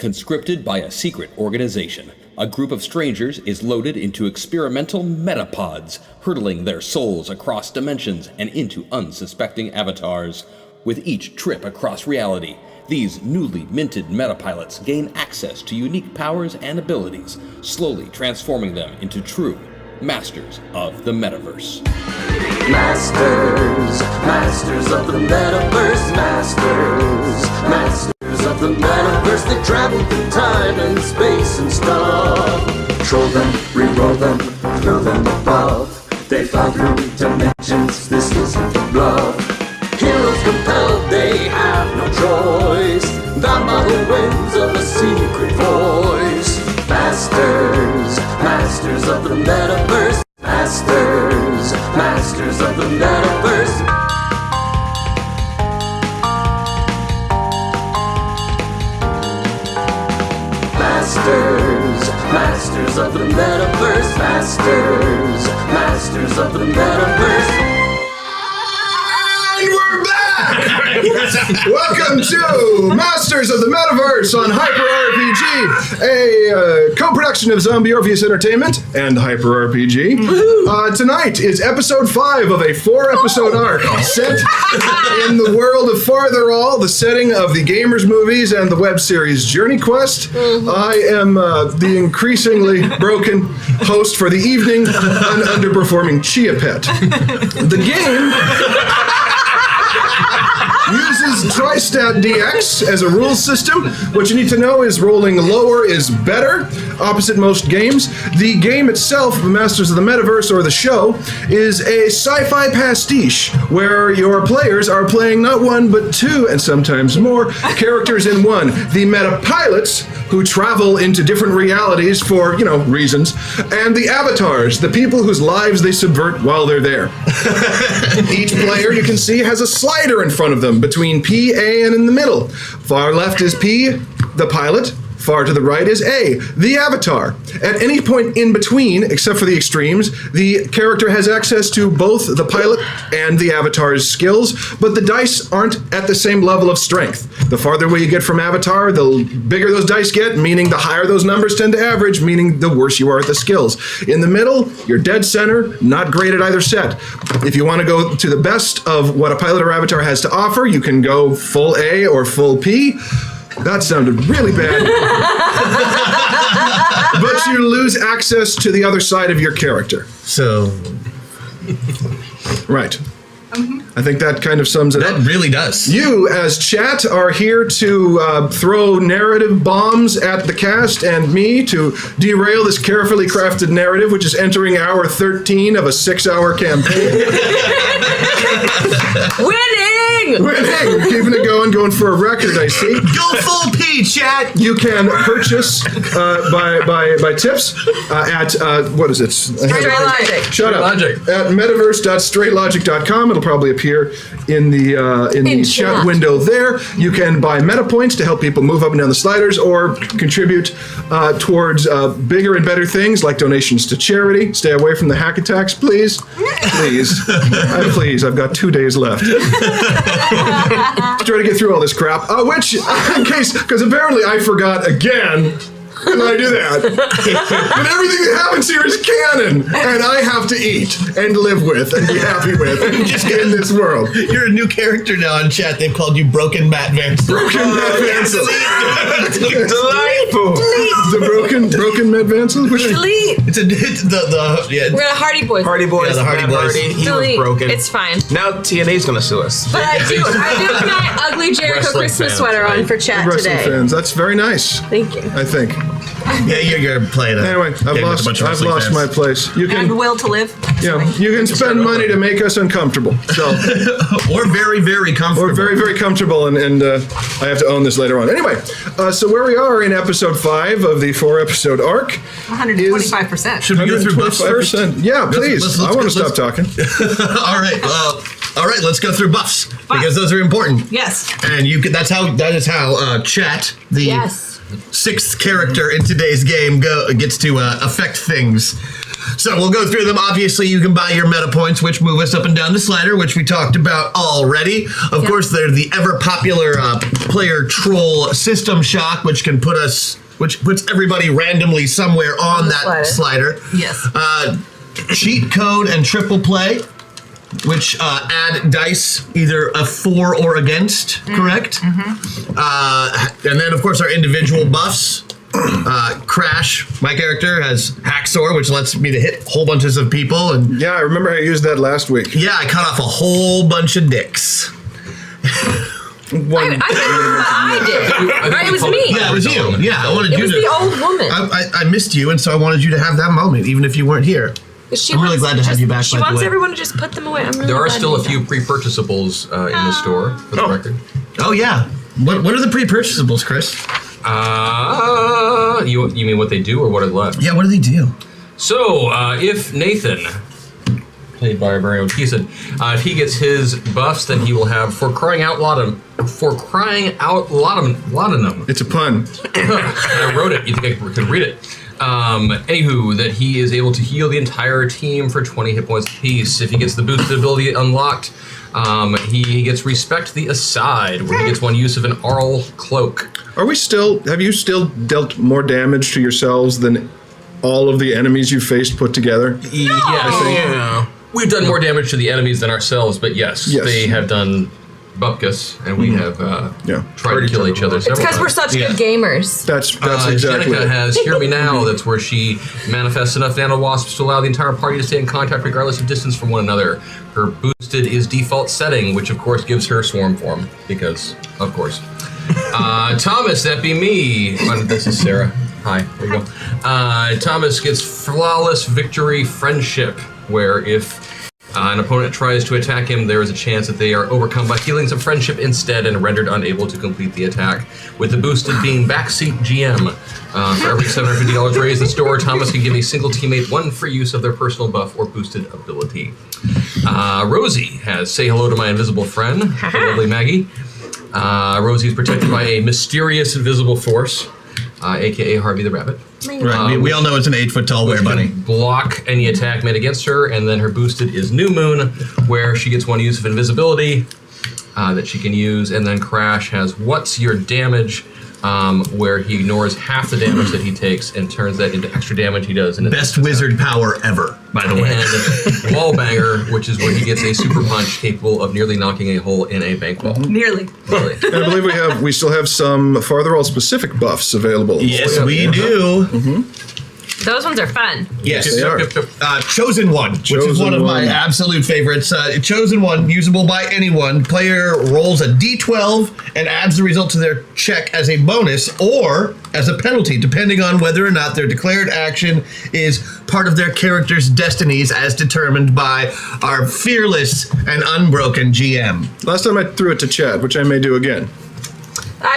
Conscripted by a secret organization, a group of strangers is loaded into experimental metapods, hurtling their souls across dimensions and into unsuspecting avatars. With each trip across reality, these newly minted metapilots gain access to unique powers and abilities, slowly transforming them into true masters of the Metaverse. Masters of the Metaverse, masters of the Metaverse. They travel through time and space and stuff. Control them, re-roll them, throw them above. They fly through dimensions, this isn't a bluff. Heroes compelled, they have no choice. Bound by the winds of a secret voice. Masters of the Metaverse. Masters of the Metaverse. Masters of the Metaverse. Masters of the Metaverse. And we're back! Welcome to Masters of the Metaverse on Hyper RPG, a co-production of Zombie Orpheus Entertainment and Hyper RPG. Tonight is episode 5 of a 4-episode arc set in the world of Farther All, the setting of the Gamers movies and the web series Journey Quest. I am the increasingly broken host for the evening, an underperforming Chia Pet. The game uses Tristat DX as a rule system. What you need to know is rolling lower is better, opposite most games. The game itself, Masters of the Metaverse, or the show, is a sci-fi pastiche where your players are playing not one, but 2, and sometimes more, characters in one. The metapilots, who travel into different realities for, reasons, and the avatars, the people whose lives they subvert while they're there. Each player, you can see, has a slider in front of them between P, A, and in the middle. Far left is P, the pilot. Far to the right is A, the avatar. At any point in between, except for the extremes, the character has access to both the pilot and the avatar's skills, but the dice aren't at the same level of strength. The farther away you get from avatar, the bigger those dice get, meaning the higher those numbers tend to average, meaning the worse you are at the skills. In the middle, you're dead center, not great at either set. If you want to go to the best of what a pilot or avatar has to offer, you can go full A or full P. That sounded really bad. But you lose access to the other side of your character. So... Right. I think that kind of sums it up. That really does. You, as chat, are here to throw narrative bombs at the cast and me to derail this carefully crafted narrative, which is entering hour 13 of a 6-hour campaign. Winning! Keeping it going for a record, I see. Go full P, chat! You can purchase by tips at, what is it? Straight Logic. Shut up. Logic. At metaverse.straightlogic.com. It'll probably appear in the chat window there. You can buy meta points to help people move up and down the sliders or contribute towards bigger and better things like donations to charity. Stay away from the hack attacks, please. Please. Please, I've got 2 days left. Try to get through all this crap, which, in case, because apparently I forgot again, and I do that. But everything that happens here is canon, and I have to eat and live with and be happy with in this world. You're a new character now in chat. They've called you Broken Matt Vance. Broken Matt Vance. Delightful. The broken Matt Vance? Delete. It's We're gonna Hardy Boys. Hardy Boys. Yeah, the Hardy Matt Boys. Hardy, he Delete. was broken. It's fine. Now TNA's gonna sue us. But I do have my ugly Jericho Wrestling Christmas fans, sweater on right? for chat Wrestling today. fans. That's very nice. Thank you. I think. Yeah, you're playing it. Anyway, I've lost my place. You And can, will to live. you can spend money to make us uncomfortable. So, or very, very comfortable. or very, very comfortable, and I have to own this later on. Anyway, so where we are in episode 5 of the 4-episode arc 125%. Should we go through buffs first? 125%. Yeah, please. Let's I want to stop talking. All right. All right. Let's go through buffs because those are important. Yes. And that is how chat, the 6th character in today's game, gets to affect things. So we'll go through them. Obviously, you can buy your meta points, which move us up and down the slider, which we talked about already. Of course, there's the ever popular player troll system shock, which puts everybody randomly somewhere on that slider. Yes. Cheat code and triple play, which add dice either a for or against, correct? Mm-hmm. And then, of course, our individual buffs. Crash, my character, has Hacksaw, which lets me to hit whole bunches of people. And Yeah, I remember I used that last week. yeah, I cut off a whole bunch of dicks. I did. Right? It was me. Yeah, it was you. Yeah, I wanted It you was to. the old woman. I missed you, and so I wanted you to have that moment, even if you weren't here. I'm really glad to have you back. She by the wants way. everyone to just put them away. I'm really There are glad still to a do few that. pre-purchasables in the store, for the record. Oh yeah. What are the pre-purchasables, Chris? You mean what they do or what are left? Yeah, what do they do? So, if Nathan, played by our very own Keeson, if he gets his buffs, then he will have for crying out laudanum. It's a pun. I wrote it. You think I could read it? Anywho, that he is able to heal the entire team for 20 hit points apiece. If he gets the boosted ability unlocked, he gets Respect the Aside, where he gets one use of an Arl Cloak. Have you still dealt more damage to yourselves than all of the enemies you faced put together? Yeah. We've done more damage to the enemies than ourselves, but yes. They have done Bupkus, and we have tried to kill each other It's several because we're times. such good gamers. That's exactly Jenica it. has Hear Me Now. That's where she manifests enough nanowasps to allow the entire party to stay in contact regardless of distance from one another. Her boosted is default setting, which of course gives her swarm form, because of course. Thomas, that be me. This is Sarah. Hi, there you go. Thomas gets Flawless Victory Friendship, where if an opponent tries to attack him, there is a chance that they are overcome by feelings of friendship instead and rendered unable to complete the attack. With the boosted being Backseat GM. For every $750 raised in the store, Thomas can give a single teammate one free use of their personal buff or boosted ability. Rosie has Say Hello to My Invisible Friend, the lovely Maggie. Rosie is protected by a mysterious invisible force, aka Harvey the Rabbit. Right. We all know it's an 8-foot-tall bear bunny. Block any attack made against her, and then her boosted is New Moon, where she gets one use of invisibility that she can use, and then Crash has What's Your Damage, where he ignores half the damage that he takes and turns that into extra damage he does. Best wizard power ever, by the way. And Wallbanger, which is where he gets a super punch capable of nearly knocking a hole in a bank wall. Nearly. And I believe we still have some farther all specific buffs available. Yes, we do. Those ones are fun. Yes, they are. Chosen One, which is one of my absolute favorites. Chosen One, usable by anyone. Player rolls a d12 and adds the result to their check as a bonus or as a penalty, depending on whether or not their declared action is part of their character's destinies as determined by our fearless and unbroken GM. Last time I threw it to Chad, which I may do again.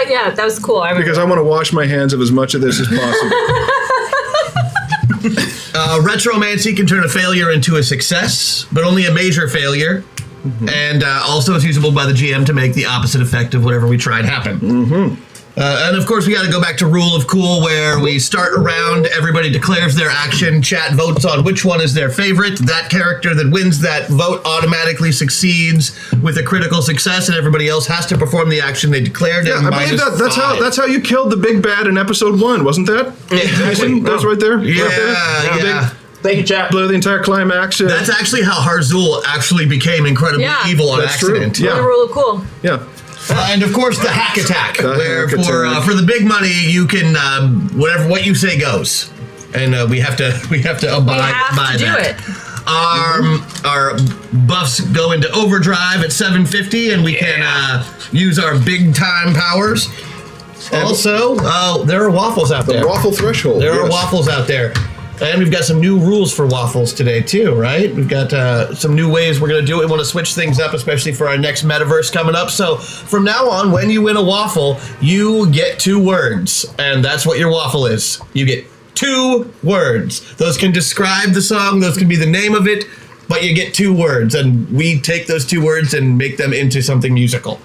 Yeah, that was cool. Because I want to wash my hands of as much of this as possible. Retromancy can turn a failure into a success, but only a major failure. And also it's usable by the GM to make the opposite effect of whatever we tried happen. And of course, we got to go back to Rule of Cool, where we start a round, everybody declares their action, chat votes on which one is their favorite. That character that wins that vote automatically succeeds with a critical success, and everybody else has to perform the action they declared. Yeah, I believe that's how you killed the big bad in episode 1, wasn't that? Exactly. That's right there. Yeah, Right there. yeah. Thank you, chat. Blew the entire climax. That's actually how Harzul actually became incredibly evil on That's true. accident. Yeah. The Rule of Cool. Yeah. And of course, the hack attack, where hack attack. for the big money, you can what you say goes, and we have to abide by that. Our buffs go into overdrive at 750, and we can use our big time powers. Also, there are waffles out there. The waffle threshold. There are waffles out there. And we've got some new rules for waffles today, too, right? We've got some new ways we're going to do it. We want to switch things up, especially for our next Metaverse coming up. So from now on, when you win a waffle, you get 2 words. And that's what your waffle is. You get 2 words. Those can describe the song. Those can be the name of it. But you get 2 words. And we take those 2 words and make them into something musical.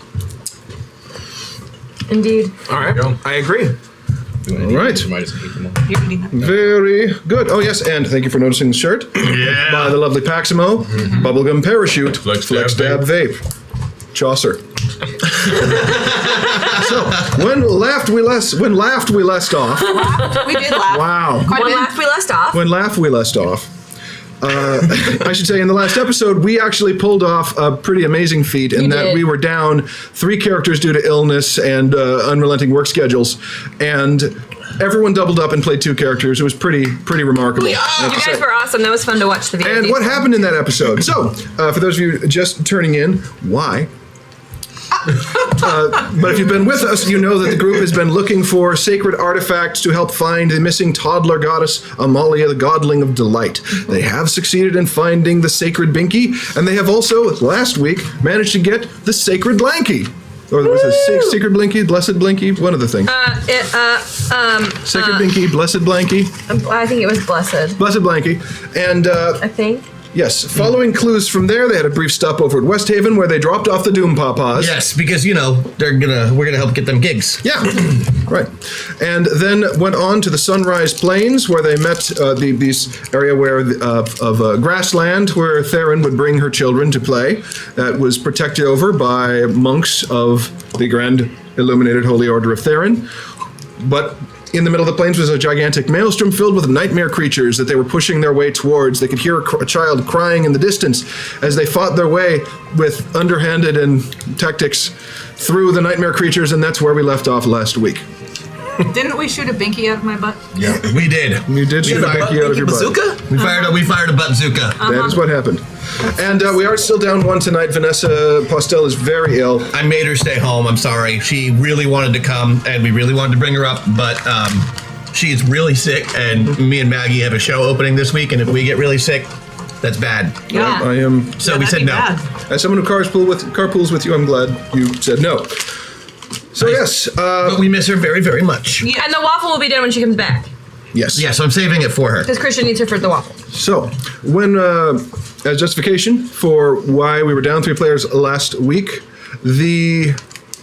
Indeed. All right. I agree. All right. You're eating them. Very good. Oh, yes, and thank you for noticing the shirt. Yeah. By the lovely Paximo. Bubblegum Parachute. Flex Dab Vape. Chaucer. So, when laughed we left off. We did laugh. Wow. Quite a One bit. laugh we left off. When laughed we left off. I should say in the last episode, we actually pulled off a pretty amazing feat in that did. we were down 3 characters due to illness and unrelenting work schedules, and everyone doubled up and played 2 characters. It was pretty remarkable. I have to You say. guys were awesome. That was fun to watch the video. And what happened in that episode? So, for those of you just turning in, why? But if you've been with us, you know that the group has been looking for sacred artifacts to help find the missing toddler goddess, Amalia, the godling of delight. They have succeeded in finding the sacred binky, and they have also, last week, managed to get the sacred blanky. Or was it secret blinky, blessed blinky? One of the things. Sacred binky, blessed blanky, I think it was blessed. blessed blanky. And I think. yes, following clues from there, they had a brief stop over at West Haven where they dropped off the Doom Pawpaws. Yes, because we're gonna help get them gigs. Yeah, right. And then went on to the Sunrise Plains where they met this area where of grassland where Theron would bring her children to play. That was protected over by monks of the Grand Illuminated Holy Order of Theron. But in the middle of the plains was a gigantic maelstrom filled with nightmare creatures that they were pushing their way towards. They could hear a child crying in the distance as they fought their way with underhanded and tactics through the nightmare creatures, and that's where we left off last week. Didn't we shoot a binky out of my butt? Yeah, we did. You did shoot a binky out of your butt. Bazooka? We fired a bazooka. That is what happened. And we are still down 1 tonight. Vanessa Postel is very ill. I made her stay home. I'm sorry. She really wanted to come, and we really wanted to bring her up, but she's really sick, and me and Maggie have a show opening this week, and if we get really sick, that's bad. Yeah. I am, So we said no. as someone who carpools with you, I'm glad you said no. So yes, But we miss her very, very much. Yeah. And the waffle will be done when she comes back. yes. Yeah, so I'm saving it for her. Because Christian needs her for the waffle. So, when, as justification for why we were down 3 players last week, the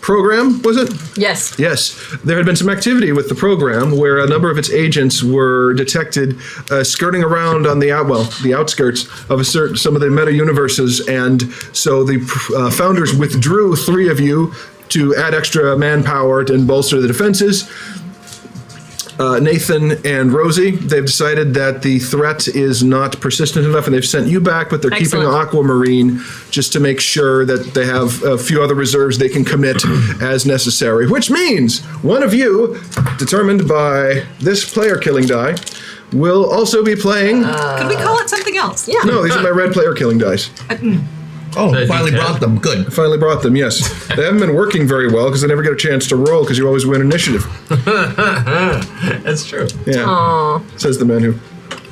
program, was it? Yes. Yes. There had been some activity with the program where a number of its agents were detected skirting around on the outskirts of some of the meta universes, and so the founders withdrew 3 of you to add extra manpower and bolster the defenses. Nathan and Rosie, they've decided that the threat is not persistent enough, and they've sent you back, but they're keeping Excellent. Aquamarine just to make sure that they have a few other reserves they can commit as necessary, which means one of you, determined by this player killing die, will also be playing... Could we call it something else? Yeah. no, these are my red player killing dice. Oh, That'd be finally good. brought them. Good. Finally brought them, yes. They haven't been working very well because I never get a chance to roll because you always win initiative. That's true. Yeah. Says the man who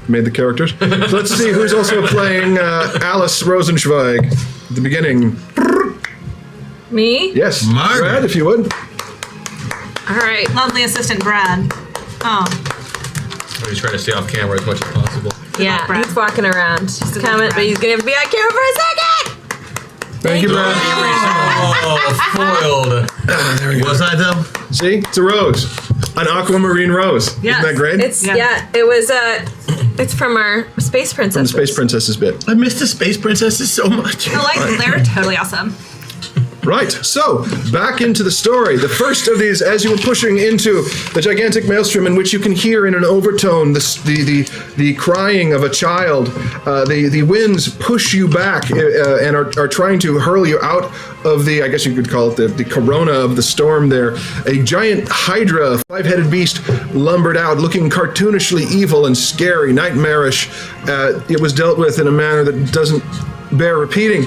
made the characters. So let's see who's also playing Alice Rosenzweig at the beginning. Me? Yes. Margaret. Brad, if you would. All right. Lovely assistant Brad. Oh. He's trying to stay off camera as much as possible. Yeah, Brad. he's walking around. He's coming, but he's going to have to be on camera for a second. Thank you, Brad. Oh, foiled. Was I, though? See? It's a rose. An aquamarine rose. Yes. Isn't that great? It's, Yeah. yeah, it was, it's from our Space Princess. the Space Princesses bit. I miss the Space Princesses so much. I like them. They're totally awesome. Right, so back into the story. The first of these, as you were pushing into the gigantic maelstrom, in which you can hear in an overtone the crying of a child, the winds push you back and are trying to hurl you out of the, I guess you could call it the corona of the storm there. A giant hydra, 5-headed beast, lumbered out, looking cartoonishly evil and scary, nightmarish. It was dealt with in a manner that doesn't bear repeating.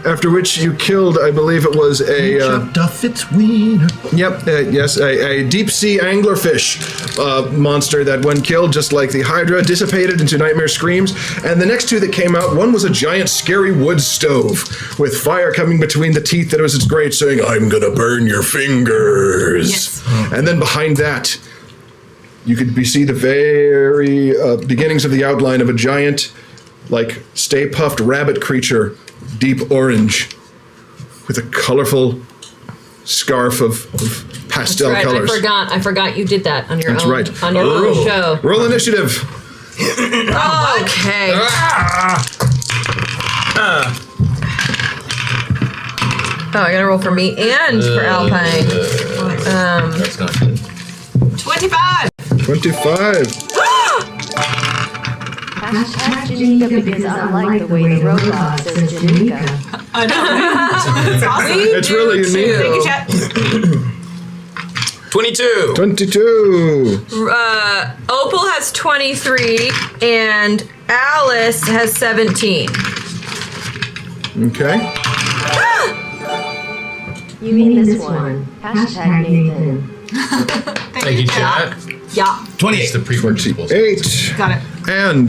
After which you killed, I believe it was a... Chopped off its wiener. Yep, yes, a deep-sea anglerfish monster that when killed, just like the Hydra, dissipated into nightmare screams. And the next 2 that came out, one was a giant scary wood stove with fire coming between the teeth that was its great, saying, "I'm gonna burn your fingers." Yes. And then behind that, you could see the very beginnings of the outline of a giant, like, stay-puffed rabbit creature, deep orange, with a colorful scarf of pastel Right, colors. I forgot you did that on your That's own. right. On your own show. Roll initiative. Okay. Oh, I gotta roll for me and for Alpine. That's not good. 25. 25. Hashtag Janika because unlike the way the robot says Janika. I know. It's awesome. It's really unique. Thank you, chat. 22. 22. Opal has 23 and Alice has 17. Okay. You mean this one. Hashtag Nathan. Thank you, chat. Yeah. 28. It's the pre-principles. 8. Got it. And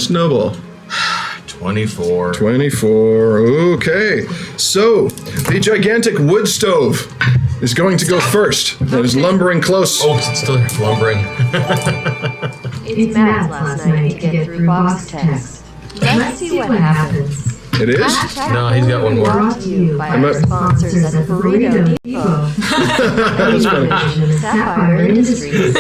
Snowball. 24. 24. Okay. So, the gigantic wood stove is going to go first. It is lumbering close. Oh, it's still here, lumbering. It's Matt's last night to get through box test. Let's see what happens. It is? No, he's got one more. Brought to you by our sponsors at the Burrito Depot. That's funny. Sapphire Industries.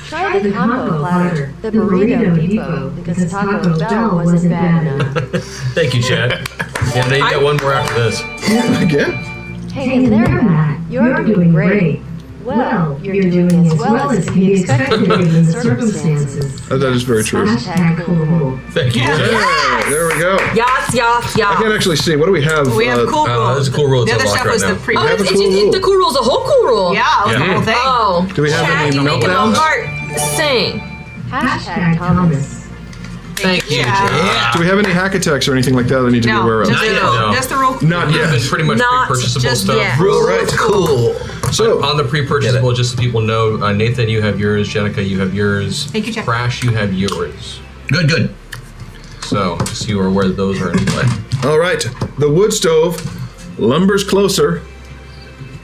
Try the combo platter, the Burrito Depot, because Taco Bell wasn't bad enough. Thank you, chat. Yeah, now you get one more after this. Again? Hang in there, Matt. You're doing great. Well, you're doing as well as can be expected given the circumstances. That is very true. Hashtag cool. Thank you. Yeah, there we go. Yas. I can't actually see. What do we have? We have cool rule. That's a cool rule. The It's other unlocked stuff was right the now. pre. Oh, have a it's, cool rule. the cool rule's a whole cool rule. Yeah, it was the whole thing. Oh. Do we have Chat, any you make it all meltdowns? heart sing. Hashtag Thomas. Thank you, Yeah. chat. Do we have any hack attacks or anything like that I need to be aware No, of? just the yet, rule. no. Just the rule. Not Yeah, yet. it's pretty much Not pre-purchasable just stuff. yet. All right. Cool. So, On the pre-purchasable, just so people know, Nathan, you have yours. Jenica, you have yours. Thank you, Jack. Crash, you have yours. Good. So, just so you are aware that those are in play. all right. The wood stove lumbers closer,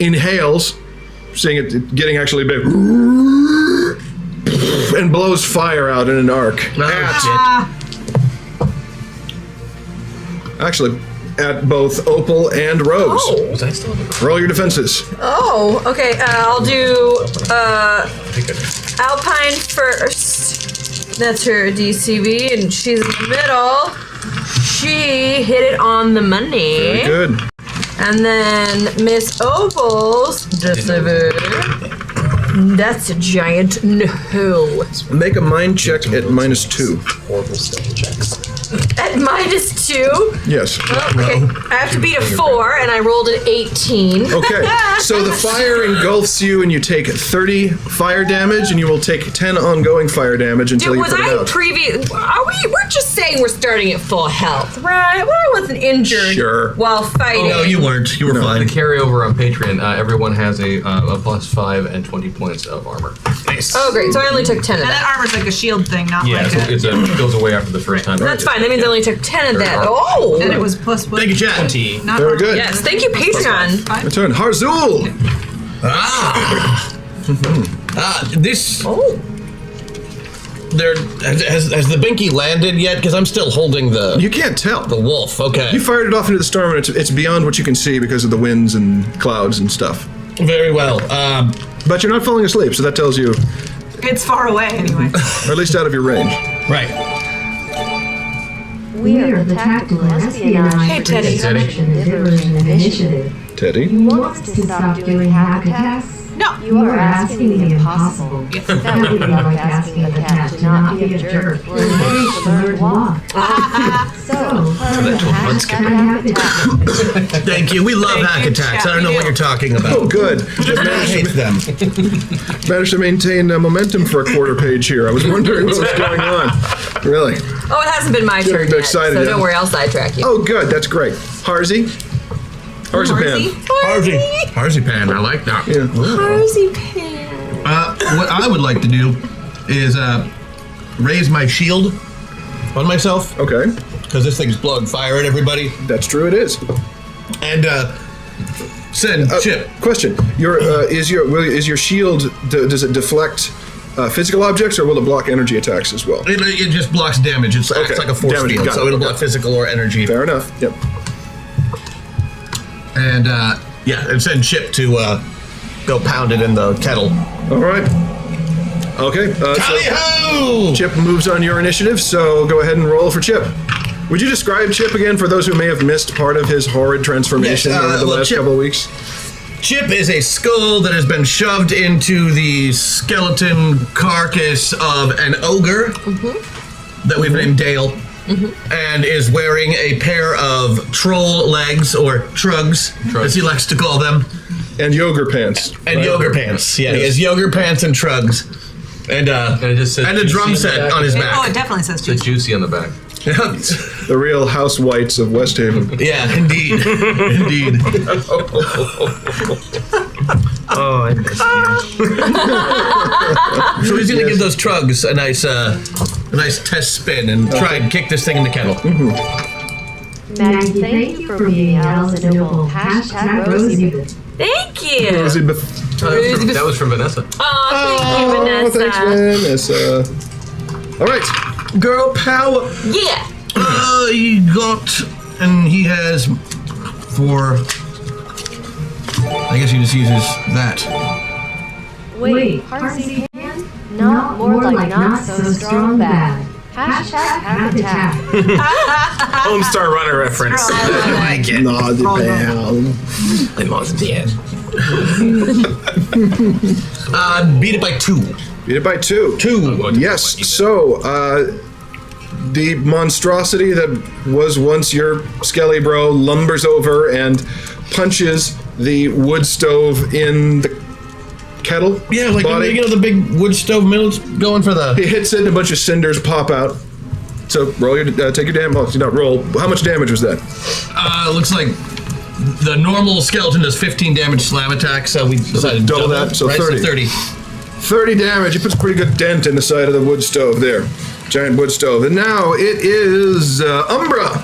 inhales, seeing it getting actually big, and blows fire out in an arc. Actually, at both Opal and Rose. Was I still in the Roll your defenses. Oh, okay. I'll do pick it? Alpine first. That's her DCV, and she's in the middle. She hit it on the money. Very good. And then Miss Opal's DCV. That's a giant no. Make a mind check at -2. Horrible skill checks. At -2. Yes. Okay. I have to beat a 4, and I rolled an 18. Okay. So the fire engulfs you, and you take 30 fire damage, and you will take 10 ongoing fire damage until you Was put it I out. we're just saying we're starting at full health, right? Well, I wasn't injured Sure. while fighting. No, you weren't. You were The fine. carryover on Patreon, everyone has a +5 and 20 points of armor. Nice. Oh, great. So I only took 10 of And that that. armor's like a shield thing, not Yeah, like it goes away after the first time. That's fine. That means I only took 10 of that. Very Oh! And it was plus what? Thank you, chat. 20. Not Very hard. good. Yes, thank you, Patreon. My turn. Harzul! This. Oh. There has the binky landed yet? Because I'm still holding the You can't tell. wolf. Okay. You fired it off into the storm, and it's beyond what you can see because of the winds and clouds and stuff. Very well. But you're not falling asleep, so that tells you, It's far away anyway. or at least out of your range. Right. We are the Tactical Espionage Hey, Teddy. Detection Diversion Initiative. Teddy? You want us to stop doing hack attacks? No. You are asking the impossible. That would be like asking a cat to not be a jerk or a fish to learn to walk. So, hashtag hack attacks. Thank you. We love Thank hack you, attacks. chat. I don't know We what do. you're talking Oh, about. good. I hate them. Managed to maintain momentum for a quarter page here. I was wondering what was going on. Really? Oh, it hasn't been my Getting turn a bit yet, excited, so yeah. don't worry, I'll sidetrack you. Oh, good. That's great. Harzy? Marzipan. Marzipan. I like that. Yeah. Marzipan. What I would like to do is raise my shield on myself Okay. because this thing's blowing fire at everybody, That's true. It is. and send Chip. Question: is your shield? Does it deflect physical objects, or will it block energy attacks as well? It just blocks damage. It acts Okay. like a force Damage, field, got so it, it'll okay. block physical or energy. Fair enough. Yep. And and send Chip to go pound it in the kettle. All right. Okay. Tally-ho! Chip moves on your initiative, so go ahead and roll for Chip. Would you describe Chip again for those who may have missed part of his horrid transformation Yes, over the last Chip- couple of weeks? Chip is a skull that has been shoved into the skeleton carcass of an ogre that we've named Dale, and is wearing a pair of troll legs, or trugs, as he likes to call them. And yogurt pants. And yogurt pants. Yeah, he has yogurt pants and trugs. And it just says and a juicy drum on the set back. on his Oh, back. it definitely says It's juicy. juicy on the back. The real house whites of West Haven. Yeah, indeed. Indeed. Oh, I missed you. So he's gonna give those trugs a nice test spin and try and kick this thing in the kettle. Maggie, thank you for being Allison Noble. Hashtag Rosie. Thank you. Rosie That was from Vanessa. Oh, thank you, Vanessa. Thanks, Vanessa. All right. Girl power. Yeah. He got, and he has 4. I guess he just uses that. Wait, Parsi can? No, more like not so strong bad. Hashtag hack attack. Homestar Runner reference. Not the bell. I'm almost dead. Beat it by 2. Beat it by 2. 2. Yes. So, the monstrosity that was once your Skelly Bro lumbers over and punches the wood stove in the kettle. Yeah, like body. the big wood stove mill's going for the. He hits it and a bunch of cinders pop out. So roll your take your damage. Well, not roll. How much damage was that? Looks like the normal skeleton does 15 damage slam attack, so we decided to double that, so right? 30. 30 damage. He puts a pretty good dent in the side of the wood stove there. Giant wood stove. And now it is Umbra.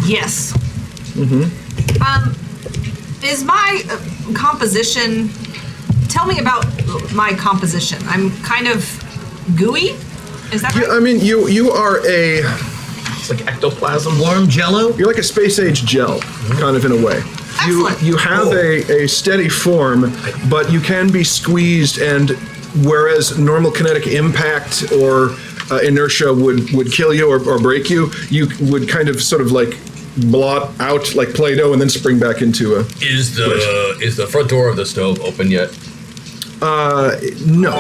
Yes. Is my composition? Tell me about my composition. I'm kind of gooey. Is that right? I mean, you are a. It's like ectoplasm. Warm jello? You're like a space age gel, kind of in a way. Excellent. You have a steady form, but you can be squeezed, and whereas normal kinetic impact or inertia would kill you or break you, you would kind of sort of like blot out like Play-Doh and then spring back into a. Is the front door of the stove open yet? No.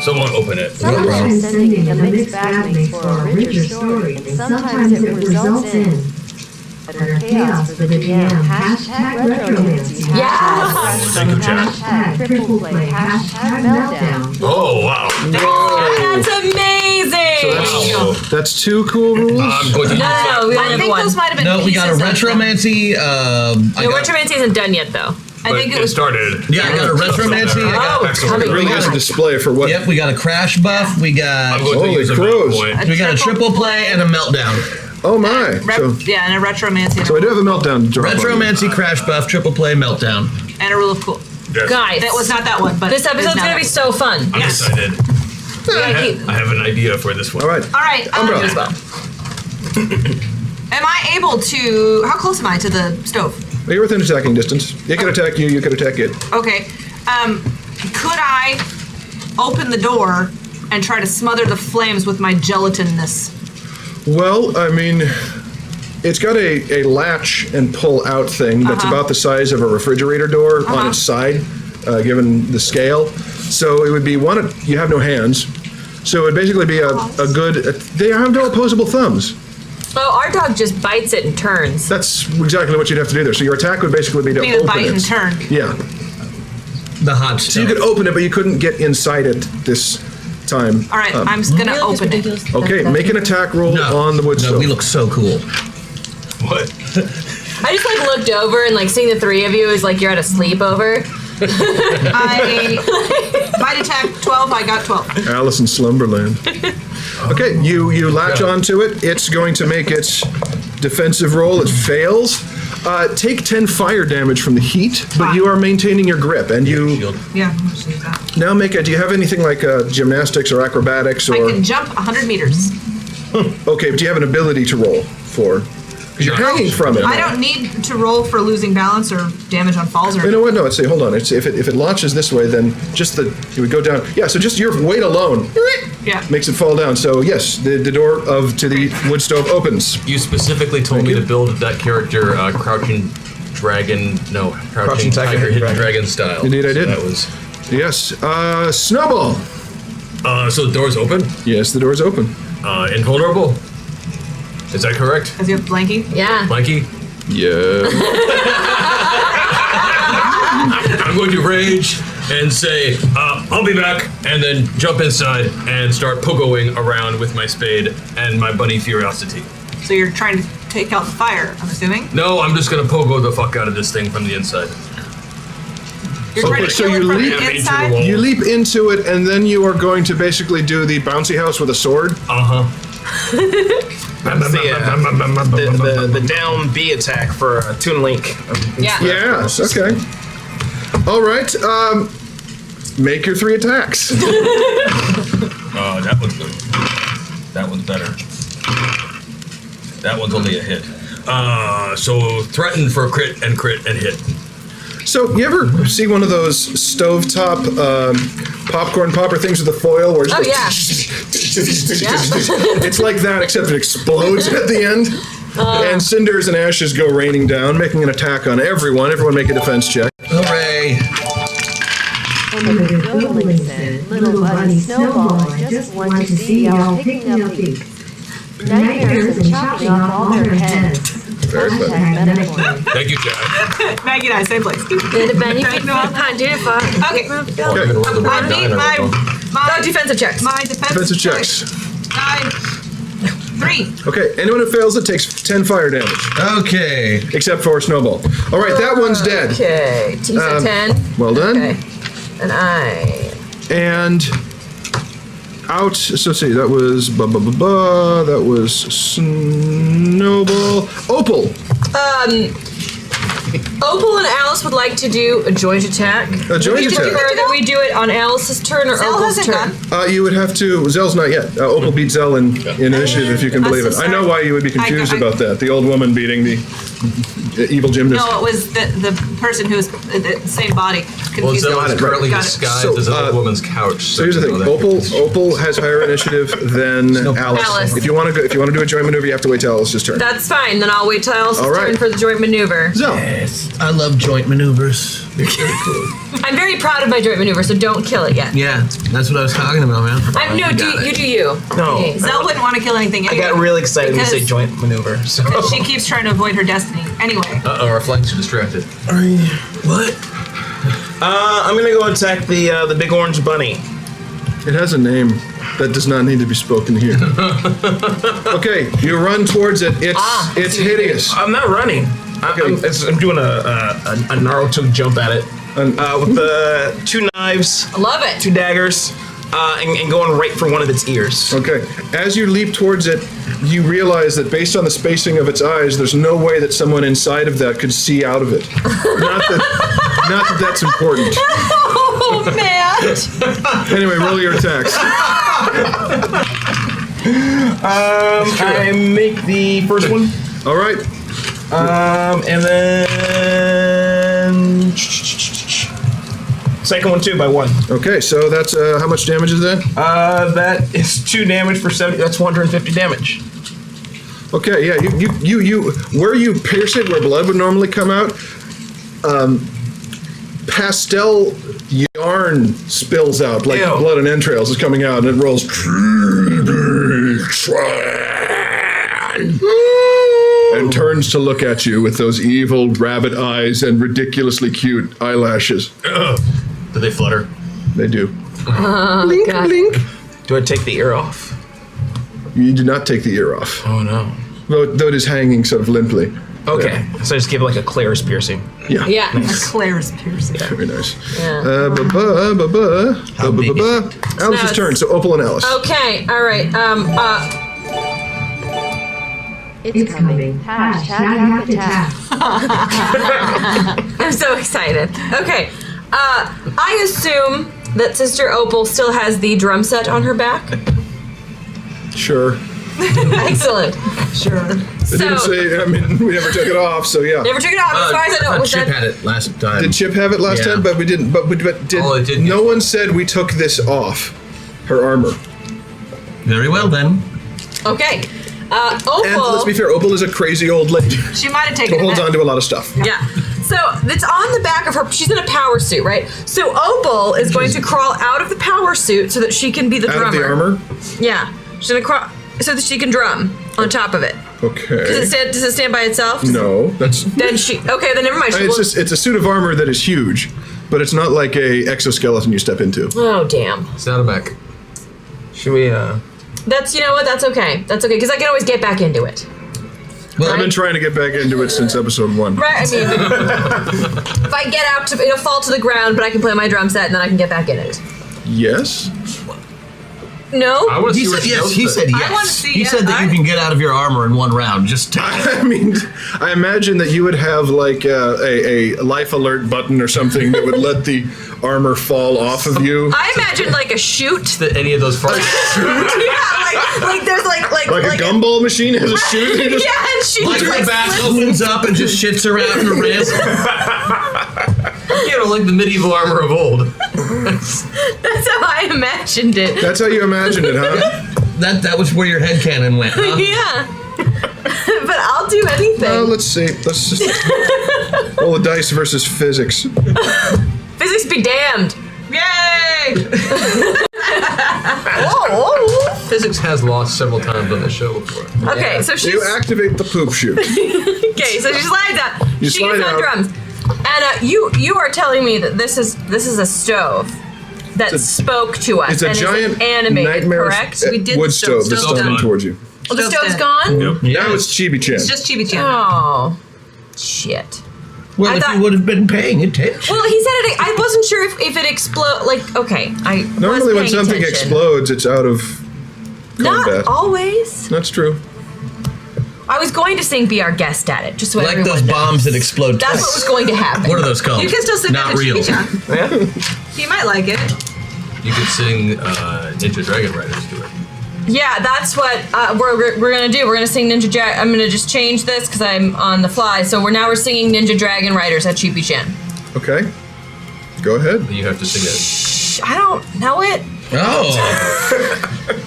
Someone open it. Sometimes sending a mixed bag makes for a richer story, and sometimes it results in utter chaos for the DM. Hashtag retromancy. Yes. Thank you, chat. Hashtag triple play. Hashtag meltdown. Oh wow. That's amazing. That's 2 cool rules. I'm going to use No, we I only have think one. those might have been. No, we got a pieces of them. retromancy. No, retromancy isn't done yet, though. I think it was. started. Yeah, I got a retromancy. I got, Oh, coming. Really has a display for what. yep, we got a crash buff. We I'm got going to Holy use a crows. point. we got a triple play and a meltdown. Oh my. So, Yeah, and a retromancy. so I do have a meltdown to drop on you. Retromancy, crash buff, triple play, meltdown. And a rule of cool. Yes. Guys, That was not that one, but this episode's it's now gonna be that so fun. I'm Yes. excited. Yeah, I have an idea for this one. All right. one. All right. Umbra. as well. Am I able to? How close am I to the stove? Well, you're within attacking distance. It can attack you. You can attack it. Okay. Could I open the door and try to smother the flames with my gelatinness? Well, I mean, it's got a latch and pull out thing that's about the size of a refrigerator door on its side, given the scale. So it would be one. You have no hands, so it would basically be a good. They have no opposable thumbs. Oh, our dog just bites it and turns. That's exactly what you'd have to do there. So your attack would basically be to Be the open bite it. and turn. Yeah. The hot So you stove. could open it, but you couldn't get inside it this time. All right, I'm just gonna open it. Okay, make an attack roll on the wood No, stove. we look so cool. What? I just like looked over and like seeing the three of you is like you're at a sleepover. I bite attack 12. I got 12. Alice in Slumberland. Okay, you latch onto it. It's going to make its defensive roll. It fails. Take 10 fire damage from the heat, but you are maintaining your grip. And you Yeah, I'm just use that. now make a. Do you have anything like gymnastics or acrobatics I or? can jump 100 meters. Okay, but do you have an ability to roll for? You're hanging from it. I don't need to roll for losing balance or damage on falls or. You know what? No, I'd say hold on. If it launches this way, then just it would go down. Yeah. So just your weight alone makes it fall down. So yes, the door to the wood stove opens. You specifically told me to build that character crouching tiger, hidden dragon style. Indeed, I did. So that was yes. Snowball. So the door's open. Yes, the door's open. Invulnerable. Is that correct? Does he have Blanky? Yeah. Blanky? Yeah. I'm going to rage and say, I'll be back, and then jump inside and start pogoing around with my spade and my bunny curiosity. So you're trying to take out the fire, I'm assuming? No, I'm just going to pogo the fuck out of this thing from the inside. You're trying to kill it from the inside? You leap into it, and then you are going to basically do the bouncy house with a sword. That's the down B attack for Toon Link. Yeah. Okay. All right. Make your 3 attacks. That one's good. That one's better. That one's only a hit. So threaten for crit and hit. So you ever see one of those stovetop popcorn popper things with the foil where it's like that, except it explodes at the end, and cinders and ashes go raining down, making an attack on everyone. Everyone make a defense check. Hooray! Godling said, little bunny Snowball, I just want to see y'all picking up these nightmares and chopping off all their heads. Thank you, Jack. Maggie and I, same place. Okay. Defensive checks. My defensive checks. 3. Okay, anyone who fails it takes 10 fire damage. Okay. Except for Snowball. All right, that one's dead. Okay. TC 10. Well done. Okay. And out. So see, that was that was Snowball. Opal. Opal and Alice would like to do a joint attack. A joint attack. That we do it on Alice's turn or Opal's turn. You would have to. Zell's not yet. Opal beat Zell in initiative, if you can believe it. I know why you would be confused about that. The old woman beating the evil gymnast. No, it was the person who was the same body. Well, Zell is currently Got it. disguised as an old woman's couch. So here's the thing: Opal has higher initiative than Alice. If you want to do a joint maneuver, you have to wait till Alice's turn. That's fine. Then I'll wait till Alice's turn for the joint maneuver. Zell. Yes, I love joint maneuvers. They're very cool. I'm very proud of my joint maneuver, so don't kill it yet. Yeah, that's what I was talking about, man. You do you. No. Zell wouldn't want to kill anything anyway. I got really excited when you say joint maneuver. So. She keeps trying to avoid her destiny. Anyway. Our flanks are distracted. What? I'm gonna go attack the big orange bunny. It has a name that does not need to be spoken here. Okay, you run towards it. It's hideous. I'm not running. I'm doing a Naruto jump at it with the 2 knives. I love it. 2 daggers. And going right for one of its ears. Okay. As you leap towards it, you realize that based on the spacing of its eyes, there's no way that someone inside of that could see out of it. Not that that's important. Oh, man. Anyway, roll your attacks. I make the first one. All right. And then second one too by 1. Okay, so that's how much damage is that? That is 2 damage for 70. That's 150 damage. Okay, yeah, you where you pierce it, where blood would normally come out, pastel yarn spills out, like blood and entrails is coming out, and it rolls. And turns to look at you with those evil rabbit eyes and ridiculously cute eyelashes. Do they flutter? They do. Blink, God. Blink. Do I take the ear off? You do not take the ear off. Oh no. Though it is hanging sort of limply. Okay, so I just give it like a Claire's piercing. Yeah. Yeah. A Claire's piercing. Very nice. Yeah. Alice's turn, so Opal and Alice. Okay, all right. It's coming. Hashtag attack. I'm so excited. Okay. I assume that Sister Opal still has the drum set on her back. Sure. Excellent. Sure. It didn't say, I mean, we never took it off, so yeah. Never took it off. As far as I know, was Chip that had it last time. Did Chip have it last time? But we didn't. But did. Oh, it did No one said we took this off. Her armor. Very well then. Okay. Opal. And let's be fair, Opal is a crazy old lady She might have taken who holds it. on to a lot of stuff. Yeah. So it's on the back of her. She's in a power suit, right? So Opal is going to crawl out of the power suit so that she can be the Out drummer. of the armor? Yeah. She's gonna crawl so that she can drum on top of it. Okay. Does it stand by itself? No, that's. Then she. Okay, then never mind. She will- It's a suit of armor that is huge, but it's not like a exoskeleton you step into. Oh damn. It's not a mech. Should we, That's you know what? That's okay. That's okay because I can always get back into it. Well, I've been trying to get back into it since episode 1. Right. I mean, if I get out, it'll fall to the ground, but I can play my drum set and then I can get back in it. Yes. No. I want to He see said where she yes. goes He with said it. yes. I wanna see he it. said that you can get out of your armor in one round. Just I mean, I imagine that you would have like a life alert button or something that would let the armor fall off of you. I imagine like a chute. That any of those parts. Yeah, like there's like Like a gumball machine has a chute. You just- Yeah, and she like just her back slips- opens up and just shits around her wrist. You know, like the medieval armor of old. That's how I imagined it. That's how you imagined it, huh? That was where your headcanon went, huh? Yeah. But I'll do anything. Well, let's see. Let's just roll the dice versus physics. Physics be damned. Yay! Oh. Physics has lost several times on the show before. Okay, so she's You activate the poop chute. okay. So she slides out. You she slide gets on out. drums. And you are telling me that this is a stove that spoke to us It's a and giant is animated, nightmare correct? We did wood the stove. stove that's Stove's coming gone. towards you. Oh, the Stove's stove's dead. gone. Now it's Chibi-chan. It's just Chibi-chan. Oh, shit. Well, I if thought- you would have been paying attention. Well, he said it. I wasn't sure if it explode. Like, okay, I was Normally, when paying something attention. explodes, it's out of combat. Not always. That's true. I was going to sing "Be Our Guest" at it, just so Like everyone those knows. bombs that explode. That's what was going to happen. What are those called? You can still sing Not that to real. Chibi-chan. He might like it. You could sing Ninja Dragon Riders to it. Yeah, that's what we're gonna do. We're gonna sing Ninja Dragon. I'm gonna just change this because I'm on the fly. So we're singing Ninja Dragon Riders at Chibi-chan. Okay. Go ahead. You have to sing it. I don't know it. Oh,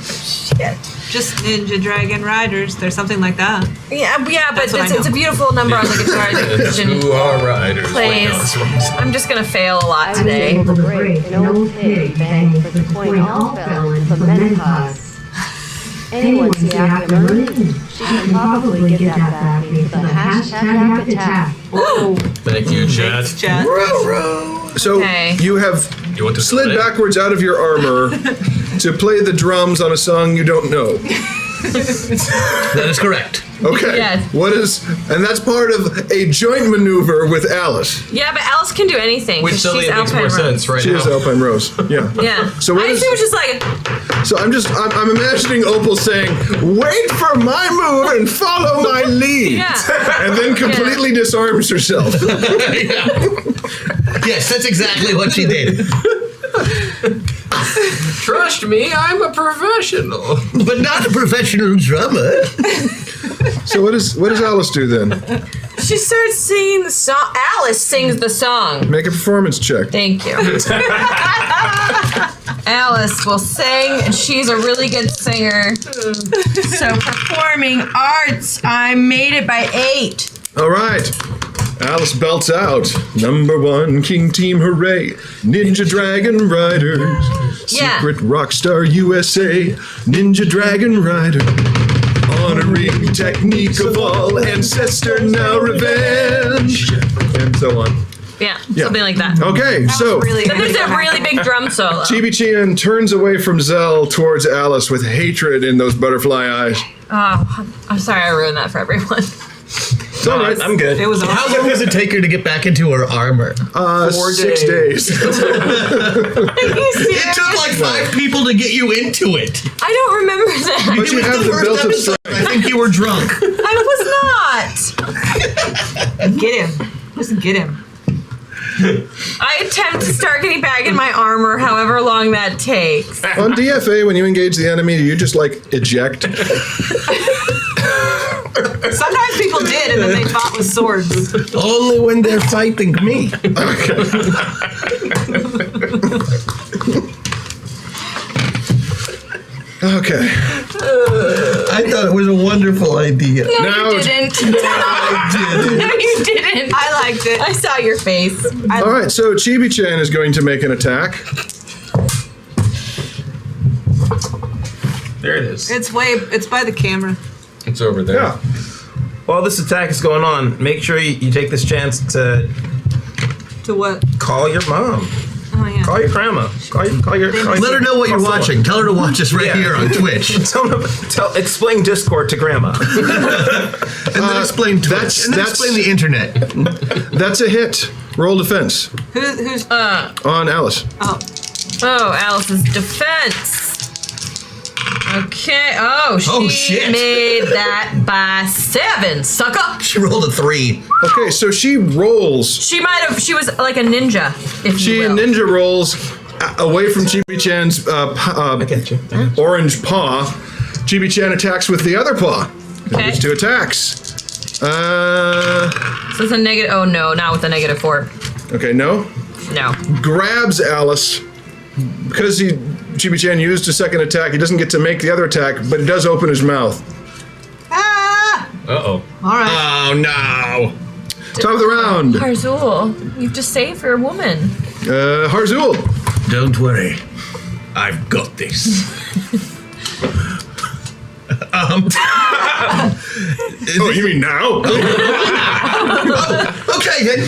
Shit. Just Ninja Dragon Riders. There's something like that. Yeah, but That's what I it's a know. beautiful number on the guitar that Jin Who are riders? plays. Wait, no, that's wrong. I'm just gonna fail a lot I was today. able to break an old pig banging for the coin all fell in from Menopause. Anyone see Ackerman? She can probably get that back into the hashtag attack. Thank you, chat. Chat. So Okay. you have You want to slid split? backwards out of your armor to play the drums on a song you don't know. that is correct. Okay. Yes. What is, and that's part of a joint maneuver with Alice. Yeah, but Alice can do anything. Which 'cause suddenly she's it makes Alpine more Rose. sense right She now. is Alpine Rose. Yeah. Yeah. So what I is- see what she's like. So I'm imagining Opal saying, "Wait for my move and follow my lead," Yeah. and then completely disarms herself. Yes, that's exactly what she did. Trust me, I'm a professional. But not a professional drummer. So what does Alice do then? She starts singing the song. Alice sings the song. Make a performance check. Thank you. Alice will sing, and she's a really good singer. So performing arts, I made it by 8. All right. Alice belts out. #1 King Team Hooray. Ninja Dragon Riders. Yeah. Secret Rockstar USA. Ninja Dragon Rider. Honoring technique of all ancestor, now revenge. And so on. Yeah, something like that. Okay, so Really Then there's a really big drum solo. Chibi-chan turns away from Zell towards Alice with hatred in those butterfly eyes. Oh, I'm sorry I ruined that for everyone. It's all right. I'm good. It was How awesome. long does it take her to get back into her armor? 6 days. Are you It serious? took like 5 people to get you into it. I don't remember that. But you It was have the the first built of episode. strength. I think you were drunk. I was not. Get him. Just get him. I attempt to start getting back in my armor, however long that takes. On DFA, when you engage the enemy, you just like eject. Sometimes people did, and then they fought with swords. Only when they're fighting me. Okay. I thought it was a wonderful idea. No, Now you it's- didn't. I did. No, you didn't. I liked it. I saw your face. All right, so Chibi-chan is going to make an attack. There it is. It's by the camera. It's over there. Yeah. While this attack is going on, make sure you take this chance to To what? call your mom. Oh, yeah. Call your grandma. Call your Let her know what you're call someone. watching. Tell her to watch us right Yeah. here on Twitch. Explain Discord to grandma. And then explain Twitch. And then explain the internet. That's a hit. Roll defense Who's? on Alice. Oh, Oh, Alice's defense. Okay. Oh, she shit. made that by 7. Sucker. She rolled a 3. Okay, so she rolls. She might have. She was like a ninja, if She you will. ninja rolls away from Chibi-chan's orange paw. Chibi-chan attacks with the other paw. Okay. It's 2 attacks. So it's a negative. Oh no, not with a -4. Okay, no. No. Grabs Alice. Because Chibi-chan used a second attack, he doesn't get to make the other attack, but he does open his mouth. ah! Uh-oh. All right. Oh, no. Top of the round. Harzul, you've just saved your woman. Harzul. Don't worry. I've got this. Oh, you mean now? Okay, then.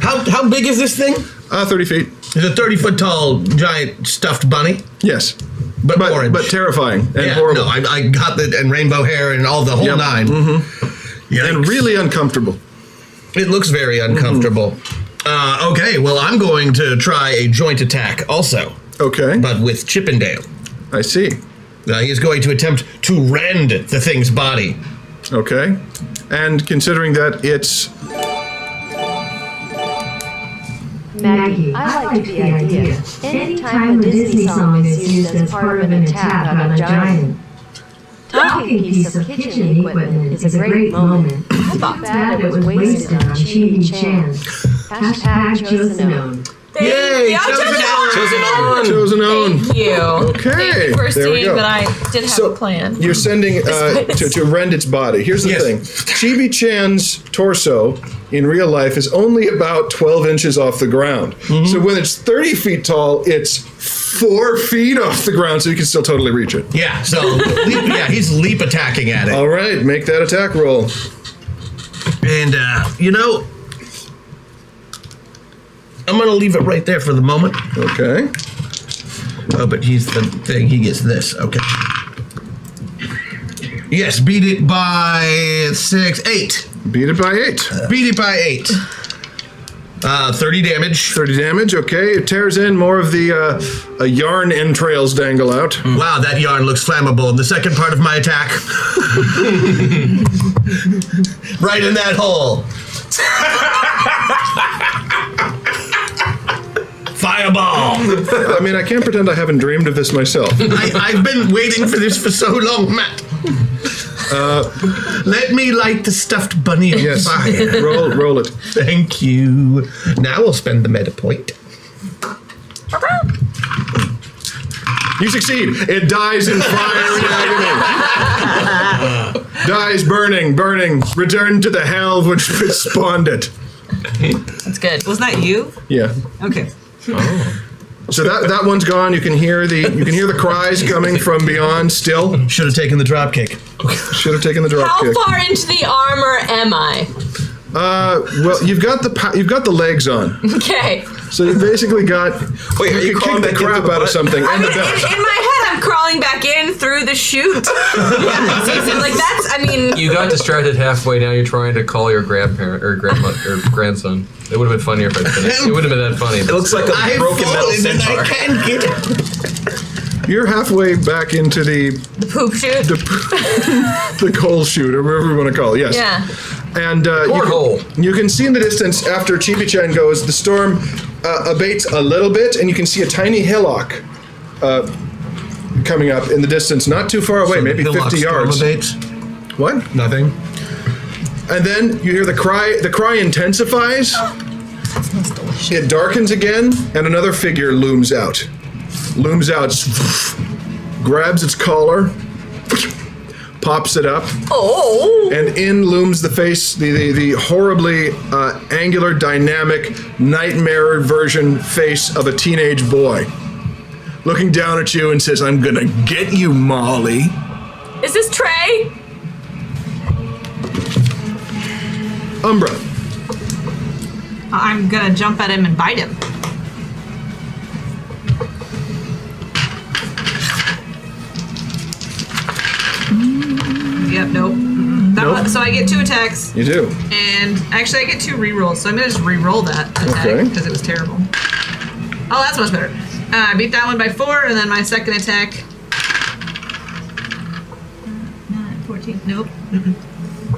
How big is this thing? 30 feet. It's a 30-foot tall, giant stuffed bunny. Yes. But orange. But terrifying and Yeah, horrible. no, I got the and rainbow hair and all the whole Yep. 9. Mm-hmm. And really uncomfortable. It looks very uncomfortable. Okay, well, I'm going to try a joint attack also, Okay. but with Chippendale. I see. He is going to attempt to rend the thing's body. Okay. And considering that it's... Maggie, I like the idea. Anytime a Disney song is used as part of an attack on a giant, talking piece of kitchen equipment is a great moment. Too bad it was wasted on Chibi-chan. Hashtag chosen own. Yay! Chosen on. Thank you. Okay, Thank you for there we seeing go. that I did have a plan. You're sending to rend its body. Here's the Yes. thing. Chibi-chan's torso in real life is only about 12 inches off the ground. So when it's 30 feet tall, it's 4 feet off the ground, so you can still totally reach it. Yeah, so he's leap attacking at it. All right, make that attack roll. And, I'm going to leave it right there for the moment. Okay. Oh, but he's the thing. He gets this. Okay. Yes, beat it by 8. Beat it by 8. Beat it by 8. 30 damage. 30 damage, okay. It tears in, more of the yarn entrails dangle out. Wow, that yarn looks flammable. And the second part of my attack. Right in that hole. Fireball! I mean, I can't pretend I haven't dreamed of this myself. I've been waiting for this for so long, Matt. Let me light the stuffed bunny on Yes, fire. roll it. Thank you. Now we'll spend the meta point. You succeed. It dies in fire and agony. Dies burning. Return to the hell which spawned it. That's good. Was that you? Yeah. Okay. So that one's gone. You can hear the cries coming from beyond. Still, Should have taken the drop kick. should have taken the drop How kick. far into the armor am I? Well, you've got the legs on, Okay. so you basically got. Wait, are you can crawling kick the back into crap the out of butt? something I and mean, the belt. in my head, I'm crawling back in through the chute. Yeah, so like that's. I mean, You got distracted halfway. Now you're trying to call your grandparent or grandma or grandson. It would have been funnier if I'd finished. It wouldn't have been that funny. It looks like a broken metal centaur. I can't get it. You're halfway back into the poop chute. the coal chute or whatever you want to call it. Yes. Yeah. And you can see in the distance after Chibi-chan goes, the storm abates a little bit, and you can see a tiny hillock coming up in the distance, not too far away, So maybe 50 yards. Abates? What? Nothing. And then you hear the cry. The cry intensifies. That smells delicious. It darkens again, and another figure looms out. Grabs its collar, pops it up, and in looms the face, the horribly angular, dynamic, nightmare version face of a teenage boy, looking down at you and says, "I'm gonna get you, Molly." Is this Trey? Umbra. I'm gonna jump at him and bite him. Yep, nope. So I get 2 attacks. You do. And actually I get 2 rerolls, so I'm gonna just reroll that attack because it was terrible. Oh, that's much better. I beat that one by 4, and then my second attack. 9, 14. Nope.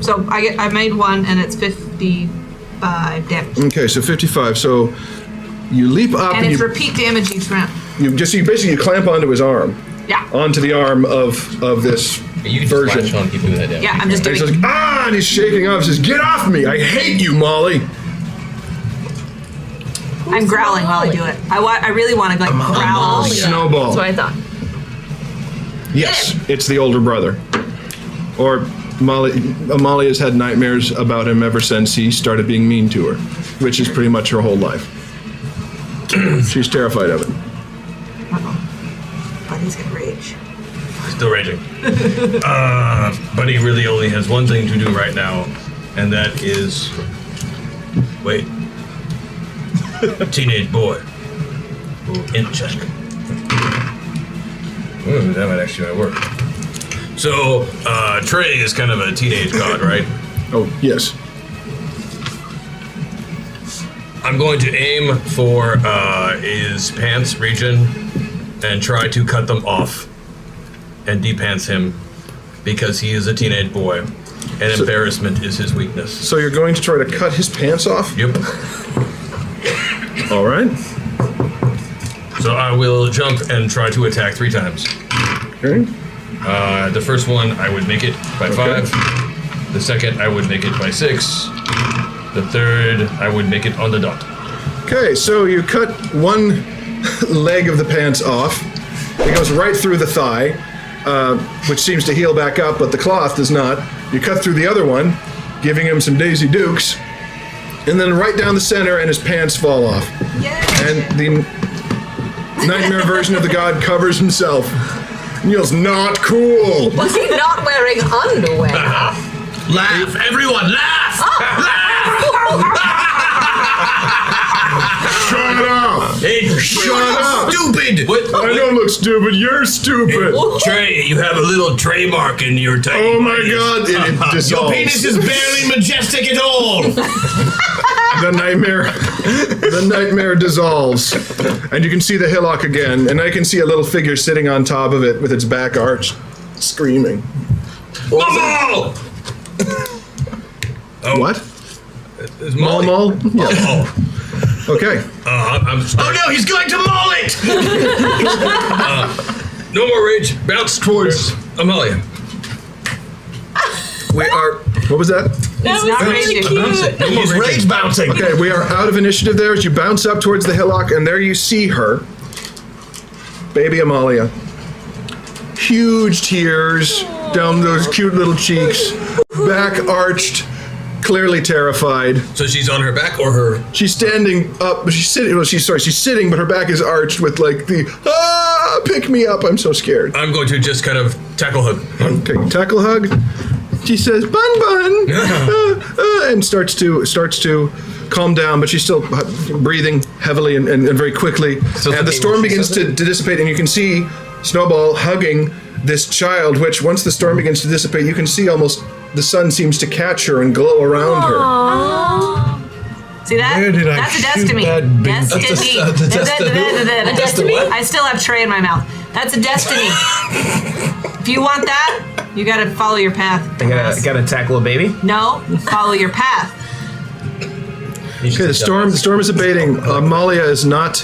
So I made 1, and it's 55 damage. Okay, so 55. So you leap up, And and it's you repeat damage each round. basically clamp onto his arm. Yeah. Onto the arm of this You can just version. latch on and keep doing that damage. Yeah, I'm just And doing. he's like, ah, and he's shaking off. He says, "Get off me! I hate you, Molly." I'm growling while I do it. I really want to like growl. Snowball. That's what I thought. Yes, it's the older brother. Or Amalia's had nightmares about him ever since he started being mean to her, which is pretty much her whole life. She's terrified of it. Buddy's gonna rage. Still raging. Buddy really only has one thing to do right now, and that is wait. A teenage boy. Ooh, int check. Ooh, that might actually work. So, Trey is kind of a teenage god, right? Oh, yes. I'm going to aim for his pants region and try to cut them off and depants him because he is a teenage boy and embarrassment is his weakness. So you're going to try to cut his pants off? Yep. All right. So I will jump and try to attack 3 times. Okay. The first one, I would make it by 5. The second, I would make it by 6. The third, I would make it on the dot. Okay, so you cut one leg of the pants off. It goes right through the thigh, which seems to heal back up, but the cloth does not. You cut through the other one, giving him some Daisy Dukes, and then right down the center, and his pants fall off. And the nightmare version of the god covers himself. And yells, "Not cool!" Was he not wearing underwear? Laugh, everyone, laugh! Shut up! Hey, Shut up! Stupid! What? I don't look stupid, you're stupid! Trey, you have a little Trey mark in your tiny Oh my penis. god, it Your dissolves. penis is barely majestic at all! The nightmare dissolves. And you can see the hillock again, and I can see a little figure sitting on top of it with its back arched, screaming. Momo! What? It's Molly. Mol? Yeah. Oh, Okay. I'm Oh no, he's going to maul it! no more rage. Bounce towards Amalia. We are. What was that? It's not raging. He's rage bouncing. Okay, we are out of initiative there as you bounce up towards the hillock, and there you see her. Baby Amalia. Huge tears down those cute little cheeks, back arched, clearly terrified. So she's on her back or her? She's standing up, but she's sitting. Well, she's sitting, but her back is arched with like the pick me up. I'm so scared. I'm going to just kind of tackle hug. Okay, tackle hug. She says, "Bun bun," and starts to calm down, but she's still breathing heavily and very quickly. And the storm begins to dissipate, and you can see Snowball hugging this child. Which, once the storm begins to dissipate, you can see almost the sun seems to catch her and glow around her. See that? Where did I That's a shoot destiny. that big- Destiny. destiny? I still have Trey in my mouth. That's a destiny. If you want that, You gotta follow your path. I gotta attack little baby. No, follow your path. Okay, the storm is abating. Amalia is not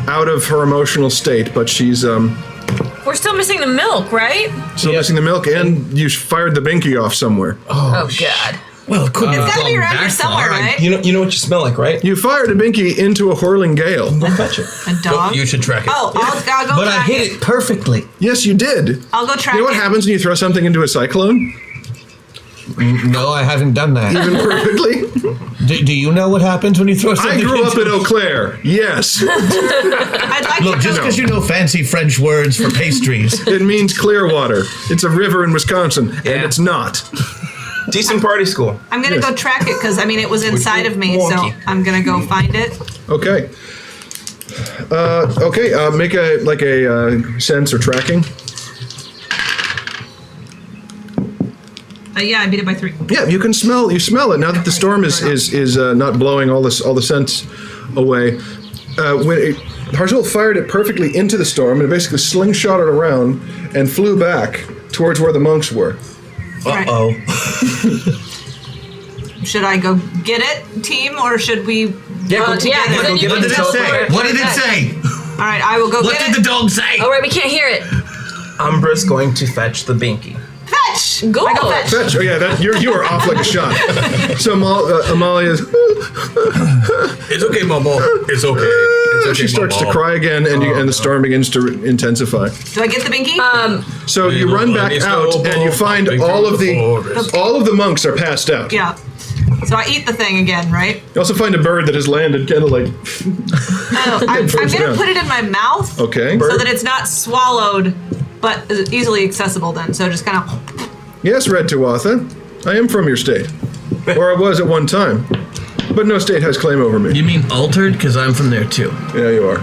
out of her emotional state, but she's We're still missing the milk, right? still missing the milk, and you fired the binky off somewhere. Oh, God. Well, it couldn't It's have gotta be gone around here that somewhere, far. right? You know what you smell like, right? You fired a binky into a whirling gale. Go fetch it. A dog. You should track it. Oh, I'll go But I track hit it perfectly. Yes, you did. I'll go track You know what it. happens when you throw something into a cyclone? No, I haven't done that. Even perfectly? Do you know what happens when you throw something I grew up into in Eau Claire. Yes. I'd like Look, to just go. because you know fancy French words for pastries. It means clear water. It's a river in Wisconsin, and Yeah. it's not. Decent party school. I'm gonna go track it because it was inside of me, so wonky. I'm gonna go find it. Okay. Make a sense or tracking. Yeah, I beat it by 3. Yeah, you smell it now that the storm is not blowing all the scents away. When Harzul fired it perfectly into the storm and basically slingshot it around and flew back towards where the monks were. Uh-oh. Should I go get it, team, or should we? Yeah, go yeah, together. then Go you get What did it teleport. say? What did it say? All right, I will go What get did it. the dog say? Oh, right, we can't hear it. Umbra's going to fetch the binky. Fetch. Go. I go fetch. Fetch. Oh yeah, you are off like a shot. So Amalia's. It's okay, Momo. It's okay. It's okay, She starts to Momo. cry again, and the storm begins to intensify. Do I get the binky? So you run back out, and you find all of the monks are passed out. Yeah. So I eat the thing again, right? You also find a bird that has landed, kind of like. I'm First gonna down. put it in my mouth. Okay. So that it's not swallowed, but is easily accessible. Then, so just kind of. Yes, Red Tuatha, I am from your state, or I was at one time, but no state has claim over me. You mean altered? Because I'm from there too. Yeah, you are.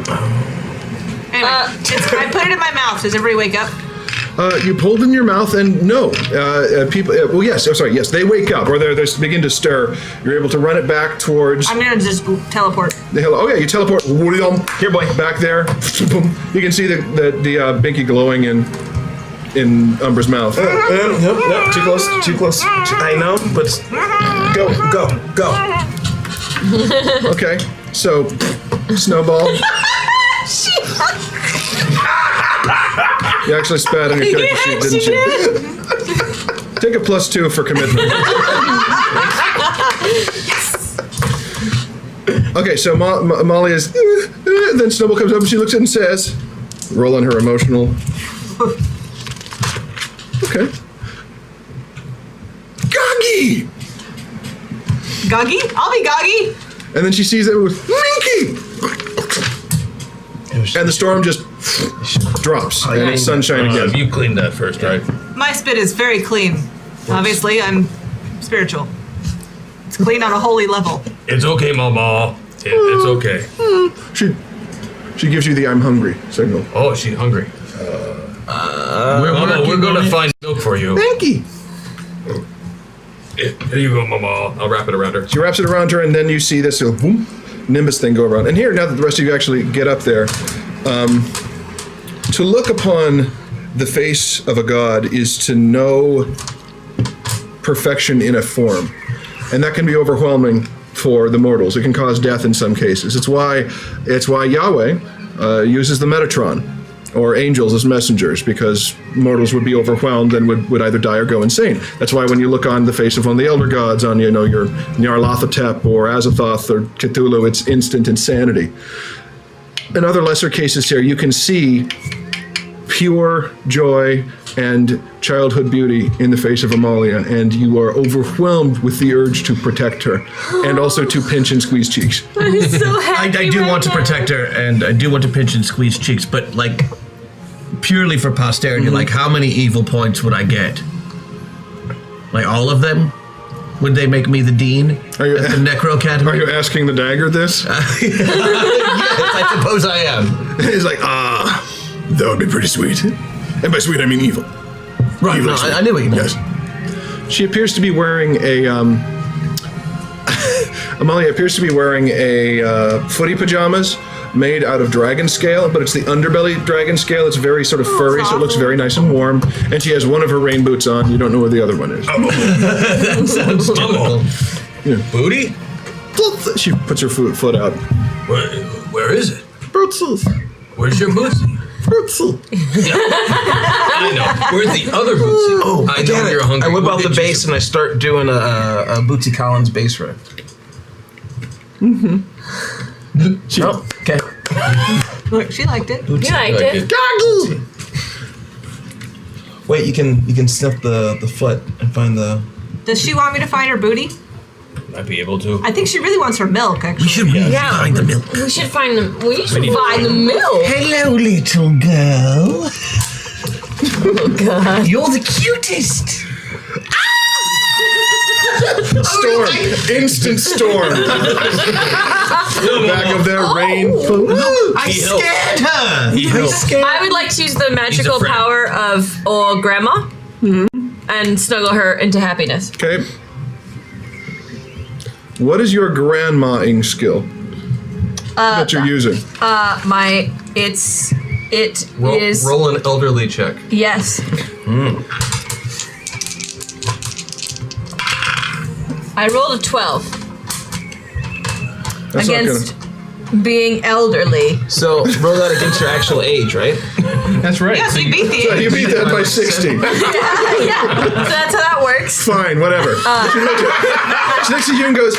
Anyway, I put it in my mouth. Does everybody wake up? You pulled in your mouth, and no, people. Well, yes. Oh, sorry. Yes, they wake up, or they begin to stir. You're able to run it back towards. I'm gonna just teleport. Oh yeah, you teleport. Here, boy, back there. Boom. You can see the binky glowing in Umbra's mouth. Nope, too close, too close. I know, but go. Okay, so snowball. You actually spat on your character sheet, didn't you? Take a +2 for commitment. Okay, so Amalia's. Then Snowball comes up and she looks at it and says, roll on her emotional. Okay. Goggy! Goggy? I'll be Goggy. And then she sees it with Minky! And the storm just drops, and it's sunshine again. You cleaned that first, right? My spit is very clean. Obviously, I'm spiritual. It's clean on a holy level. It's okay, Momo. It's okay. She gives you the I'm hungry signal. Oh, she's hungry. Momo, we're gonna find milk for you. Minky! Here you go, Momo. I'll wrap it around her. She wraps it around her, and then you see this boom, Nimbus thing go around. And here, now that the rest of you actually get up there, to look upon the face of a god is to know perfection in a form. And that can be overwhelming for the mortals. It can cause death in some cases. It's why Yahweh uses the Metatron, or angels as messengers, because mortals would be overwhelmed and would either die or go insane. That's why when you look on the face of one of the elder gods, on your Nyarlathotep or Azathoth or Cthulhu, it's instant insanity. In other lesser cases here, you can see pure joy and childhood beauty in the face of Amalia, and you are overwhelmed with the urge to protect her, and also to pinch and squeeze cheeks. I'm so happy. I do right want to now. protect her, and I do want to pinch and squeeze cheeks, but like purely for posterity. Like, how many evil points would I get? Like all of them? Would they make me the dean at the Necro Academy? Are you asking the dagger this? Yes, I suppose I am. He's like, that would be pretty sweet. And by sweet, I mean evil. Right, Evil no, sweet. I knew what you meant. Yes. She appears to be wearing a, Amalia appears to be wearing a footy pajamas, made out of dragon scale, but it's the underbelly dragon scale. It's very sort of furry, so it looks very nice and warm. And she has one of her rain boots on. You don't know where the other one is. That sounds typical. Yeah. Booty? She puts her foot out. Where is it? Brutzels. Where's your bootsy? Brutzel. I know. Where's the other bootsy? Oh, I know you're hungry. I whip We'll out the get you bass some- and I start doing a Bootsy Collins bass riff. Oh, okay. Look, she liked it. You liked it. Goggle. Wait, you can sniff the foot and find the. Does she want me to find her booty? Might be able to. I think she really wants her milk, actually. We should find the milk. We should find the. We should find the milk. Hello, little girl. Oh God. You're the cutest. Storm. Instant storm. Back of their rain. I scared her. He helps. I would like to use the magical friend. power of old grandma and snuggle her into happiness. Okay. What is your grandma-ing skill that you're using? It Roll, is roll an elderly check. yes. I rolled a 12 That's not against being elderly. So roll that against your actual age, right? That's right. Yes, we beat the gonna. You age. beat that by 60. Yeah. So that's how that works. Fine, whatever. She looks at you and goes,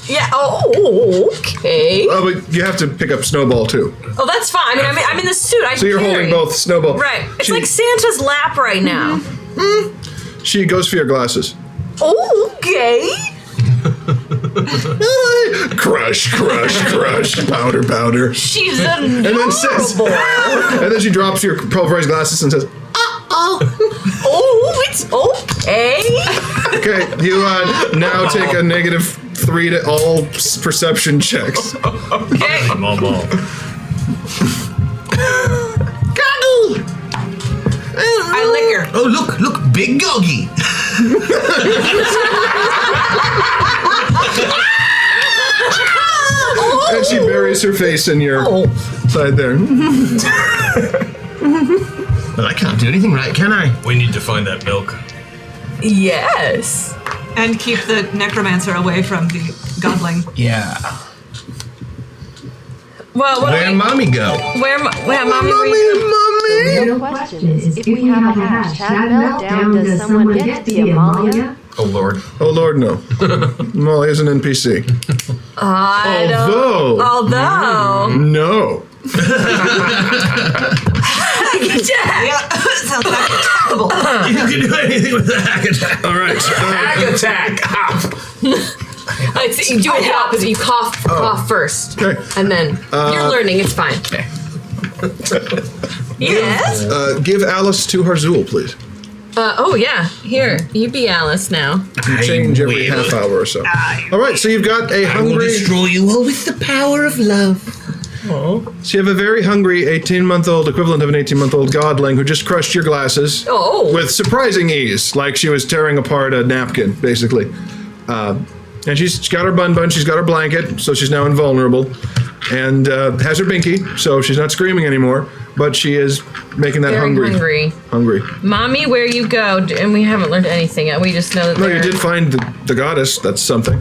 Yeah. Oh, okay. oh, but you have to pick up Snowball too. Oh, that's fine. I mean, I'm in the suit. I So you're holding both Snowball. Right. It's She- like Santa's lap right now. She goes for your glasses. Okay. Crush, crush, crush, powder, powder. She's And then says, adorable. and then she drops your pulverized glasses and says, Oh, it's okay. okay, you now take a -3 to all perception checks. Okay. Mama. I lick her. Oh, look, big doggy. And she buries her face in your side there. Well, I can't do anything right, can I? We need to find that milk. Yes. And keep the necromancer away from the godling. Yeah. Well, what Where'd mommy go? where mommy? Were you? The real question is, if we have a hashtag meltdown, does someone get to be Amalia? Oh Lord. Oh Lord, no. Molly is an NPC. I don't. Although, no. Yeah, sounds like attackable. You can do anything with the hack attack. All right. Hack attack. You do it opposite. You cough first, Okay. and then you're learning. It's fine. Okay. Yes. Give Alice to Harzul, please. Oh yeah. Here, you be Alice now. Change every half hour or so. All right, so you've got a I will hungry. destroy you all with the power of love. So you have a very hungry 18-month-old equivalent of an 18-month-old godling who just crushed your glasses with surprising ease, like she was tearing apart a napkin, basically. And she's got her bun, she's got her blanket, so she's now invulnerable, and has her binky, so she's not screaming anymore, but she is making that Very hungry. Mommy, where you go? And we haven't learned anything yet. We just know that. No, you did find the goddess. That's something.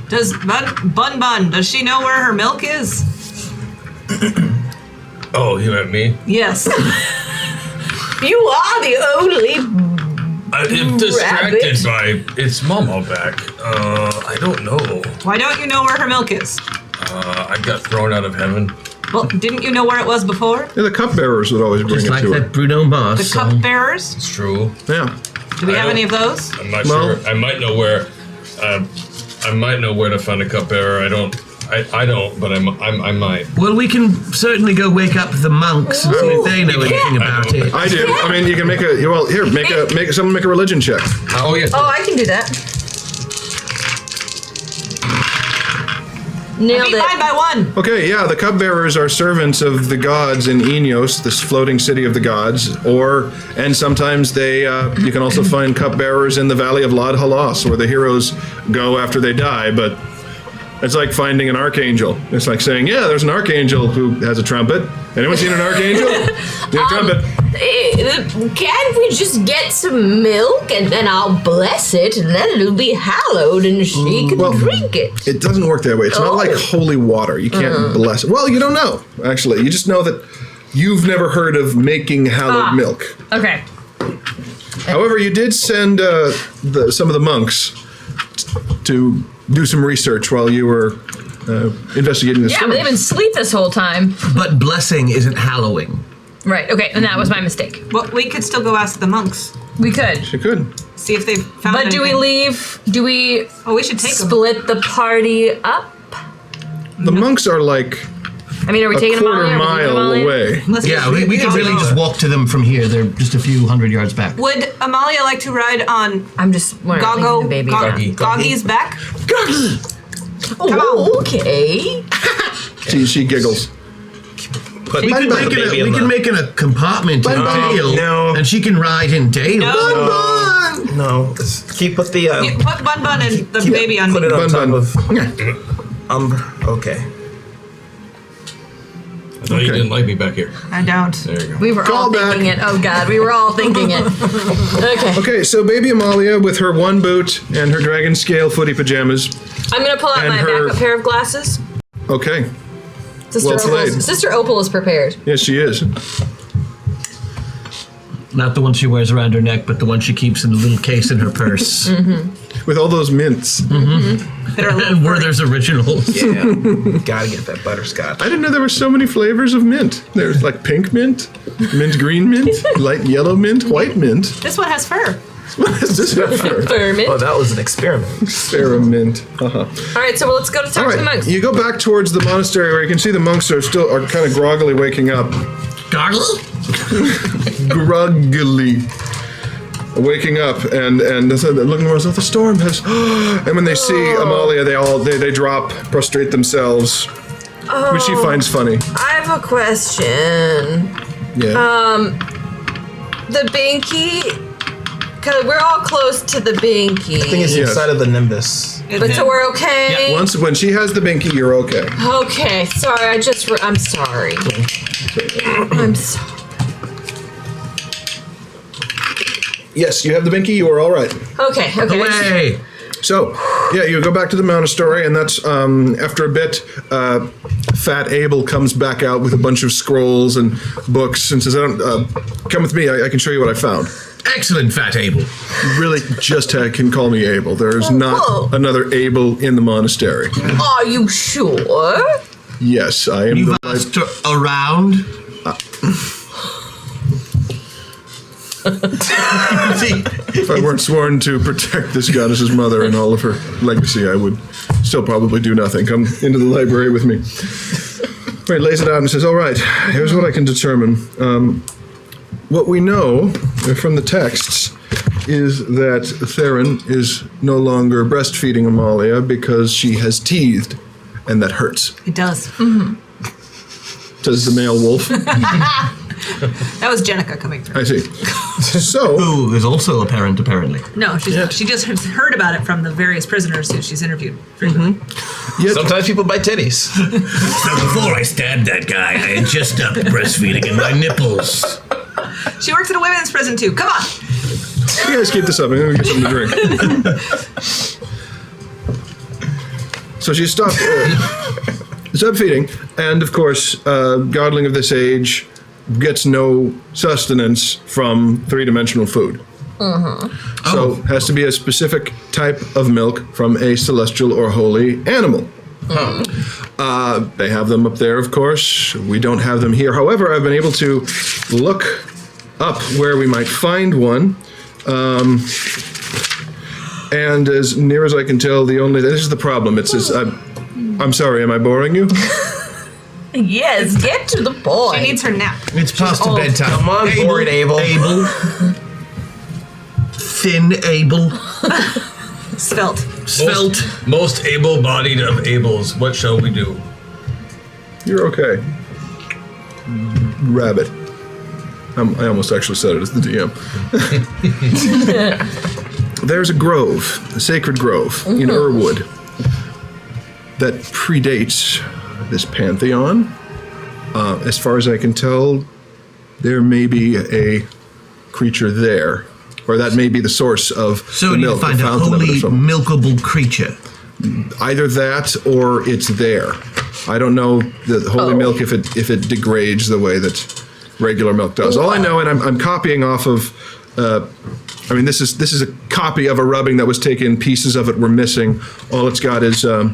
Does Bun, does she know where her milk is? Oh, you meant me? Yes. You are the only. I'm distracted by it's Mama back. I don't know. Why don't you know where her milk is? I got thrown out of heaven. Well, didn't you know where it was before? Yeah, the cupbearers would always bring Just it like to her. that Bruno Mars The song. cupbearers? It's true. Yeah. Do we I have don't- any of those? I'm not Well- sure. I might know where. I might know where to find a cupbearer. I don't, but I might. Well, we can certainly go wake up the monks and see if they know anything about it. I do. I mean, you can make someone make a religion check. Oh yeah. Oh, I can do that. I Nailed beat it. mine by 1. Okay, yeah, the cupbearers are servants of the gods in Enos, this floating city of the gods, and sometimes they, you can also find cupbearers in the valley of Lod Halas, where the heroes go after they die, but It's like finding an archangel. It's like saying, yeah, there's an archangel who has a trumpet. Anyone seen an archangel? Yeah, trumpet. Can't we just get some milk and then I'll bless it and then it'll be hallowed and she can drink it? It doesn't work that way. It's not like holy water. You can't bless it. Well, you don't know, actually. You just know that you've never heard of making hallowed milk. Okay. However, you did send some of the monks to do some research while you were investigating this. Yeah, but they've been asleep this whole time. But blessing isn't hallowing. Right, okay, and that was my mistake. Well, we could still go ask the monks. We could. She could. See if they found But do we anything. leave? Do we we should take them. split the party up? The monks are like I mean, are we taking a quarter mile away. Yeah, we could really just walk to them from here. They're just a few hundred yards back. Would Amalia like to ride on I'm just Goggo, the baby. Goggy's back? Goggy! Oh, okay. She giggles. We can make it a compartment in tail, No. and she can ride in tail. No. Keep put the Put Bun Bun and the baby on put me. it on top Bun. of okay. I thought you didn't like me back here. I don't. There you go. We were all Call thinking back. it. Oh, God, we were all thinking it. Okay. Okay, so baby Amalia with her one boot and her dragon scale footy pajamas. I'm going to pull out And my her- backup pair of glasses. Okay. Sister, Well played. Sister Opal is prepared. Yes, she is. Not the one she wears around her neck, but the one she keeps in the little case in her purse. With all those mints. And Werther's originals. Yeah. Gotta get that butterscotch. I didn't know there were so many flavors of mint. There's like pink mint, mint green mint, light yellow mint, white mint. This one has fur. What is this for? Experiment. Oh, that was an experiment. Experiment. Uh-huh. All right, so let's go to talk All to the right, monks. you go back towards the monastery where you can see the monks are kind of groggily waking up. Gargle? Groggily waking up and they're looking around. The storm has. And when they see Amalia, they drop, prostrate themselves, which she finds funny. I have a question. Yeah. The Binky, because we're all close to the Binky. I think it's Yes. inside of the nimbus. But so we're okay? Once when she has the binky, you're okay. Okay, sorry, I'm sorry. I'm sorry. Yes, you have the binky. You are all right. Okay. Away! So, yeah, you go back to the monastery, and that's after a bit. Fat Abel comes back out with a bunch of scrolls and books and says, "Come with me. I can show you what I found." Excellent, Fat Abel. You really just can call me Abel. There is not another Abel in the monastery. Are you sure? Yes, I am. You've asked around? If I weren't sworn to protect this goddess's mother and all of her legacy, I would still probably do nothing. Come into the library with me. He lays it out and says, "All right, here's what I can determine. What we know from the texts is that Theron is no longer breastfeeding Amalia because she has teethed, and that hurts." It does. Says the male wolf. That was Jenica coming through. I see. So, Who is also a parent, apparently. No, she just heard about it from the various prisoners who she's interviewed frequently. yet, Sometimes people bite titties. Now, before I stabbed that guy, I had just stopped breastfeeding in my nipples. She works at a women's prison too. Come on. you guys keep this up. I'm going to get something to drink. So she stopped feeding, and of course, godling of this age gets no sustenance from three-dimensional food. So has to be a specific type of milk from a celestial or holy animal. They have them up there, of course. We don't have them here. However, I've been able to look up where we might find one. And as near as I can tell, this is the problem. It says, I'm sorry, am I boring you? Yes, get to the point. She needs her nap. It's past old. bedtime. Come on, bored Abel. Thin Abel. Svelte. Most able-bodied of Abels. What shall we do? You're okay. Rabbit. I almost actually said it as the DM. There's a grove, a sacred grove in Urwood. that predates this pantheon. As far as I can tell, there may be a creature there, or that may be the source of So the you milk. find the a fountain of it or holy, something. milkable creature. Either that or it's there. I don't know the holy milk if it degrades the way that regular milk does. All I know, and I'm copying off of. This is a copy of a rubbing that was taken. Pieces of it were missing. All it's got is a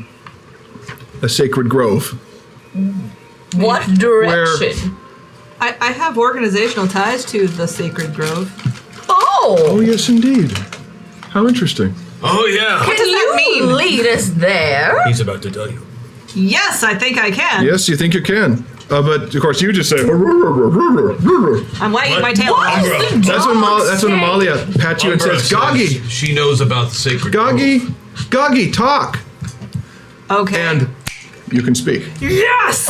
sacred grove. What direction? I have organizational ties to the Sacred Grove. Oh yes, indeed. How interesting. Oh yeah. Can does that you mean? lead us there? He's about to tell you. Yes, I think I can. Yes, you think you can. But of course, you just say. I'm wagging my tail. That's when Amalia pats you and says, "Goggy, She knows about the sacred. Goggy, talk." Okay. And you can speak. Yes!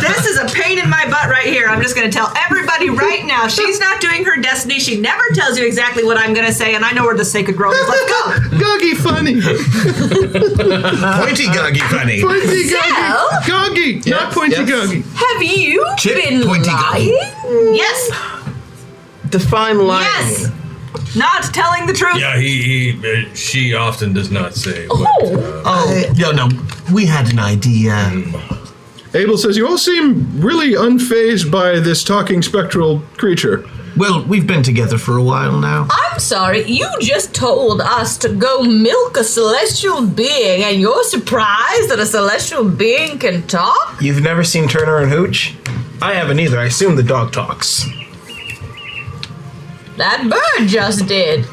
This is a pain in my butt right here. I'm just going to tell everybody right now. She's not doing her destiny. She never tells you exactly what I'm going to say, and I know where the Sacred Grove is. Let's go. Goggy funny. Pointy Goggy funny. Pointy Well? Goggy, not pointy Goggy. Have you Chip, been pointy lying? Yes. Define lying. Yes. Not telling the truth. Yeah, she often does not say. But, No, we had an idea. Abel says, "You all seem really unfazed by this talking spectral creature." Well, we've been together for a while now. I'm sorry, you just told us to go milk a celestial being, and you're surprised that a celestial being can talk? You've never seen Turner and Hooch? I haven't either. I assume the dog talks. That bird just did.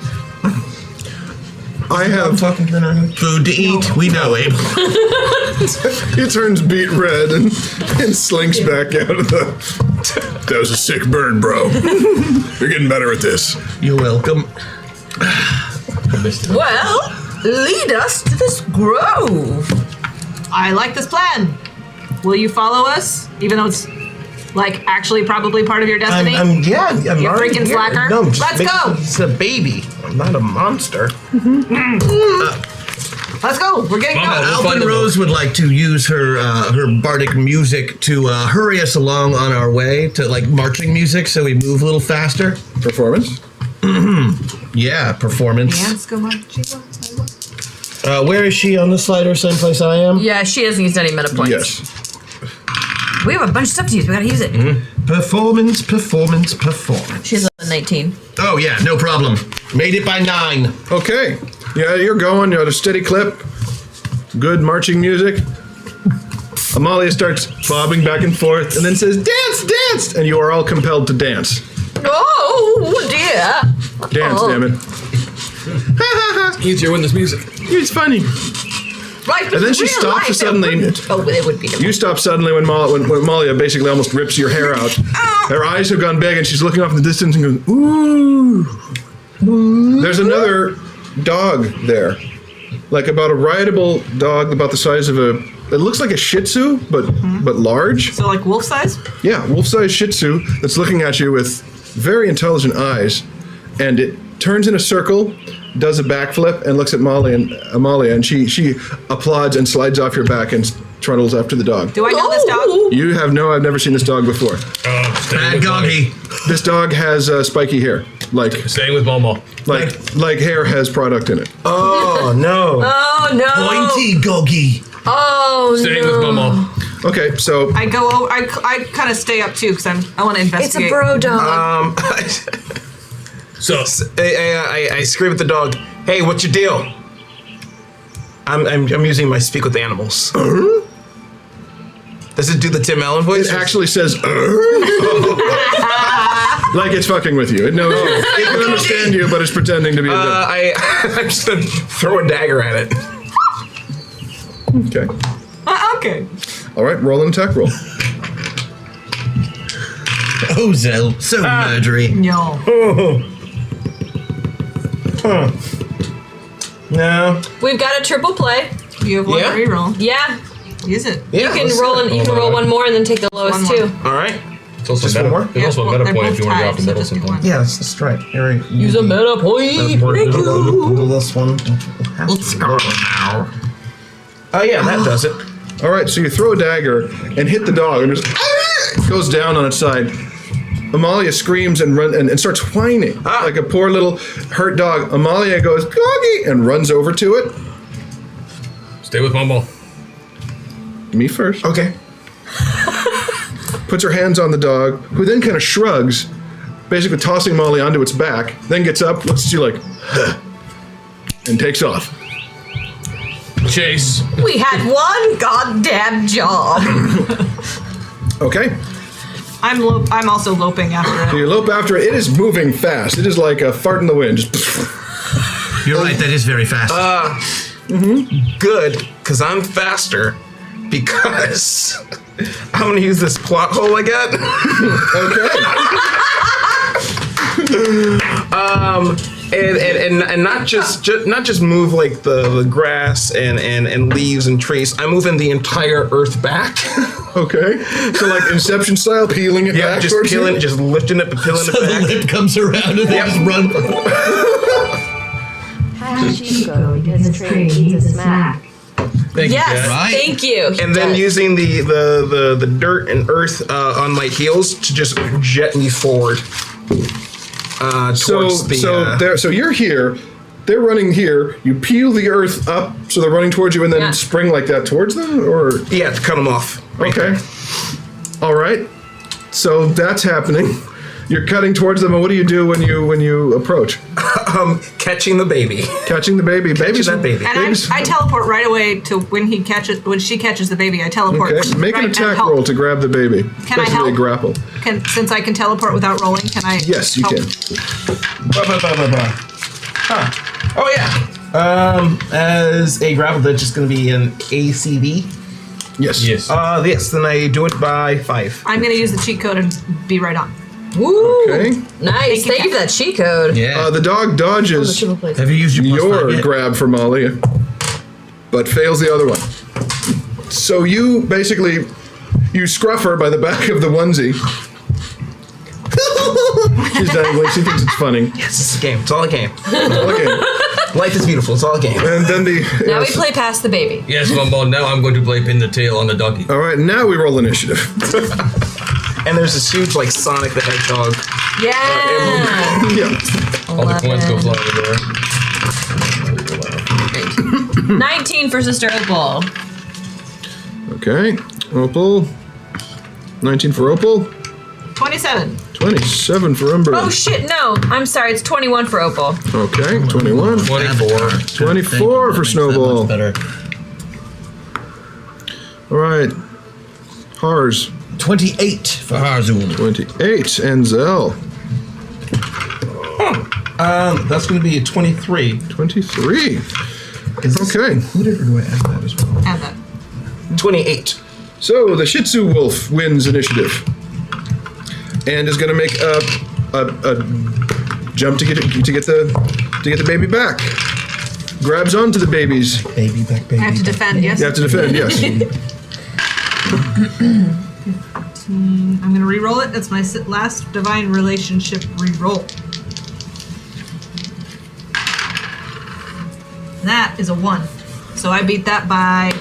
I have. Talking Turner and Hooch. Food to eat. We know, Abel. He turns beet red and slinks back out of the. That was a sick burn, bro. You're getting better at this. You're welcome. Well, lead us to this grove. I like this plan. Will you follow us? Even though it's, like, actually probably part of your destiny? I'm You already freaking here. slacker. No, just Let's make- go. It's a baby. I'm not a monster. Let's go. We're getting Mama, going. we'll Alpin find the Rose would like to use her bardic music to hurry us along on our way to like marching music, so we move a little faster. Performance. Yeah, performance. Dance, go on. Where is she on the slider? Same place I am. Yeah, she hasn't used any meta points. Yes. We have a bunch of stuff to use. We gotta use it. Performance. She's a 19. Oh yeah, no problem. Made it by 9. Okay. Yeah, you're going. You're at a steady clip. Good marching music. Amalia starts bobbing back and forth and then says, "Dance, dance!" And you are all compelled to dance. Oh dear. Dance, damn it. easier when there's music. It's funny. Right. And then she real stops life, suddenly. Oh, it would be. You stop suddenly when Amalia basically almost rips your hair out. Her eyes have gone big and she's looking off in the distance and goes, "Ooh." There's another dog there. Like about a rideable dog about the size of a... It looks like a Shih Tzu, but large. So, like, wolf size? Yeah, wolf-sized Shih Tzu that's looking at you with very intelligent eyes. And it turns in a circle, does a backflip, and looks at Amalia, and she applauds and slides off your back and trundles after the dog. Do I know this dog? You have I've never seen this dog before. Bad Goggy. This dog has spiky hair. Staying with Momo. Like hair has product in it. Oh, no. Oh no. Pointy Goggy. Oh Staying no. with Momo. Okay, so I go over, I kind of stay up too because I want to It's a investigate. bro dog. So I scream at the dog, "Hey, what's your deal?" I'm using my speak with animals. Does it do the Tim Allen voice? it actually says, like it's fucking with you. It knows you. It can understand you, but it's pretending to be a dog. I'm just gonna throw a dagger at it. Okay. Okay. All right, roll an attack roll. Oh, Zell, so murdery. No. No. We've got a triple play. You have one Yeah? reroll. Yeah. Use it. Yeah, You can roll one more and then take the lowest One more. too. All right. It's also Just a one meta, more? there's also a well, meta they're point both if you want to drop tied, the so middle just do sometime. one. Yeah, that's right. Here, Use a meta point. Thank you. Do this one. Let's go now. Oh yeah, that does it. All right, so you throw a dagger and hit the dog, and just goes down on its side. Amalia screams and and starts whining like a poor little hurt dog. Amalia goes doggy and runs over to it. Stay with Mumble. Me first. Okay. Puts her hands on the dog, who then kind of shrugs, basically tossing Molly onto its back. Then gets up, looks at you like, and takes off. Chase. We had one goddamn job. Okay. I'm also loping after So it. you lope after it. It is moving fast. It is like a fart in the wind. Just You're right, that is very fast. Good, because I'm faster. Because I'm gonna use this plot hole again. and not just move like the grass and leaves and trees. I'm moving the entire earth back. Okay. So like Inception style, peeling it back. just towards you? peeling it, just lifting it, peeling So it the back. lip comes around and they just run. Hash cheat code because the train needs a smack. Thank Yes, you, Kat. Right. thank you. And then using the dirt and earth on my heels to just jet me forward. Towards So you're here. They're running here. You peel the earth up, so they're running towards you, and then Yeah. spring like that towards them, or yeah, to cut them off. Right okay. All right. So that's happening. You're cutting towards them, and what do you do when you approach? there. Catching the baby. Catching the baby. Baby's that baby. And baby's- I teleport right away to when she catches the baby. I teleport. Okay. Make an right and attack help. roll to grab the baby. Can I Basically help? a grapple. Since I can teleport without rolling, can I? Yes, you help? can. Oh yeah. As a grapple, that's just going to be an ACV. Yes. Yes. Yes. Then I do it by 5. I'm gonna use the cheat code and be right on. Woo! Okay. Nice. Thank you for that cheat code. Yeah. The dog dodges Have you used your plus 5 your yet? grab for Molly, but fails the other one. So you basically scruff her by the back of the onesie. She's dangling. She thinks it's funny. Yes, it's a game. It's all a game. Okay. Life is beautiful. It's all a game. And then Now we play past the baby. Yes, Mumble. Now I'm going to play pin the tail on the donkey. All right, now we roll initiative. And there's this huge like Sonic the Hedgehog. Yeah. Yeah. All the coins go flying over. 19 for Sister Opal. Okay. Opal. 19 for Opal. 27. 27 for Umber. Oh shit, no. I'm sorry, it's 21 for Opal. Okay. 21. 24. 24 for Snowball. Better. All right. Hars. 28 for Harzul. 28. And Zell. That's going to be a 23. 23. Okay. Included or do I add that as well? Add that. 28. So the Shih Tzu Wolf wins initiative, and is going to make a jump to get the baby back. Grabs onto the baby's. Baby back, baby. I have to defend. Yes. You have to defend. Yes. I'm gonna re-roll it. That's my last divine relationship re-roll. That is a 1. So I beat that by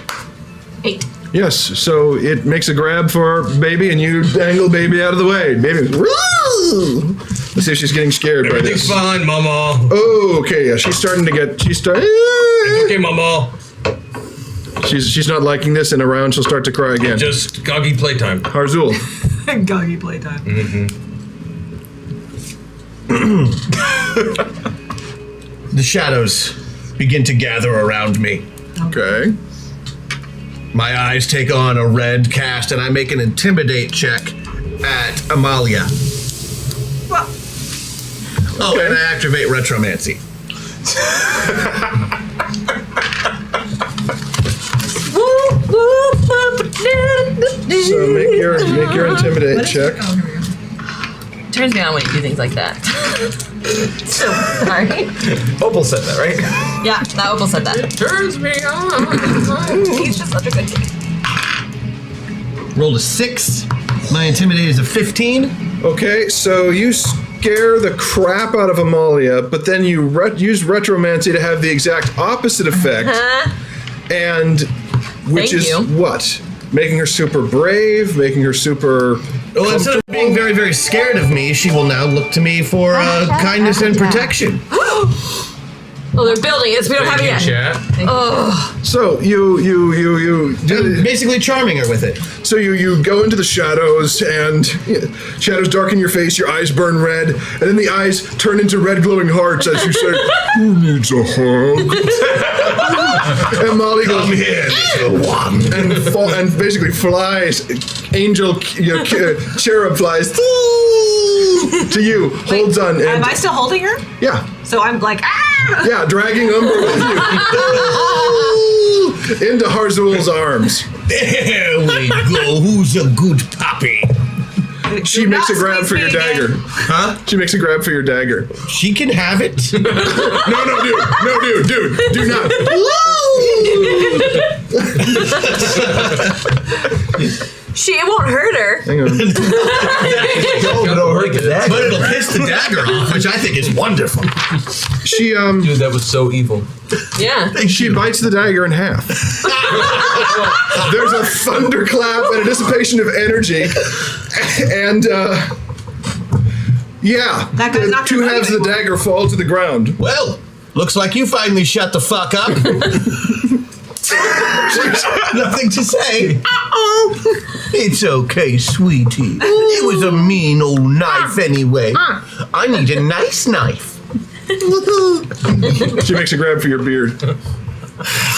8. Yes. So it makes a grab for baby, and you dangle baby out of the way. Baby. Woo! Let's see if she's getting scared by Everything's this. fine, Mama. Oh, okay. Yeah, she's starting to get. Okay, Mama. She's not liking this, and around she'll start to cry again. Just goggy playtime. Harzul. Goggy playtime. The shadows begin to gather around me. Okay. My eyes take on a red cast, and I make an intimidate check at Amalia. Well, Oh, and I activate retromancy. So make your intimidate check. Oh, here we go. Turns me on when you do things like that. So sorry. Opal said that, right? Yeah, that Opal said that. Turns me on. He's just such a good kid. Rolled a 6. My intimidate is a 15. Okay, so you scare the crap out of Amalia, but then you use retromancy to have the exact opposite effect, and which Thank is you. what? Making her super brave, making her super. Well, instead of being very, very scared of me, she will now look to me for kindness and protection. Well, they're building it, so we don't have it yet. Chat. So you Basically charming her with it. So you go into the shadows, and shadows darken your face, your eyes burn red, and then the eyes turn into red glowing hearts as you say, "Who needs a hug?" And Molly goes, Come here, little one. and basically flies, angel, cherub flies to you, holds on, and Am I still holding her? yeah. So I'm like, ah! Yeah, dragging Umbra with you into Harzul's arms. There we go. Who's a good puppy? She Do makes a not grab for squeeze your me dagger. again. Huh? She makes a grab for your dagger. She can have it. No, dude, do not. It won't hurt her. Hang on. Don't hurt the dagger. But it'll piss the dagger off, which I think is wonderful. She Dude, that was so evil. Yeah. she bites the dagger in half. There's a thunderclap and a dissipation of energy, and yeah, That guy's the not two gonna halves of the anymore. dagger fall to the ground. Well, looks like you finally shut the fuck up. Nothing to say. It's okay, sweetie. It was a mean old knife anyway. I need a nice knife. She makes a grab for your beard.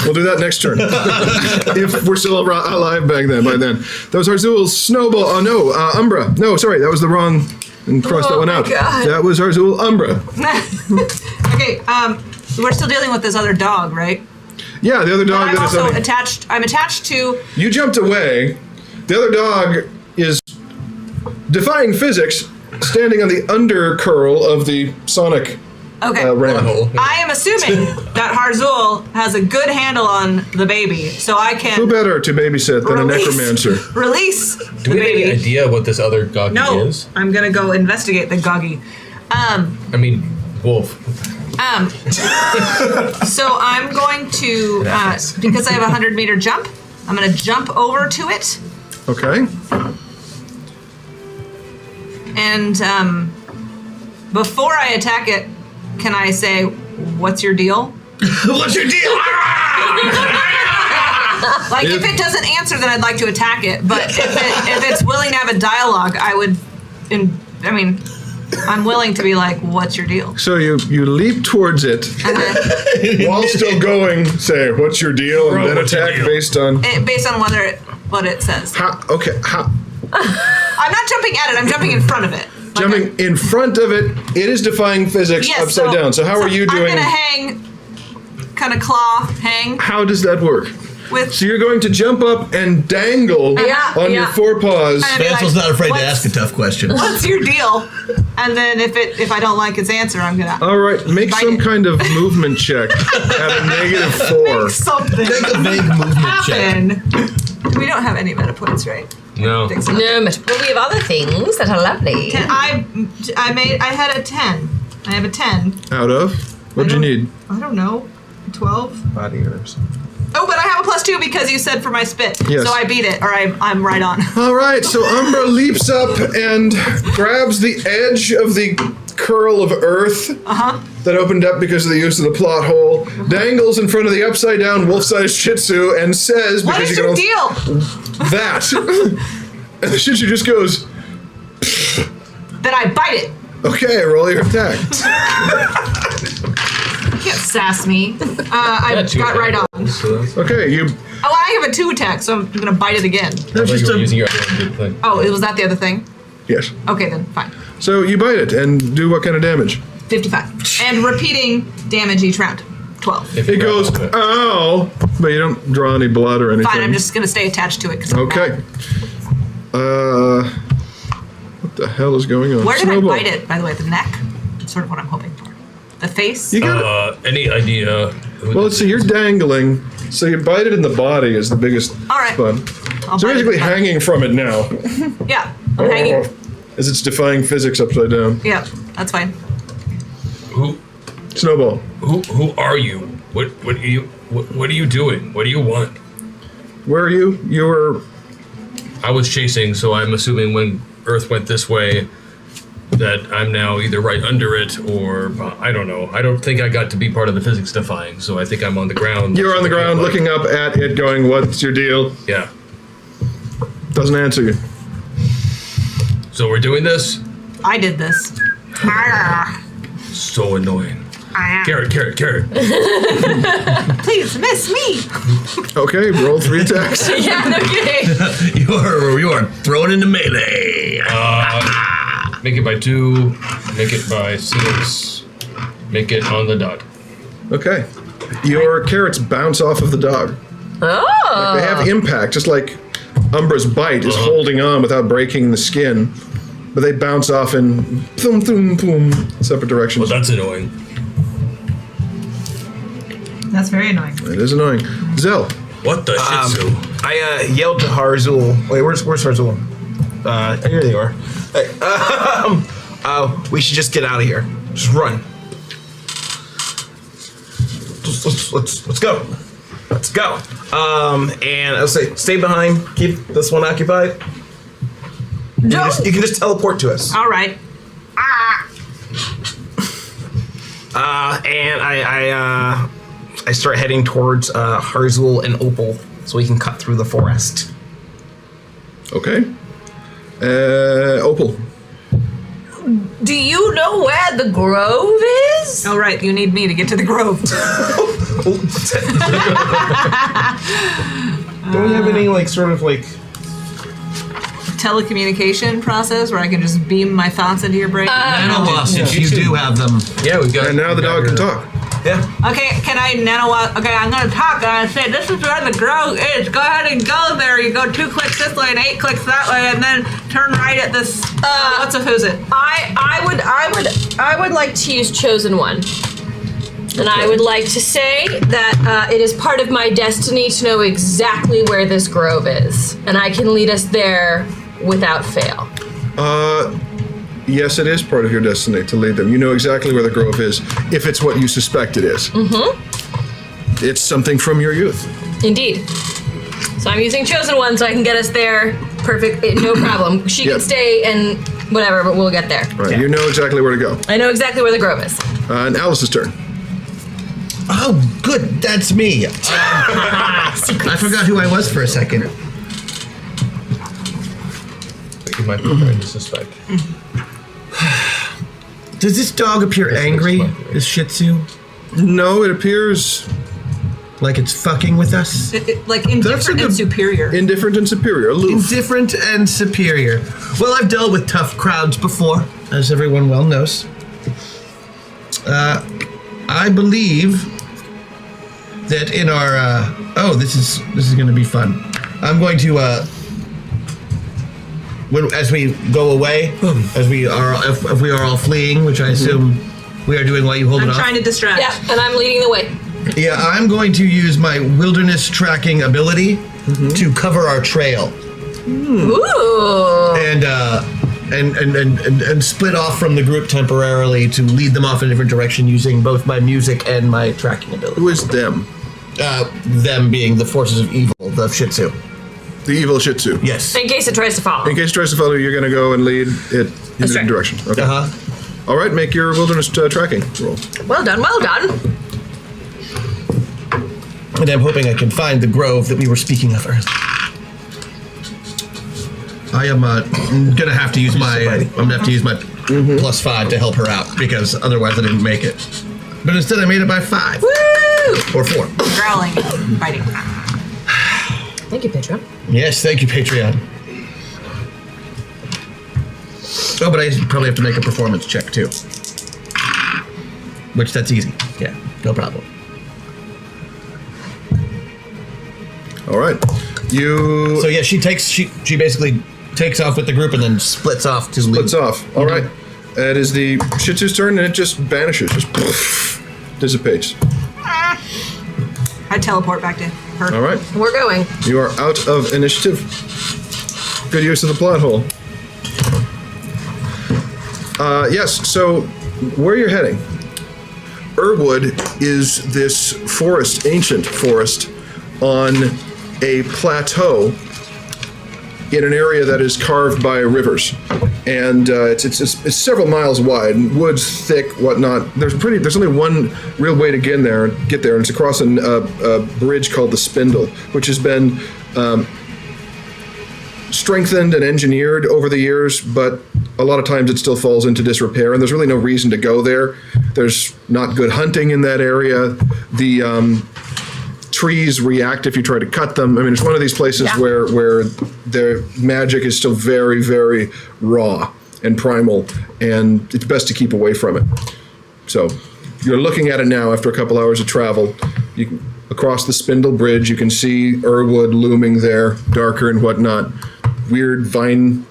We'll do that next turn. If we're still alive by then. That was Harzul's snowball. Oh no, Umbra. No, sorry, that was the wrong. And cross that one my out. God. That was Harzul Umbra. Okay, we're still dealing with this other dog, right? Yeah, the other dog I'm that is also on. attached. I'm attached to. You jumped away. The other dog is defying physics, standing on the under curl of the sonic Okay. ram. I am assuming that Harzul has a good handle on the baby, so I can Who better to babysit than a Release. necromancer? release Do the we have any baby. idea what this other goggy No, is? I'm gonna go investigate the goggy. I mean, wolf. So I'm going to because I have a 100-meter jump. I'm gonna jump over to it, Okay. and before I attack it, can I say, "What's your deal?" What's your deal? Like, if it doesn't answer, then I'd like to attack it. But if it's willing to have a dialogue, I would. I'm willing to be like, "What's your deal?" So you leap towards it while still going. Say, "What's your deal?" and then what's your attack deal? based on. Based on what it says. Okay. I'm not jumping at it. I'm jumping in front of it. Like Jumping in front of it, it is defying physics Yes, upside down. So how are you doing? I'm gonna hang, kind of claw, hang How does that work? with. So you're going to jump up and dangle Yeah, on your yeah. forepaws. I'd be Vansel's like, not afraid to "What's- ask a tough question. What's your deal? And then if I don't like its answer, I'm gonna All right, make Bite some it. kind of movement check at a -4. something Make a vague movement check. happen. We don't have any meta points, right? No. I think so. No, but we have other things that are lovely. I had a 10. I have a 10. Out of? What'd you need? I don't know. 12. Body or something. Oh, but I have a +2 because you said for my spit. Yes. So I beat it, or I'm right on. All right, so Umbra leaps up and grabs the edge of the curl of earth that opened up because of the use of the plot hole, dangles in front of the upside down wolf-sized Shih Tzu, and says, What because is you your can deal? that. And the Shih Tzu just goes, Then I bite it. okay, roll your attack. You can't sass me. I got right on. Okay, you. Oh, I have a 2 attack, so I'm gonna bite it again. I thought you were using your other good thing. Oh, was that the other thing? Yes. Okay, then fine. So you bite it and do what kind of damage? 55. And repeating damage each round. 12. If you It grab goes, onto it. ow, but you don't draw any blood or anything. Fine, I'm just gonna stay attached to it. 'Cause I'm Okay. mad. What the hell is going on? Where did Snowball. I bite it, by the way? The neck? That's sort of what I'm hoping for. The face? You got Any idea? Who Well, let's see, you're dangling, so you bite it in the body is the biggest All right. spot. I'll So bite it. basically hanging from it now. Yeah. I'm hanging. As it's defying physics upside down. Yeah, that's fine. Who Snowball. who are you? What are you doing? What do you want? Where are you? You were... I was chasing, so I'm assuming when Earth went this way that I'm now either right under it or I don't know. I don't think I got to be part of the physics defying, so I think I'm on the ground. You're on the ground looking up at it going, what's your deal? Yeah. Doesn't answer you. So we're doing this? I did this. So annoying. Carrot. Please miss me. Okay, roll 3 attacks. Yeah, no kidding. You are thrown into melee. Make it by 2, make it by 6, make it on the dot. Okay. Your carrots bounce off of the dog. Oh. They have impact, just like Umbra's bite is holding on without breaking the skin. But they bounce off in boom, boom, boom, separate directions. Well, that's annoying. That's very annoying. It is annoying. Zell. What the shih tzu? I yelled to Harzul. Wait, where's Harzul? Here they are. Hey, we should just get out of here. Just run. Let's go. Let's go. And I'll say, stay behind. Keep this one occupied. You can just teleport to us. All right. And I start heading towards Harzul and Opal so we can cut through the forest. Okay. Opal. Do you know where the grove is? Oh, right. You need me to get to the grove. Don't we have any sort of Telecommunication process where I can just beam my thoughts into your brain? Nanoblasters, you do have them. Yeah, we've got. And now the dog can talk. Yeah. Okay, can I Okay, I'm gonna talk and I say, this is where the grove is. Go ahead and go there. You go 2 clicks this way and 8 clicks that way, and then turn right at this. Who's it? I would like to use Chosen One. And I would like to say that it is part of my destiny to know exactly where this grove is. And I can lead us there without fail. Yes, it is part of your destiny to lead them. You know exactly where the grove is, if it's what you suspect it is. Mm-hmm. It's something from your youth. Indeed. So I'm using Chosen One so I can get us there. Perfect, no problem. She can stay and whatever, but we'll get there. Right, you know exactly where to go. I know exactly where the grove is. And Alice's turn. Oh, good. That's me. I forgot who I was for a second. You might be trying to suspect. Does this dog appear angry, this Shih Tzu? No, it appears... like it's fucking with us? Like indifferent and superior. Indifferent and superior. Aloof. Indifferent and superior. Well, I've dealt with tough crowds before, as everyone well knows. I believe that in our... this is going to be fun. I'm going to... as we go away, as we are, if we are all fleeing, which I assume we are doing while you hold it I'm off. trying to distract. Yeah, and I'm leading the way. Yeah, I'm going to use my wilderness tracking ability to cover our trail. Ooh. And split off from the group temporarily to lead them off in a different direction using both my music and my tracking ability. Who is them? Them being the forces of evil, the Shih Tzu. The evil Shih Tzu. Yes. In case it tries to follow. In case it tries to follow you, you're going to go and lead it in a different direction. Okay. All right, make your wilderness tracking roll. Well done, well done. And I'm hoping I can find the grove that we were speaking of earlier. I am gonna have to use my +5 to help her out because otherwise I didn't make it. But instead I made it by 5. Woo! Or 4. Growling, biting. Thank you, Patreon. Yes, thank you, Patreon. Oh, but I probably have to make a performance check too. Which that's easy. Yeah, no problem. All right. So yeah, she basically takes off with the group and then splits off to leave. Splits off. All right. It is the Shih Tzu's turn, and it just vanishes, just poof, dissipates. I teleport back to her. All right. We're going. You are out of initiative. Good use of the plot hole. Yes, so where you're heading, Irwood is this forest, ancient forest, on a plateau in an area that is carved by rivers. And it's several miles wide, and woods thick, whatnot. There's only one real way to get there, and it's across a bridge called the Spindle, which has been strengthened and engineered over the years, but a lot of times it still falls into disrepair, and there's really no reason to go there. There's not good hunting in that area. The trees react if you try to cut them. I mean, it's one of these places where their magic is still very, very raw and primal, and it's best to keep away from it. So you're looking at it now after a couple hours of travel. Across the Spindle Bridge, you can see Irwood looming there, darker and whatnot. Weird viney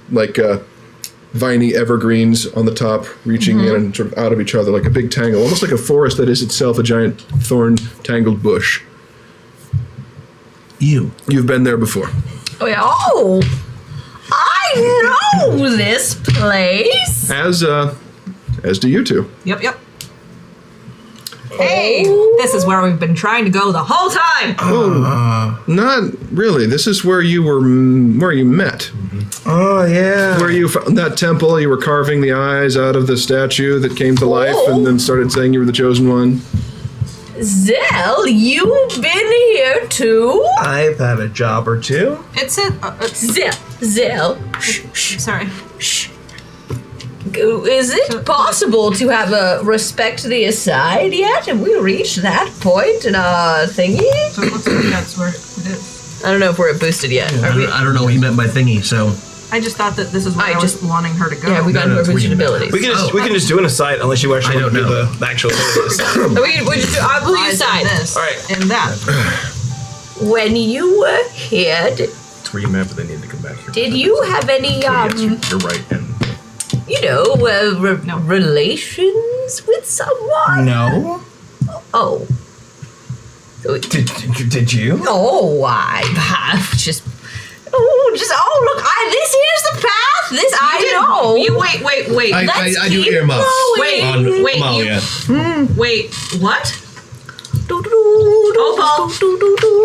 evergreens on the top, reaching in and sort of out of each other like a big tangle, almost like a forest that is itself a giant thorn-tangled bush. You've been there before. Oh, I know this place. As do you two. Yep. Hey, this is where we've been trying to go the whole time. Not really. This is where you met. Oh, yeah. Where you found that temple, you were carving the eyes out of the statue that came to life and then started saying you were the chosen one. Zell, you've been here too? I've had a job or two. It's a... Zell. Sorry. Is it possible to have a respect the aside yet? Have we reached that point in our thingy? So it looks like that's where it is. I don't know if we're boosted yet. I don't know what you meant by thingy, so... I just thought that this is where I was wanting her to go. Yeah, we got her boosted abilities. We can just do an aside unless you actually want to do the actual thing. I will use aside. This all right. and that. When you were here, That's where you meant, but they need to come back here. did you have any, Yes, you're right. And relations with someone? No. Oh. So Did you? No, I've just... look, this here's the path. This I know. You wait. I do earmuffs. Wait, Amalia. Wait, what?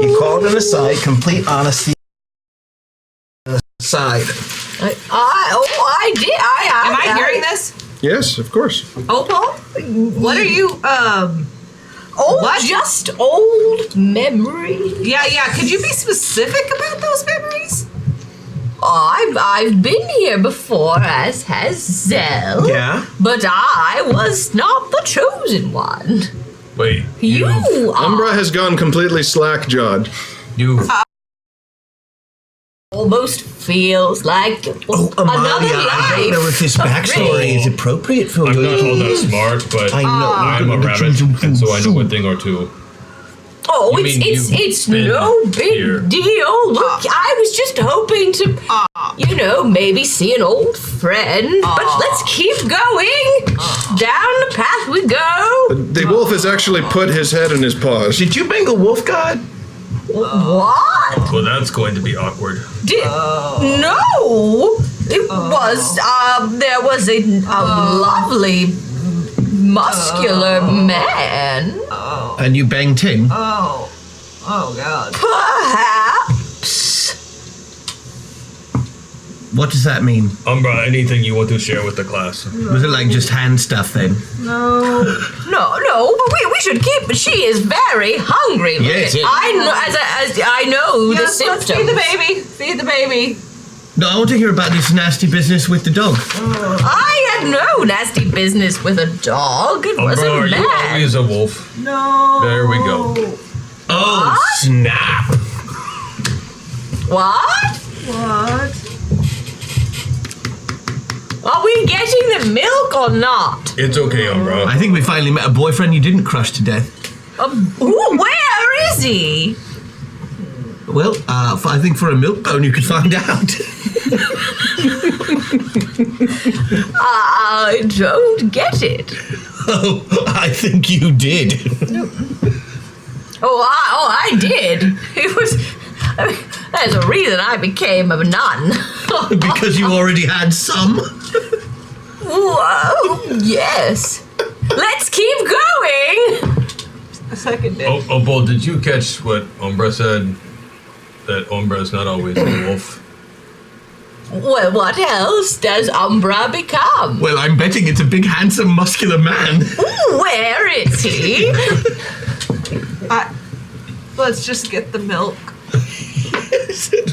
You called an aside, complete honesty. Aside. I did. Am I hearing this? Yes, of course. Opal? What are you, what? Just old memories. Yeah. Could you be specific about those memories? I've been here before, as has Zell. Yeah. But I was not the chosen one. wait, You are. Umbra has gone completely slack-jawed. you Almost feels like Amalia, another I don't know life. if this backstory is appropriate for I'm you. not all that smart, but I know. I'm a rabbit, and so I know a thing or two. Oh, You mean it's you've no been big here? deal. Look, I was just hoping to, maybe see an old friend. But let's keep going. Down the path we go. The wolf has actually put his head in his paws. Did you bang a wolf god? What? Well, that's going to be awkward. No, it was. There was a lovely, muscular man. And you banged him? Oh God. Perhaps. What does that mean? Umbra, anything you want to share with the class? Was it like just hand stuff then? No, but we should keep. She is very hungry. Yes, yes. I know. As I know the Yes, let's symptoms. feed the baby. No, I want to hear about this nasty business with the dog. I had no nasty business with a dog. It was Umbra, a are you man. always a wolf? No. There we go. Oh, snap. What? What? Are we getting the milk or not? It's okay, Umbra. I think we finally met a boyfriend you didn't crush to death. Where is he? Well, I think for a milk bone you could find out. I don't get it. Oh, I think you did. I did. It was. There's a reason I became a nun. Because you already had some. Whoa, yes. Let's keep going. A second. Oh, Bull, did you catch what Umbra said? That Umbra is not always a wolf. Well, what else does Umbra become? Well, I'm betting it's a big, handsome, muscular man. Ooh, where is he? Let's just get the milk.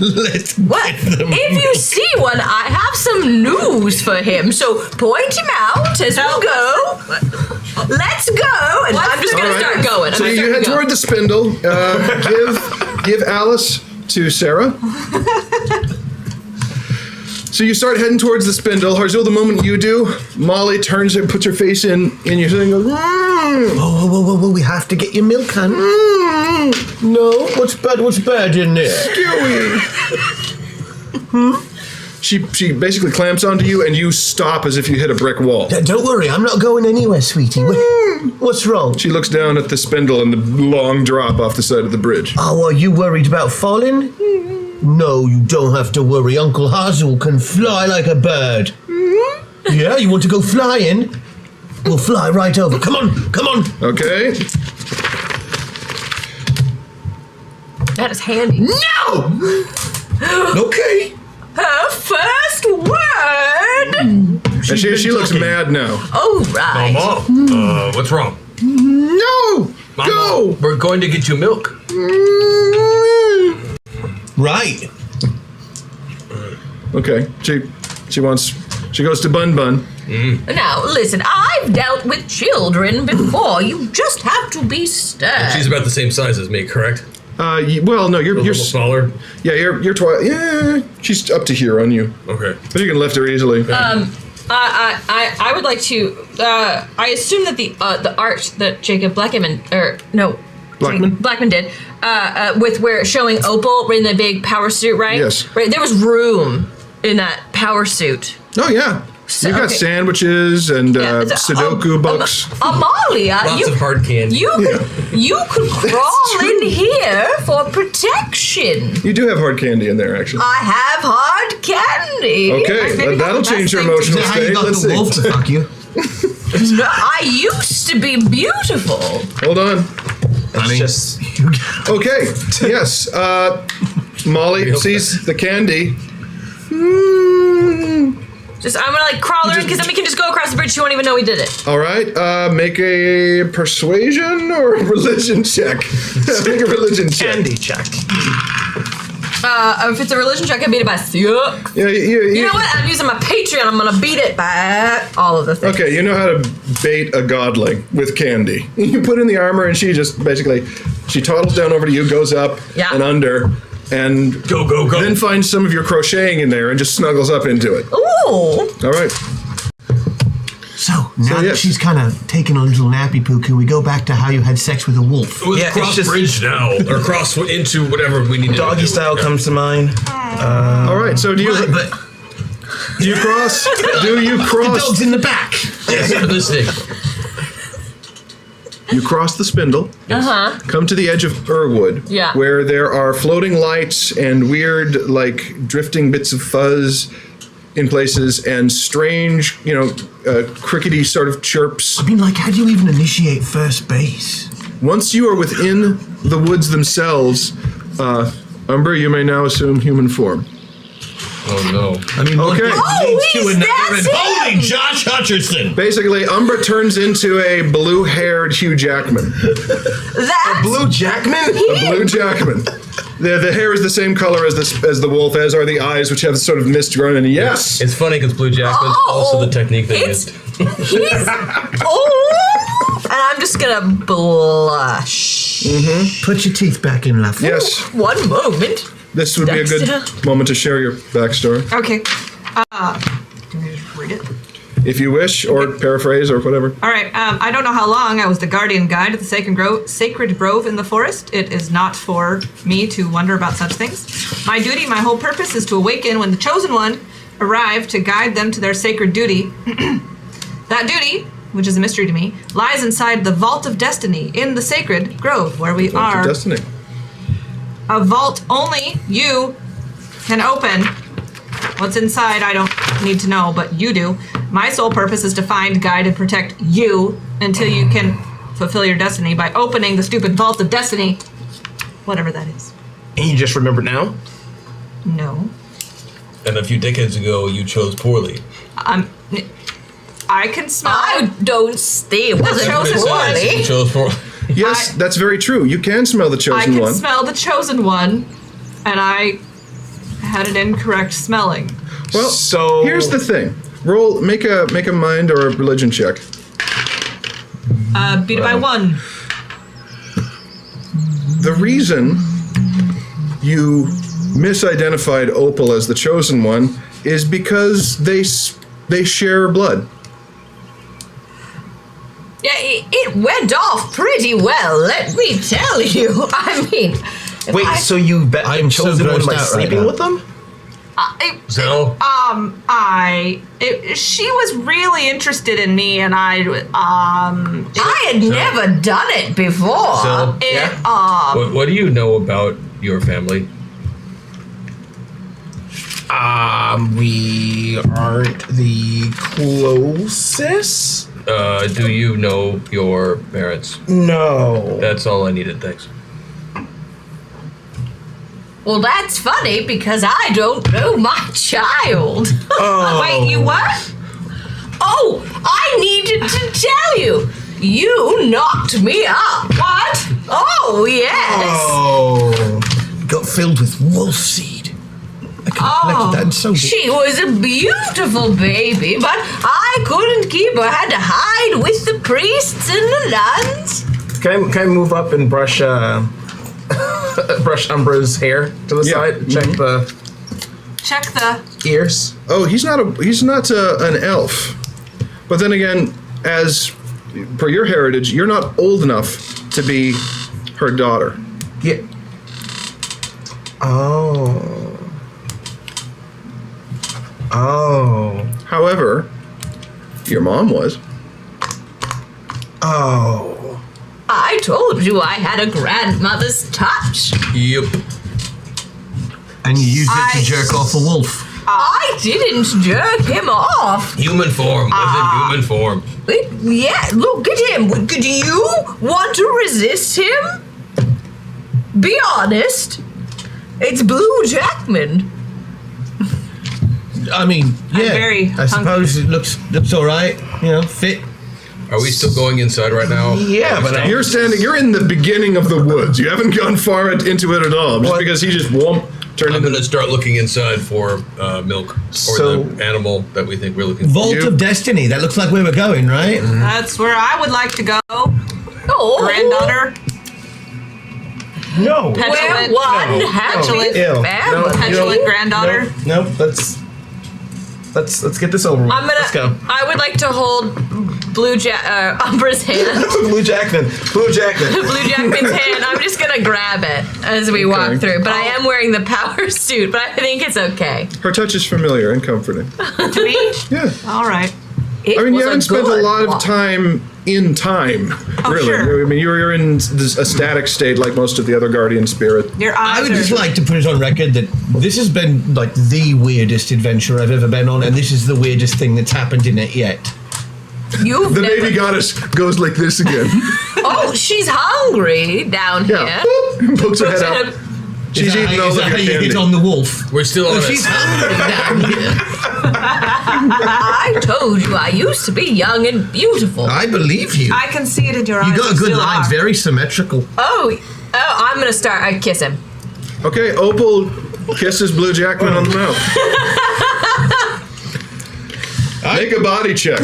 Let's What? get them. If you see one, I have some news for him. So point him out as we go. Let's go. And I'm just going to start going. So you head toward the spindle. Give Alice to Sarah. So you start heading towards the spindle. Harzul, the moment you do, Molly turns and puts her face in your thing and goes, Whoa, we have to get your milk, hon. No, what's bad in there? She basically clamps onto you and you stop as if you hit a brick wall. Don't worry, I'm not going anywhere, sweetie. What's wrong? She looks down at the spindle and the long drop off the side of the bridge. Oh, are you worried about falling? No, you don't have to worry. Uncle Hazel can fly like a bird. Yeah, you want to go flying? We'll fly right over. Come on. Okay. That is handy. No! Okay. Her first word. And she looks mad now. Oh, right. Mom, what's wrong? No! Mama, Go! we're going to get you milk. Right. Okay. She goes to Bun Bun. Now, listen, I've dealt with children before. You just have to be stern. She's about the same size as me, correct? Well, no, you're A little smaller. Yeah, you're twice. Yeah, she's up to here on you. Okay. But you can lift her easily. I would like to. I assume that the art that Jacob Blackman Blackman did with where showing Opal in the big power suit, right? Yes. Right. There was room in that power suit. Oh yeah. So, You got okay. sandwiches and Sudoku books. Amalia, Lots of hard candy. you could crawl in here for protection. You do have hard candy in there, actually. I have hard candy. Okay, that'll change your emotional Is that how you state. got Let's the see. wolf to fuck you? No, I used to be beautiful. Hold on. It's just Okay. Yes. Molly sees the candy. I'm gonna crawl her in because then we can just go across the bridge. She won't even know we did it. All right. Make a persuasion or a religion check. Make a religion check. candy check. If it's a religion check, I beat it by 6. Yeah. You know what? I'm using my Patreon. I'm gonna beat it by all of the things. Okay, you know how to bait a godling with candy. You put in the armor, and she just basically she toddles down over to you, goes up and under, and go. Then finds some of your crocheting in there and just snuggles up into it. Ooh. All right. So, now that she's kind of taken a little nappy poo, can we go back to how you had sex with a wolf? We'll Yeah, it's cross just- bridge now, or cross into whatever we need to do. Doggy style comes to mind. All right. So do you cross? Do you The cross? dog's in the back. Yes, for this thing. You cross the spindle. Come to the edge of Irwood. Yeah. Where there are floating lights and weird, drifting bits of fuzz in places, and strange, crickety sort of chirps. I mean, how do you even initiate first base? Once you are within the woods themselves, Umber, you may now assume human form. Oh no. I mean, Okay. leads to another, that's and holy him! Josh Hutcherson! Basically, Umber turns into a blue-haired Hugh Jackman. That's Blue Jackman? A blue Jackman. The hair is the same color as the wolf, as are the eyes, which have sort of mist growing. And yes, It's funny because Blue Jackman's also the technique they used. he's and I'm just gonna blush. Put your teeth back in, love. yes. One moment. This would be a good Dexter. moment to share your backstory, Okay. Can we just read it? if you wish, or paraphrase, or whatever. All right. I don't know how long I was the guardian guide of the sacred grove in the forest. It is not for me to wonder about such things. My duty, my whole purpose, is to awaken when the chosen one arrive to guide them to their sacred duty. That duty, which is a mystery to me, lies inside the vault of destiny in the sacred grove where we Vault of are. Destiny. A vault only you can open. What's inside, I don't need to know, but you do. My sole purpose is to find, guide, and protect you until you can fulfill your destiny by opening the stupid vault of destiny. Whatever that is. And you just remembered now? No. And a few decades ago, you chose poorly. I can smell. I don't stay. Wasn't chosen poorly. You chose poorly. Yes, that's very true. You can smell the I chosen can one. smell the chosen one, and I had an incorrect smelling. Well, So- here's the thing. Make a mind or a religion check. Beat it by 1. The reason you misidentified Opal as the chosen one is because they share blood. Yeah, it went off pretty well, let me tell you. I mean, if Wait, I- so you bet I'm so chosen one grossed by out right sleeping now. with them? So? She was really interested in me, and I had never done it before. So, what do you know about your family? We aren't the closest? Do you know your parents? No. That's all I needed, thanks. Well, that's funny because I don't know my child. Wait, you what? Oh, I needed to tell you. You knocked me up. What? Oh, yes. Oh. Got filled with wolf seed. I could have collected that and sold it. She was a beautiful baby, but I couldn't keep her. I had to hide with the priests and the nuns. Can I move up and brush brush Umbra's hair to the side? Check the ears. Oh, he's not an elf. But then again, as per your heritage, you're not old enough to be her daughter. Yeah. Oh. However, your mom was. Oh. I told you I had a grandmother's touch. Yep. And you used it to jerk off a wolf. I didn't jerk him off. Human form. Was it human form? Yeah, look at him. Do you want to resist him? Be honest. It's Blue Jackman. I mean, yeah. very I suppose it looks all right. You know, fit. Are we still going inside right now? Yeah, but You're in the beginning of the woods. You haven't gone far into it at all. Just because he just turned I'm into going to start looking inside for milk or So- the animal that we think we're looking for. Vault of Destiny. That looks like where we're going, right? That's where I would like to go. Oh, Granddaughter. no. We're Petulant. one happy Ew. family. Petulant granddaughter. Nope. Let's get this over with. Let's go. I would like to hold Umbra's hand. Blue Jackman. Blue Jackman's hand. I'm just gonna grab it as we walk through. But I am wearing the power suit, but I think it's okay. Her touch is familiar and comforting. To me? Yeah. All right. It I mean, you was haven't spent a good lot of walk. time in time, really. sure. I mean, you're in a static state like most of the other guardian spirit. Your eyes I would are... just like to put it on record that this has been like the weirdest adventure I've ever been on, and this is the weirdest thing that's happened in it yet. You've The never... baby goddess goes like this again. Oh, she's hungry down Yeah. here. Boop, pokes her head up. She's eating all Is of that your how you candy. hit on the wolf? We're still on Oh, it. she's hungry down here. I told you I used to be young and beautiful. I believe you. I can see it in your eyes. You got a You good still line, are. very symmetrical. Oh, I'm gonna start. I kiss him. Okay, Opal kisses Blue Jackman on the mouth. Make a body check.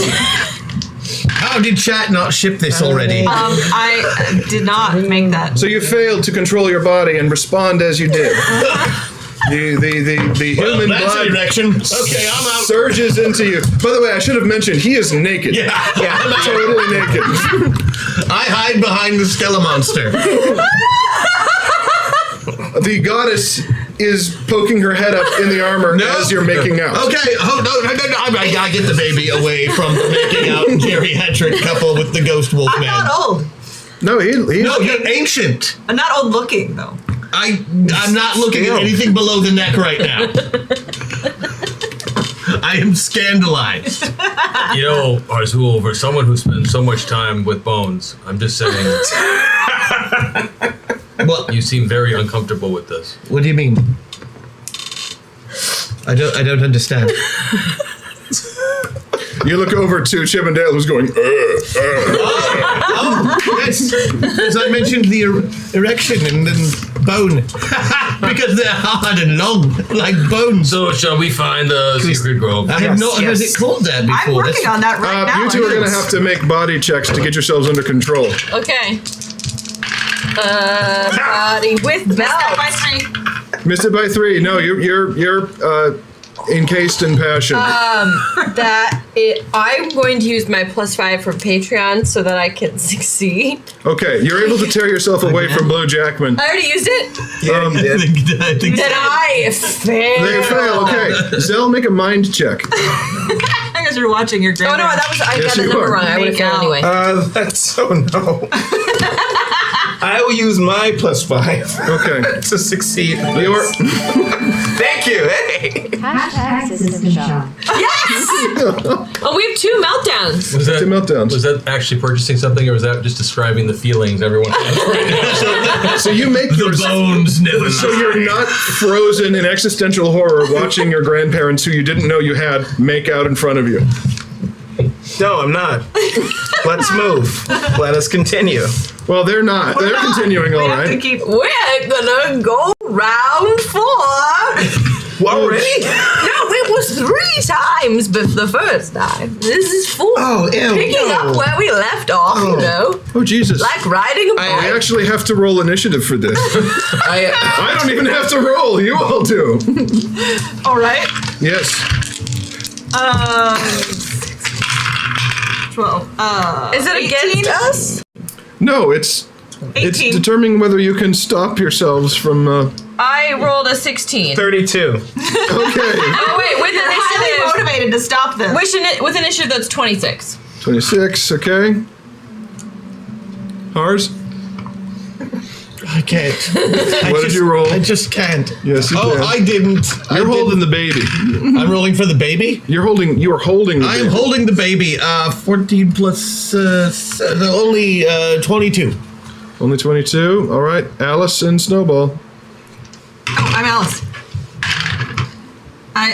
How did chat not ship this already? I did not make that. So you failed to control your body and respond as you did. The human blood erection. Okay, I'm out. surges into you. By the way, I should have mentioned he is naked. Yeah. Totally naked. I hide behind the Skella monster. The goddess is poking her head up in the armor as you're making out. Okay, hold on. I gotta get the baby away from the making out geriatric couple with the ghost wolf I'm man. not old. No, he's No, you're ancient. I'm not old looking, though. I'm not looking at anything below the neck right now. I am scandalized. You know, Arzul, for someone who spends so much time with bones, I'm just saying, Well, you seem very uncomfortable with this. what do you mean? I don't understand. You look over to Chippendale, who's going, Yes, as I mentioned, the erection and then bone, because they're hard and long, like bones. So, shall we find the secret grove? I have not heard it called that before. I'm working on that right now. you two are going to have to make body checks to get yourselves under control. Okay. Body with belt. By 3. Missed it by 3. No, you're encased in passion. I'm going to use my +5 from Patreon so that I can succeed. Okay, you're able to tear yourself away from Blue Jackman. I already used it. Yeah, you did. I think Then I fail. They fail. Okay, Zell, make a mind check. I guess you're watching your Oh grandma. no, that was I Yes, got the you number are. wrong. I would have Make failed out. anyway. That's so no. I will use my +5 Okay. to succeed. You're Thank you. Hey. Hashtag system shock. Yes! Oh, we have 2 meltdowns. Was that, Two meltdowns. was that actually purchasing something, or was that just describing the feelings everyone has right now? so you make the yours. bones never So lie. you're not frozen in existential horror watching your grandparents who you didn't know you had make out in front of you. No, I'm not. Let's move. Let us continue. Well, they're not. They're continuing all We have to right. keep. We're gonna go round 4. Already? No, it was 3 times but the first time. This is 4. Oh, ew, Picking up where we left off, you know. Oh, Jesus. Like riding a I bike. actually have to roll initiative for this. I don't even have to roll. You all do. All right. Yes. 12. Is it 18? against us? No, it's 18. determining whether you can stop yourselves from. I rolled a 16. 32. Okay. Oh wait, with You're highly initiative. motivated to stop this. With initiative, that's 26. 26. Okay. Hars. I can't. What did you roll? I just can't. Yes, you Oh, can. I didn't. You're holding the baby. I'm rolling for the baby. You are holding. The I am baby. holding the baby. 14 plus only 22. Only 22. All right. Alice and Snowball. Oh, I'm Alice.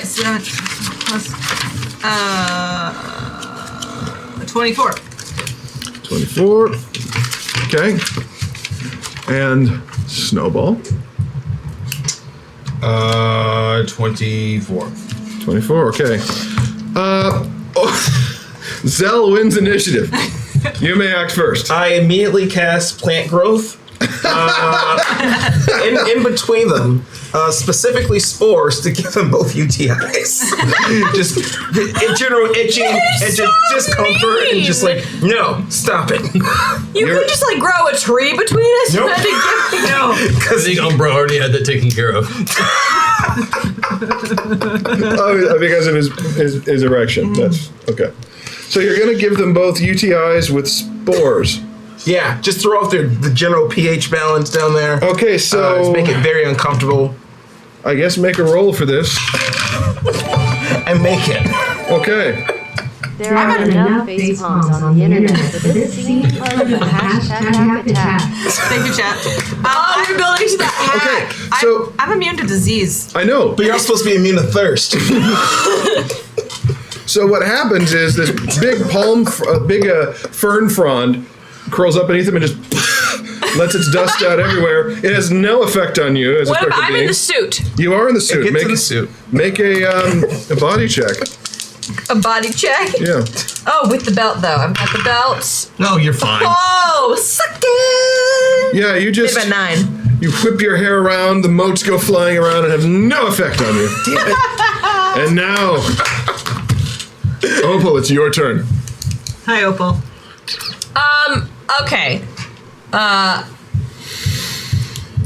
7 plus 24. 24. Okay. And Snowball. 24. 24. Okay. Zell wins initiative. You may act first. I immediately cast plant growth. In between them, specifically spores to give them both UTIs. Just general itching and just discomfort and just like, no, stop it. You could just like grow a tree between us. Nope. You had to give me no. I think Umbra already had that taken care of. Oh, because of his erection. That's okay. So you're going to give them both UTIs with spores. Yeah, just throw off the general pH balance down there. Okay, so Just make it very uncomfortable I guess make a roll for this. and make it. Okay. There are enough face palms on the internet for this scene of a hashtag attack. Thank you, chat. Oh, you're building to that hack. Okay. So I'm immune to disease. I know. But you're supposed to be immune to thirst. So what happens is this big fern frond curls up beneath him and just lets its dust out everywhere. It has no effect on you as a What if spectral I'm in being. the suit? You are in the suit. Get to the suit. Make a body check. A body check? Yeah. Oh, with the belt though. I've got the belt. No, you're fine. Oh, suck it! Yeah, you just Maybe about 9. you whip your hair around, the motes go flying around and have no effect on you. Damn it. And now, Opal, it's your turn. Hi, Opal. Okay.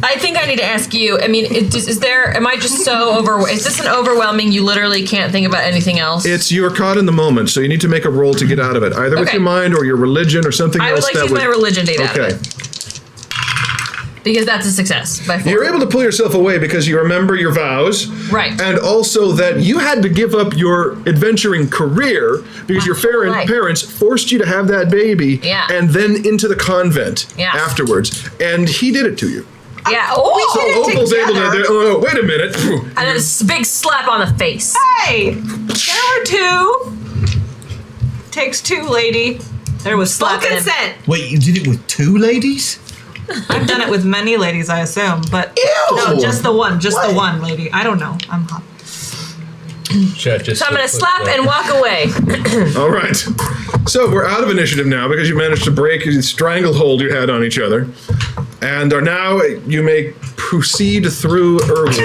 I think I need to ask you. I mean, am I just so is this an overwhelming? You literally can't think about anything else. You're caught in the moment, so you need to make a roll to get out of it, either with Okay. your mind or your religion or something I else. would like to use my religion data out of Okay. it. Because that's a success by 4. You're able to pull yourself away because you remember your vows. Right. And also that you had to give up your adventuring career because your parents forced you to have that baby and then into the convent afterwards. And he did it to you. Yeah. So Opal's able to. Oh, wait a minute. And then a big slap on the face. Hey! There were 2. Takes 2, lady. There was full consent. Wait, you did it with 2 ladies? I've done it with many ladies, I assume, but no, just the one, the one lady. I don't know. I'm hot. Chat just So I'm gonna slap and walk away. All right. So we're out of initiative now because you managed to break the stranglehold you had on each other, and are now you may proceed through Irwood.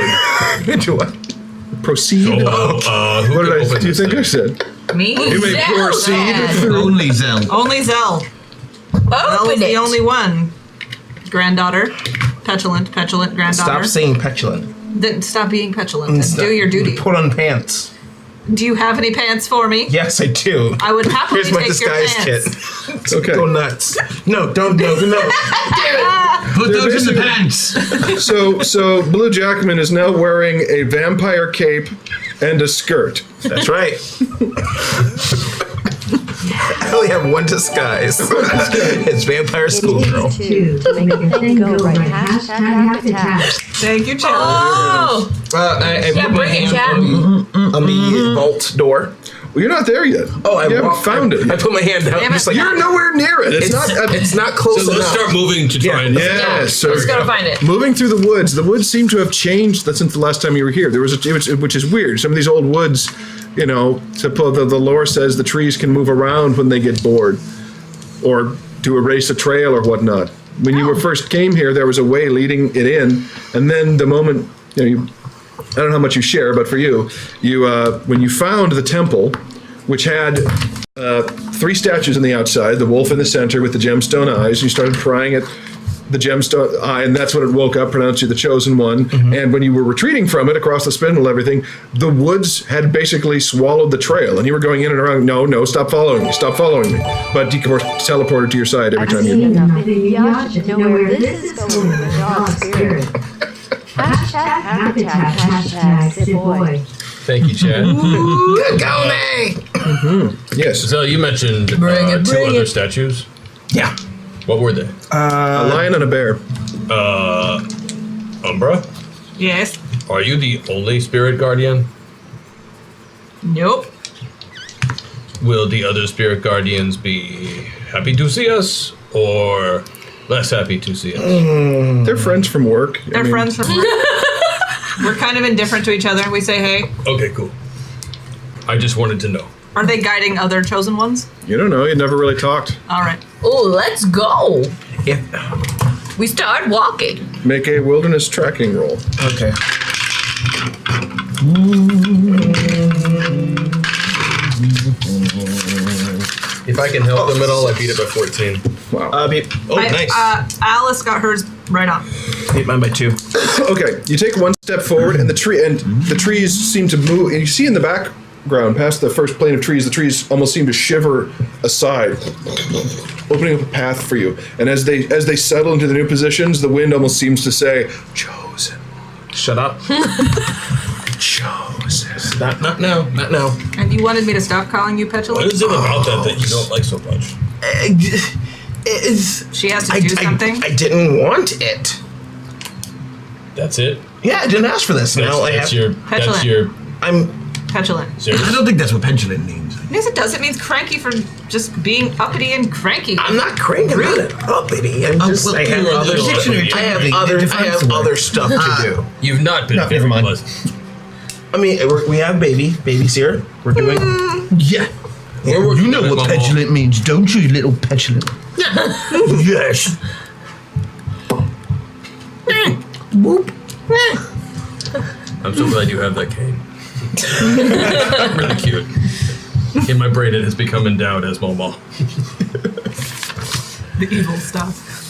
Into what? Proceed. Who What did do you think I said? Me? You may proceed through. Only Zell. Only Zell. Zell is the only one. Granddaughter. Petulant granddaughter. Stop saying petulant. Then stop being petulant and do your duty. Put on pants. Do you have any pants for me? Yes, I do. I would happily Here's my take your disguise pants. kit. Okay. Go nuts. No, don't. No. Put those in the pants. So Blue Jackman is now wearing a vampire cape and a skirt. That's right. I only have one disguise. It's vampire schoolgirl. To make the thing go right. #hack. Thank you, Chad. Oh! I put my bring it, Chad. hand on the vault door. Well, you're not there yet. Oh, you haven't found it. I put my hand out. Just like, You're nowhere near it. It's not. It's not close So enough. let's start moving to try and. Yes. So Let's go find it. moving through the woods. The woods seem to have changed since the last time you were here. There was which is weird. Some of these old woods, the lore says the trees can move around when they get bored, or to erase a trail or whatnot. When you were first came here, there was a way leading it in, and then the moment I don't know how much you share, but for you when you found the temple, which had 3 statues on the outside, the wolf in the center with the gemstone eyes, you started prying at the gemstone eye, and that's when it woke up, pronounced you the chosen one. Mm-hmm. And when you were retreating from it across the spindle, everything, the woods had basically swallowed the trail, and you were going in and around. No, stop following me, But you of course teleported to your side every time you. Y'all should know where this is going with the dog spirit. #hack. Sit boy. Thank you, Chad. Good going. Yes. So you mentioned 2 other statues. Yeah. What were they? A lion and a bear. Umbra? Yes. Are you the only spirit guardian? Nope. Will the other spirit guardians be happy to see us or less happy to see us? They're friends from work. They're friends from work. We're kind of indifferent to each other. We say hey. Okay, cool. I just wanted to know. Are they guiding other chosen ones? You don't know. You never really talked. All right. Oh, let's go. Yeah. We start walking. Make a wilderness tracking roll. Okay. If I can help them at all, I beat it by 14. Wow. Nice. Alice got hers right on. Beat mine by 2. Okay, you take one step forward, and the trees seem to move. And you see in the background, past the first plane of trees, the trees almost seem to shiver aside, opening up a path for you. And as they settle into the new positions, the wind almost seems to say, "Chosen." Shut up. Chosen. Not now. Not now. And you wanted me to stop calling you petulant? What is it about that you don't like so much? She has to do something? I didn't want it. That's it? Yeah, I didn't ask for this. That's your. I'm petulant. Serious? I don't think that's what petulant means. Yes, it does. It means cranky for just being uppity and cranky. I'm not cranky. I'm not uppity. I'm just. I have other stuff to do. You've not been. Never mind. I mean, we have baby's here. We're doing. Yeah. You know what petulant means, don't you, little petulant? Yes. I'm so glad you have that cane. Really cute. In my brain, it has become endowed as Momo. The evil stuff.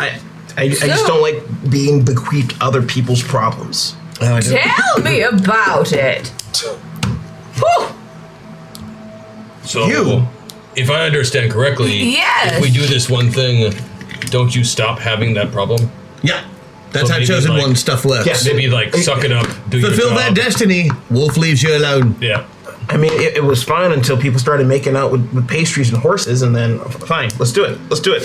I just don't like being bequeathed other people's problems. Tell me about it. Whew. So, if I understand correctly, Yes. if we do this one thing, don't you stop having that problem? Yeah. That's So how maybe, Chosen like- One stuff works. Yeah. Maybe like suck it up, do your Fulfill job. their destiny. Wolf leaves you alone. Yeah. I mean, it was fine until people started making out with pastries and horses, and then fine, let's do it. Let's do it.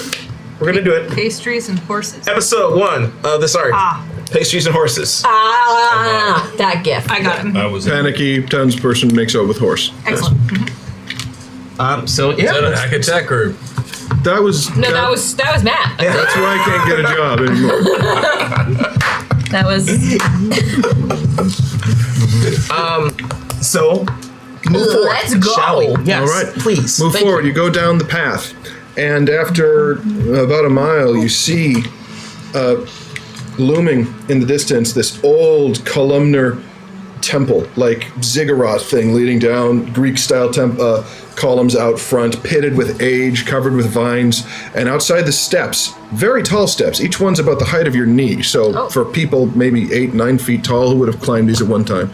We're gonna do it. Pastries and horses. Episode 1 of this arc. Ah. Pastries and horses. That gift. I got it. I was. Panicky townsperson makes out with horse. Excellent. So Is that a yeah. hack attack or? That was No, that was Matt. That's why I can't get a job anymore. That was. So move forward. Let's go. Shall we? Yes. All right, Please. Move Thank forward. You go down the path, and after about a mile, you see looming in the distance this old columnar temple, like ziggurat thing leading down, Greek-style columns out front, pitted with age, covered with vines, and outside the steps, very tall steps. Each one's about the height of your knee. So for people maybe 8-9 feet tall who would have climbed these at one time.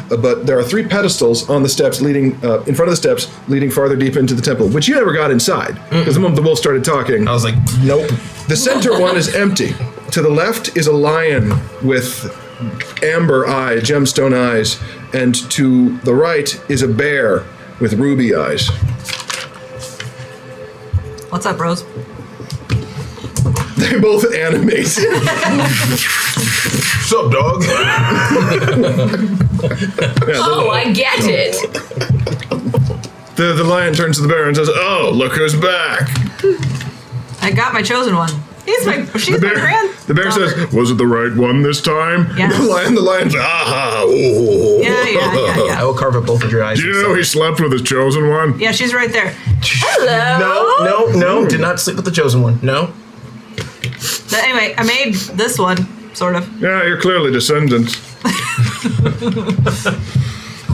But there are 3 pedestals on the steps leading in front of the steps, leading farther deep into the temple, which you never got inside because the moment the wolf started talking, I was like, nope. the center one is empty. To the left is a lion with amber eyes, gemstone eyes, and to the right is a bear with ruby eyes. What's up, Rose? They both animate. What's up, dog? Oh, I get it. The lion turns to the bear and says, "Oh, look who's back." I got my chosen one. She's my grand. The bear says, "Was it the right one this time?" Yes. The lion's, "Aha! Ooh." Yeah. I will carve up both of your eyes. Do you know he slept with his chosen one? Yeah, she's right there. Hello. No. Did not sleep with the chosen one. No. But anyway, I made this one, sort of. Yeah, you're clearly descendants.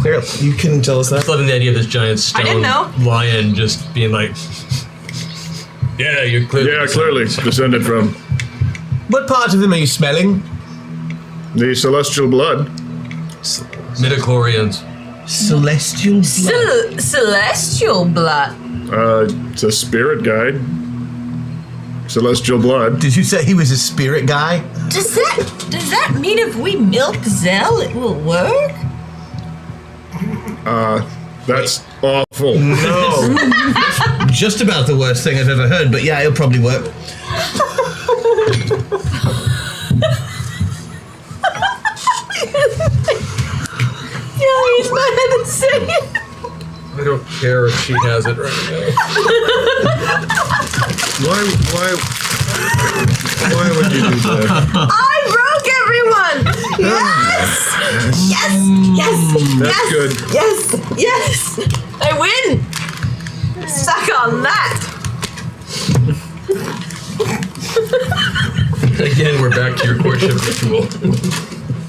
Clearly, you couldn't tell us I that. love the idea of this giant stone didn't know. lion just being like, "Yeah, you're clearly." Yeah, clearly descended from What part of them are you smelling? the celestial blood. Midichlorians. Celestial blood. Celestial blood. It's a spirit guide. Celestial blood. Did you say he was a spirit guy? Does that mean if we milk Zell, it will work? That's awful. No. Just about the worst thing I've ever heard, but yeah, it'll probably work. Yeah, use my head and say it. I don't care if she has it right now. Why would you do that? I broke everyone. Yes. That's good. Yes. I win. Suck on that. Again, we're back to your courtship ritual.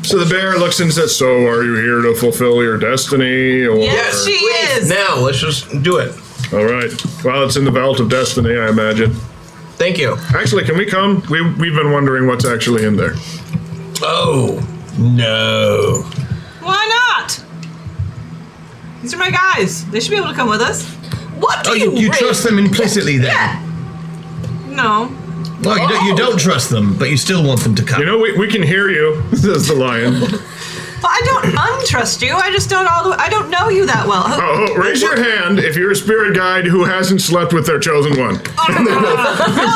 So the bear looks and says, "So are you here to fulfill your destiny?" Or Yes, she is. Now, let's just do it. All right. Well, it's in the vault of destiny, I imagine. Thank you. Actually, can we come? We've been wondering what's actually in there. Oh, no. Why not? These are my guys. They should be able to come with us. What do Oh, you trust them implicitly then? Yeah. No. Oh, you don't trust them, but you still want them to come. You know, we can hear you, says the lion. Well, I don't untrust you. I just don't I don't know you that well. Oh, raise your hand if you're a spirit guide who hasn't slept with their chosen one. No,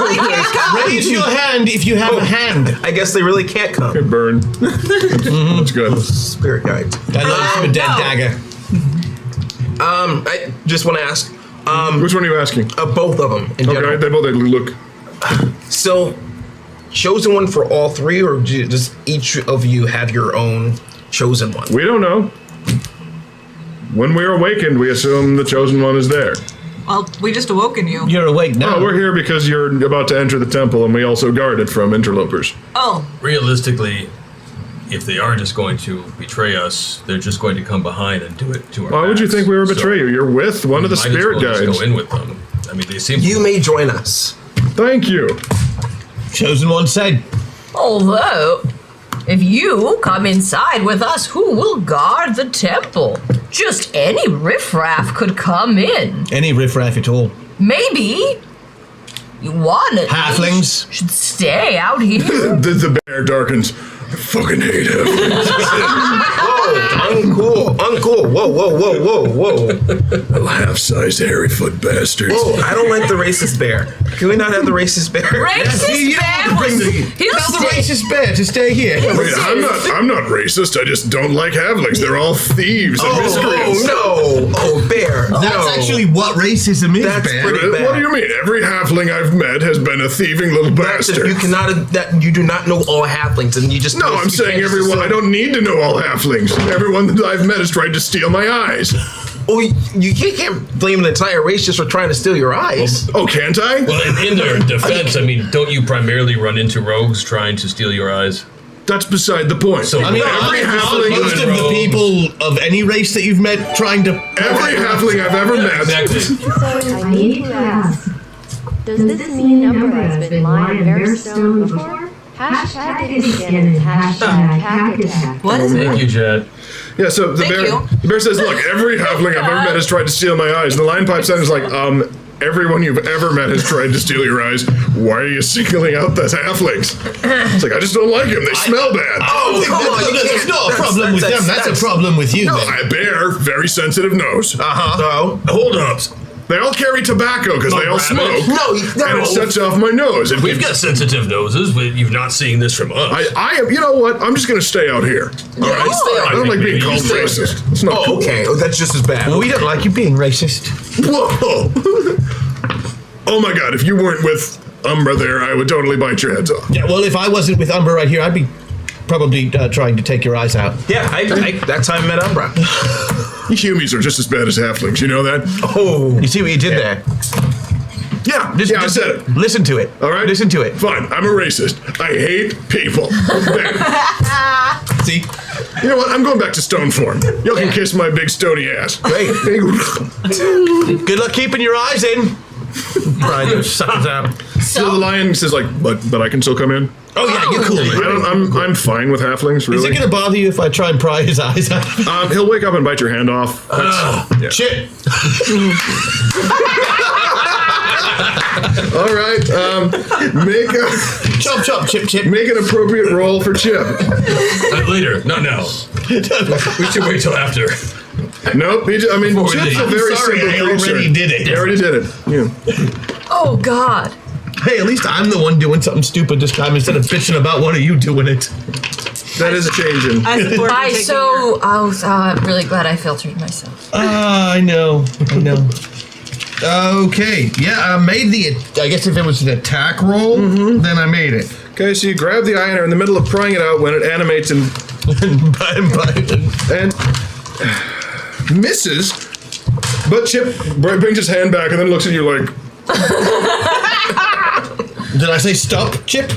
they can't come. Raise your hand if you have a hand. I guess they really can't come. Good burn. That's good. Spirit guide. I love you, a dead no. dagger. I just want to ask. Which one are you asking? Both of them in general. Okay, they both look. So, chosen one for all 3, or does each of you have your own chosen one? We don't know. When we are awakened, we assume the chosen one is there. Well, we just awoken you. You're awake now. Oh, we're here because you're about to enter the temple, and we also guard it from interlopers. Oh, Realistically, if they are just going to betray us, they're just going to come behind and do it to our Why would you backs. think we were So betray you? You're with one of the might as spirit well just guides. go in with them. I mean, they seem You may join us. Thank you. Chosen one said. Although, if you come inside with us, who will guard the temple? Just any riffraff could come in. Any riffraff at all. Maybe One at Halflings. least should stay out here. The bear darkens. I fucking hate him. Whoa, uncool. Whoa. Half-sized hairy-foot bastards. Whoa, I don't like the racist bear. Can we not have the racist bear? Racist bear was. He'll Tell the stay. racist bear to stay here. Wait, I'm not racist. I just don't like halflings. They're all thieves and miscreants. Oh, bear. That's actually what racism is, That's bear. pretty bad. What do you mean? Every halfling I've met has been a thieving little bastard. You cannot. You do not know all halflings, and you just. No, I'm saying everyone. I don't need to know all halflings. Everyone that I've met has tried to steal my eyes. Oh, you can't blame an entire race just for trying to steal your eyes. Oh, can't I? Well, in their defense, I mean, don't you primarily run into rogues trying to steal your eyes? That's beside the point. So I mean, every aren't halfling, most of the people of any race that you've met trying to... every halfling I've ever met. Exactly. So I need to ask, does this mean Umbra has been lying bare stone before? Hashtag Indian and hashtag hack attack. What is it? Thank you, Chad. Yeah, so the bear says, look, every halfling I've ever met has tried to steal my eyes. And the lion pipes out and is like, everyone you've ever met has tried to steal your eyes. Why are you singling out the halflings? It's like, I just don't like them. They smell bad. Oh, come on! You It's can't. not a problem with them. That's a problem with you, No, then. a bear, very sensitive nose. So Hold up. They all carry tobacco because they all smoke. no, And it sets off my nose. And We've got sensitive noses, but you've not seen this from us. I am, you know what? I'm just going to stay out here. All right? stay out I don't here. like being Maybe called you stay out racist. It's not Oh, cool. okay. Oh, that's just as bad. Well, we don't like you being racist. Whoa. Oh my god, if you weren't with Umbra there, I would totally bite your heads off. Yeah, well, if I wasn't with Umbra right here, I'd be probably trying to take your eyes out. Yeah, that's how I met Umbra. Humies are just as bad as halflings, you know that? Oh, you see what you did there? Yeah, Just, I said it. Listen to it. All right? Listen to it. Fine, I'm a racist. I hate people. There. See? You know what? I'm going back to stone form. Y'all can kiss my big stony ass. Great. Good luck keeping your eyes in. Pry those suckers out. So the lion says like, but I can still come in? Oh, yeah, you're cool, man. I'm fine with halflings, really. Is it going to bother you if I try and pry his eyes out? He'll wake up and bite your hand off. Yeah. Shit. All right, make a Chop, chop, chip, chip. make an appropriate roll for Chip. Later, not now. We should wait till after. Nope. I mean, Before we Chip's leave. a very Sorry, simple I creature. already did it. You already did it. Yeah. Oh God. Hey, at least I'm the one doing something stupid this time instead of bitching about one of you doing it. That is changing. I support you taking I'm really glad I filtered myself. I know. Okay, yeah, I made I guess if it was an attack roll, then I made it. Okay, so you grab the eye and are in the middle of prying it out when it animates and misses. But Chip brings his hand back and then looks at you like, Did I say stop, Chip?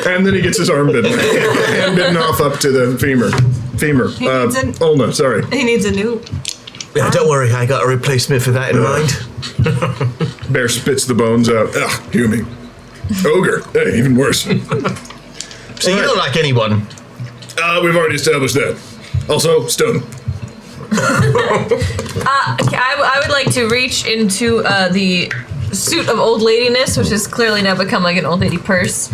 and then he gets his arm bitten, hand bitten off up to the femur. needs an- Ulna, sorry. He needs a new. Yeah, don't worry. I got a replacement for that in mind. Bear spits the bones out. Ugh, Humi. Ogre. Hey, even worse. So you don't like anyone. We've already established that. Also, stone. I would like to reach into the suit of old ladiness, which has clearly now become like an old lady purse.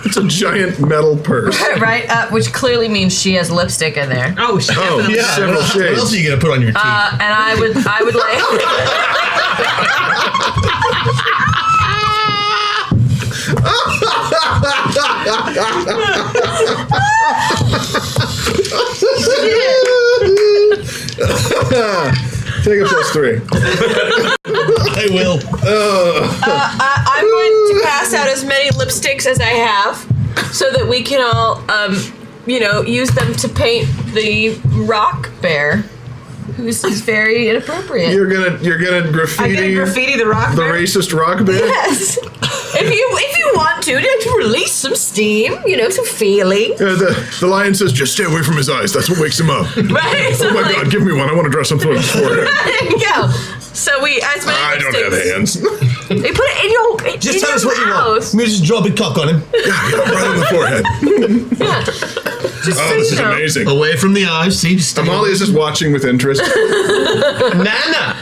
It's a giant metal purse. Right? Which clearly means she has lipstick in there. Oh, definitely. Yeah, Several what shades. else are you going to put on your teeth? And I would Take a +3. I will. I'm going to pass out as many lipsticks as I have, so that we can all, use them to paint the rock bear, who's very inappropriate. You're gonna graffiti. I'm gonna graffiti the rock the bear. racist rock bear. Yes. If you want to release some steam, some feeling. The lion says, "Just stay away from his eyes. That's what wakes him up." Right? So Oh my like, god, give me one. I want to draw something on his forehead. There you go. So we, as many I don't have lipsticks- hands. They put it in your Just in tell your us what you want. mouth. Me just drop a cock on him. Right on the forehead. Yeah. Just Oh, so this you is know. amazing. Away from the eyes. See, just Amalia's just watching with interest. Nana.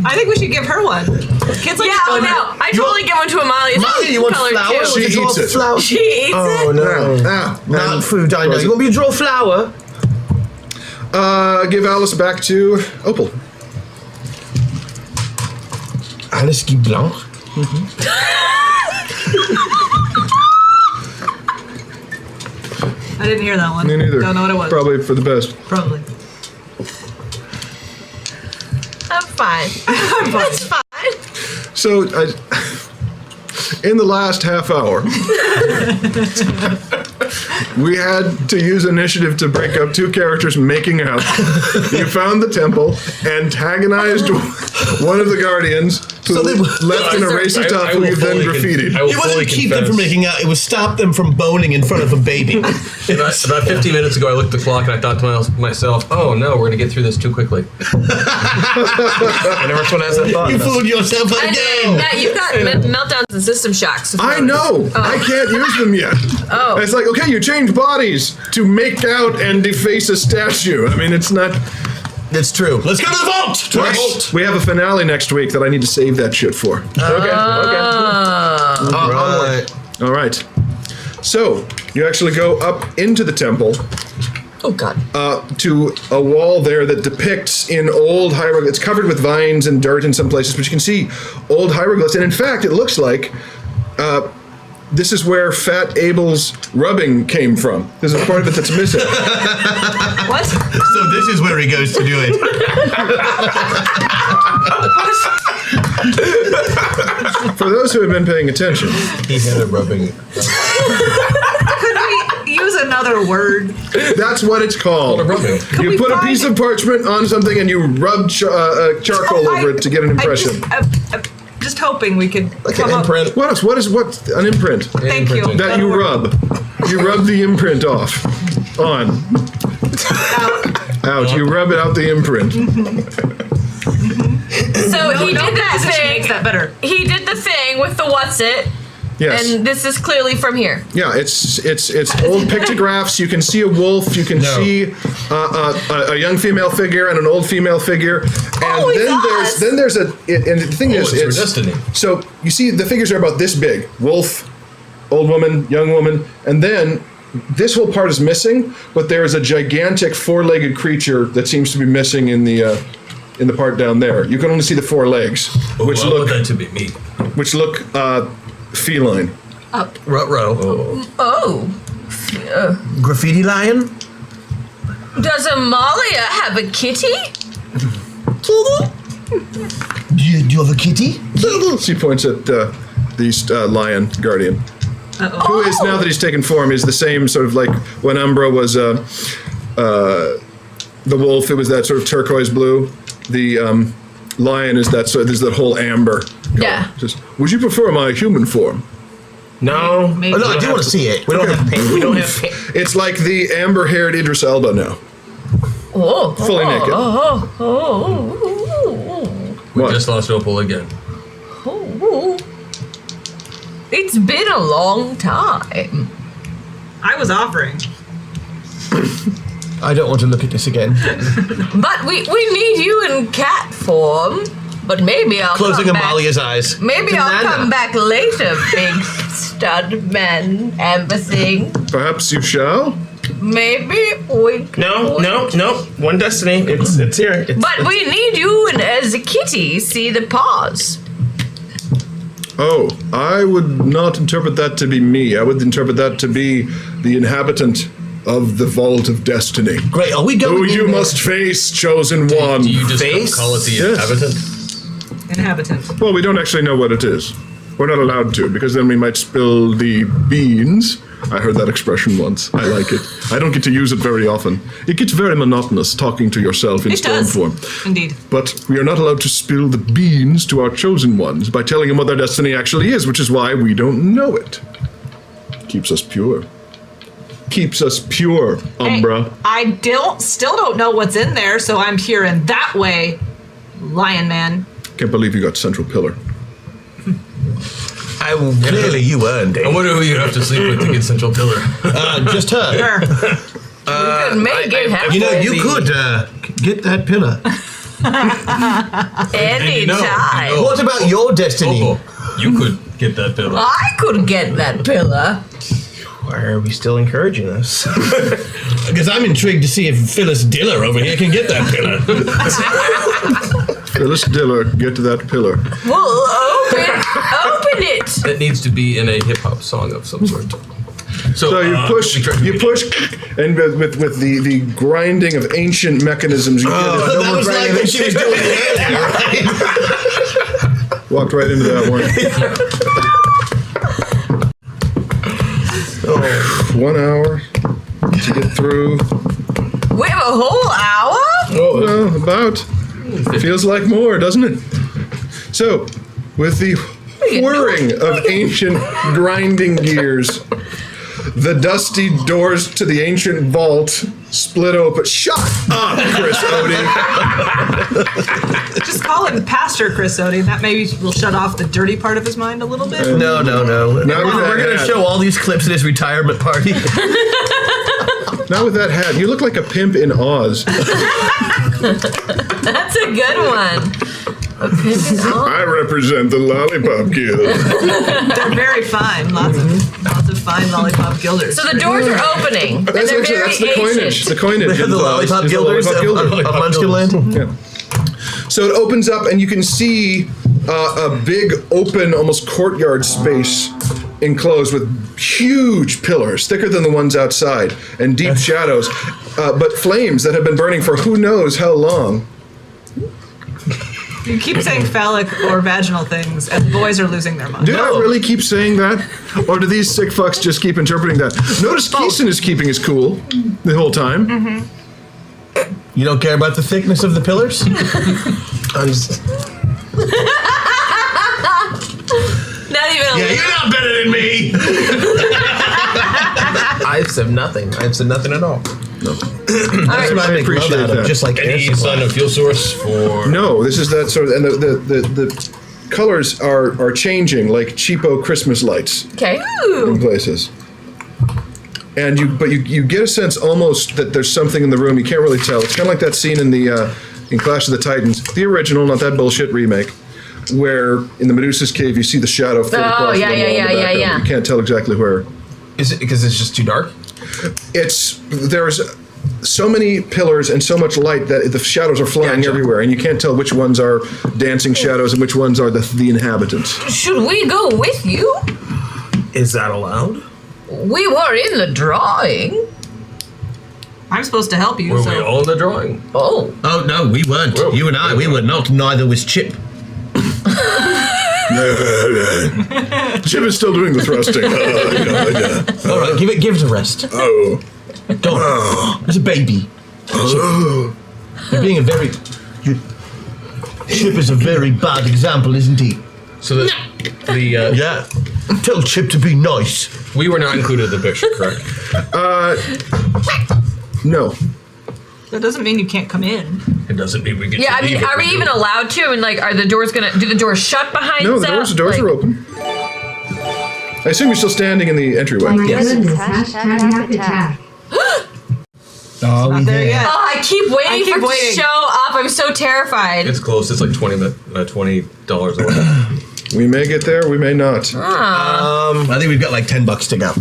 I think we should give her one. Kids like Yeah, oh no. I totally give one to Amalia. Amalia, you want Color flour? too. She eats it. Flour. She eats Oh it. no. Not food, I know. You want me to draw flour? Give Alice back to Opal. Alice Guy Blanc. I didn't hear that one. Me neither. Don't know what it was. Probably for the best. Probably. I'm fine. It's fine. So, in the last half hour, we had to use initiative to break up two characters making out. You found the temple, antagonized one of the guardians, who So they were- left in a racist I outfit will you've then fully graffitied. I will It fully wasn't keep them confess. from making out, it was stop them from boning in front of a baby. About 15 minutes ago, I looked at the clock and I thought to myself, oh no, we're going to get through this too quickly. And everyone has that thought. You fooled yourself I know. again. Matt, you've got meltdowns and system shocks. I know. I can't use them yet. Oh. It's like, okay, you change bodies to make out and deface a statue. I mean, it's not. It's true. Let's go to the vault. To the vault. We have a finale next week that I need to save that shit for. Okay. Right. All right. So you actually go up into the temple Oh God. to a wall there that depicts in old hieroglyphs. It's covered with vines and dirt in some places, but you can see old hieroglyphs. And in fact, it looks like this is where Fat Abel's rubbing came from. There's a part of it that's missing. What? So this is where he goes to do it. For those who have been paying attention, He had a rubbing. Could we use another word? that's what it's called. A rubbing. You we put a find- piece of parchment on something and you rub charcoal over it to get an impression. I'm just hoping we could Like come an up. imprint. What else? What's an imprint? Thank you. Imprinting. That you rub. You rub the imprint off. On. Out. You rub it out the imprint. So he No did that composition thing. makes that better. He did the thing with the what's it, Yes. and this is clearly from here. Yeah, it's old pictographs. You can see a wolf. You can see a young female figure and an old female figure. And Oh, it's us. there's and the thing is, it's for Destiny. So you see the figures are about this big: wolf, old woman, young woman, and then this whole part is missing. But there is a gigantic four-legged creature that seems to be missing in the part down there. You can only see the four legs, which I want look that to be me. feline. Ruh-roh. Oh. Graffiti lion? Does Amalia have a kitty? Do you have a kitty? She points at the lion guardian, who is, now that he's taken form, is the same sort of like when Umbra was the wolf. It was that sort of turquoise blue. The lion is that sort. There's that whole amber color. Yeah. Just, would you prefer my human form? No. Maybe. Oh, no, I do want to see it. We don't have paint. We don't have paint. It's like the amber-haired Idris Elba now, Oh. fully naked. We What? just lost Opal again. Oh. It's been a long time. I was offering. I don't want to look at this again. But we need you in cat form. But maybe I'll Closing come back. Amalia's eyes. Maybe I'll Banana. come back later, big stud man everything. Perhaps you shall. Maybe we could. No. One Destiny. It's here. But we need you in, as a kitty. See the paws. Oh, I would not interpret that to be me. I would interpret that to be the inhabitant of the Vault of Destiny. Great, are we Who going you in there? must face, chosen one. Do you just Face? call it the Yes. inhabitant? Inhabitant. Well, we don't actually know what it is. We're not allowed to, because then we might spill the beans. I heard that expression once. I like it. I don't get to use it very often. It gets very monotonous talking to yourself in It storm does. form. Indeed. But we are not allowed to spill the beans to our chosen ones by telling them what their destiny actually is, which is why we don't know it. Keeps us pure. Keeps us pure, Umbra. Hey, I still don't know what's in there, so I'm pure in that way, Lion Man. Can't believe you got Central Pillar. Clearly you earned I it. wonder who you have to sleep with to get Central Pillar. Just her. Sure. We could make it happen. You know, you could get that pillar. Anytime. What about your destiny? Oh, you could get that pillar. I could get that pillar. Why are we still encouraging this? Because I'm intrigued to see if Phyllis Diller over here can get that pillar. Phyllis Diller, get to that pillar. Well, open it. It needs to be in a hip hop song of some sort. So you push, and with the grinding of ancient mechanisms, you get it. That was like what she was doing earlier, right? Walked right into that one. 1 hour to get through. We have a whole hour? Well, about. Feels like more, doesn't it? So, with the whirring of ancient grinding gears, the dusty doors to the ancient vault split open. Shut up, Chris Odie. Just call him Pastor Chris Odie. That maybe will shut off the dirty part of his mind a little bit. No. Not with that We're going to hat. show all these clips at his retirement party. Not with that hat. You look like a pimp in Oz. That's a good one. A pimp in Oz. I represent the Lollipop Guild. They're very fine. Lots of fine lollipop gilders. So the doors are opening. And That's they're actually very the coinage. ancient. The coinage. The in Oz lollipop is the gilders lollipop gilder. of Munchkinland. Yeah. So it opens up, and you can see a big, open, almost courtyard space enclosed with huge pillars, thicker than the ones outside, and deep shadows, but flames that have been burning for who knows how long. You keep saying phallic or vaginal things, and boys are losing their mind. Do I really keep saying that? Or do these sick fucks just keep interpreting that? Notice Keeson is keeping his cool the whole time. Mm-hmm. You don't care about the thickness of the pillars? I'm just, Not even a Yeah, you're not better than me. I said nothing. I said nothing at all. That's what I make love appreciate out of, that. just like air Any supply. sign of fuel source for... No, this is that sort of, and the colors are changing like cheapo Christmas lights Okay. in places. And you get a sense almost that there's something in the room. You can't really tell. It's kind of like that scene in the in Clash of the Titans, the original, not that bullshit remake, where in the Medusa's cave you see the shadow float across the wall in the background. You can't tell exactly where. Is it because it's just too dark? There's so many pillars and so much light that the shadows are flying everywhere, and you can't tell which ones are dancing shadows and which ones are the inhabitants. Should we go with you? Is that allowed? We were in the drawing. I'm supposed to help you. Were so. we all in the drawing? Oh. Oh, no, we weren't. Whoa. You and I, we were not. Neither was Chip. Jim is still doing the thrusting. All right, give it a rest. Oh. Don't. It's a baby. You're being a very... Chip is a very bad example, isn't he? So Yeah. Tell Chip to be nice. we were not included in the picture, correct? No. That doesn't mean you can't come in. It doesn't mean we get Yeah, to I mean, leave if are we do. even allowed to? And like, are the doors gonna? Do the doors shut behind No, us? the doors are open. I assume you're still standing in the entryway. My goodness, hashtag hack attack. Are we Not there yet. Oh, I keep waiting for it to waiting. show up. I'm so terrified. It's close. It's like $20 away. We may get there, we may not. Ah. I think we've got like $10 to go.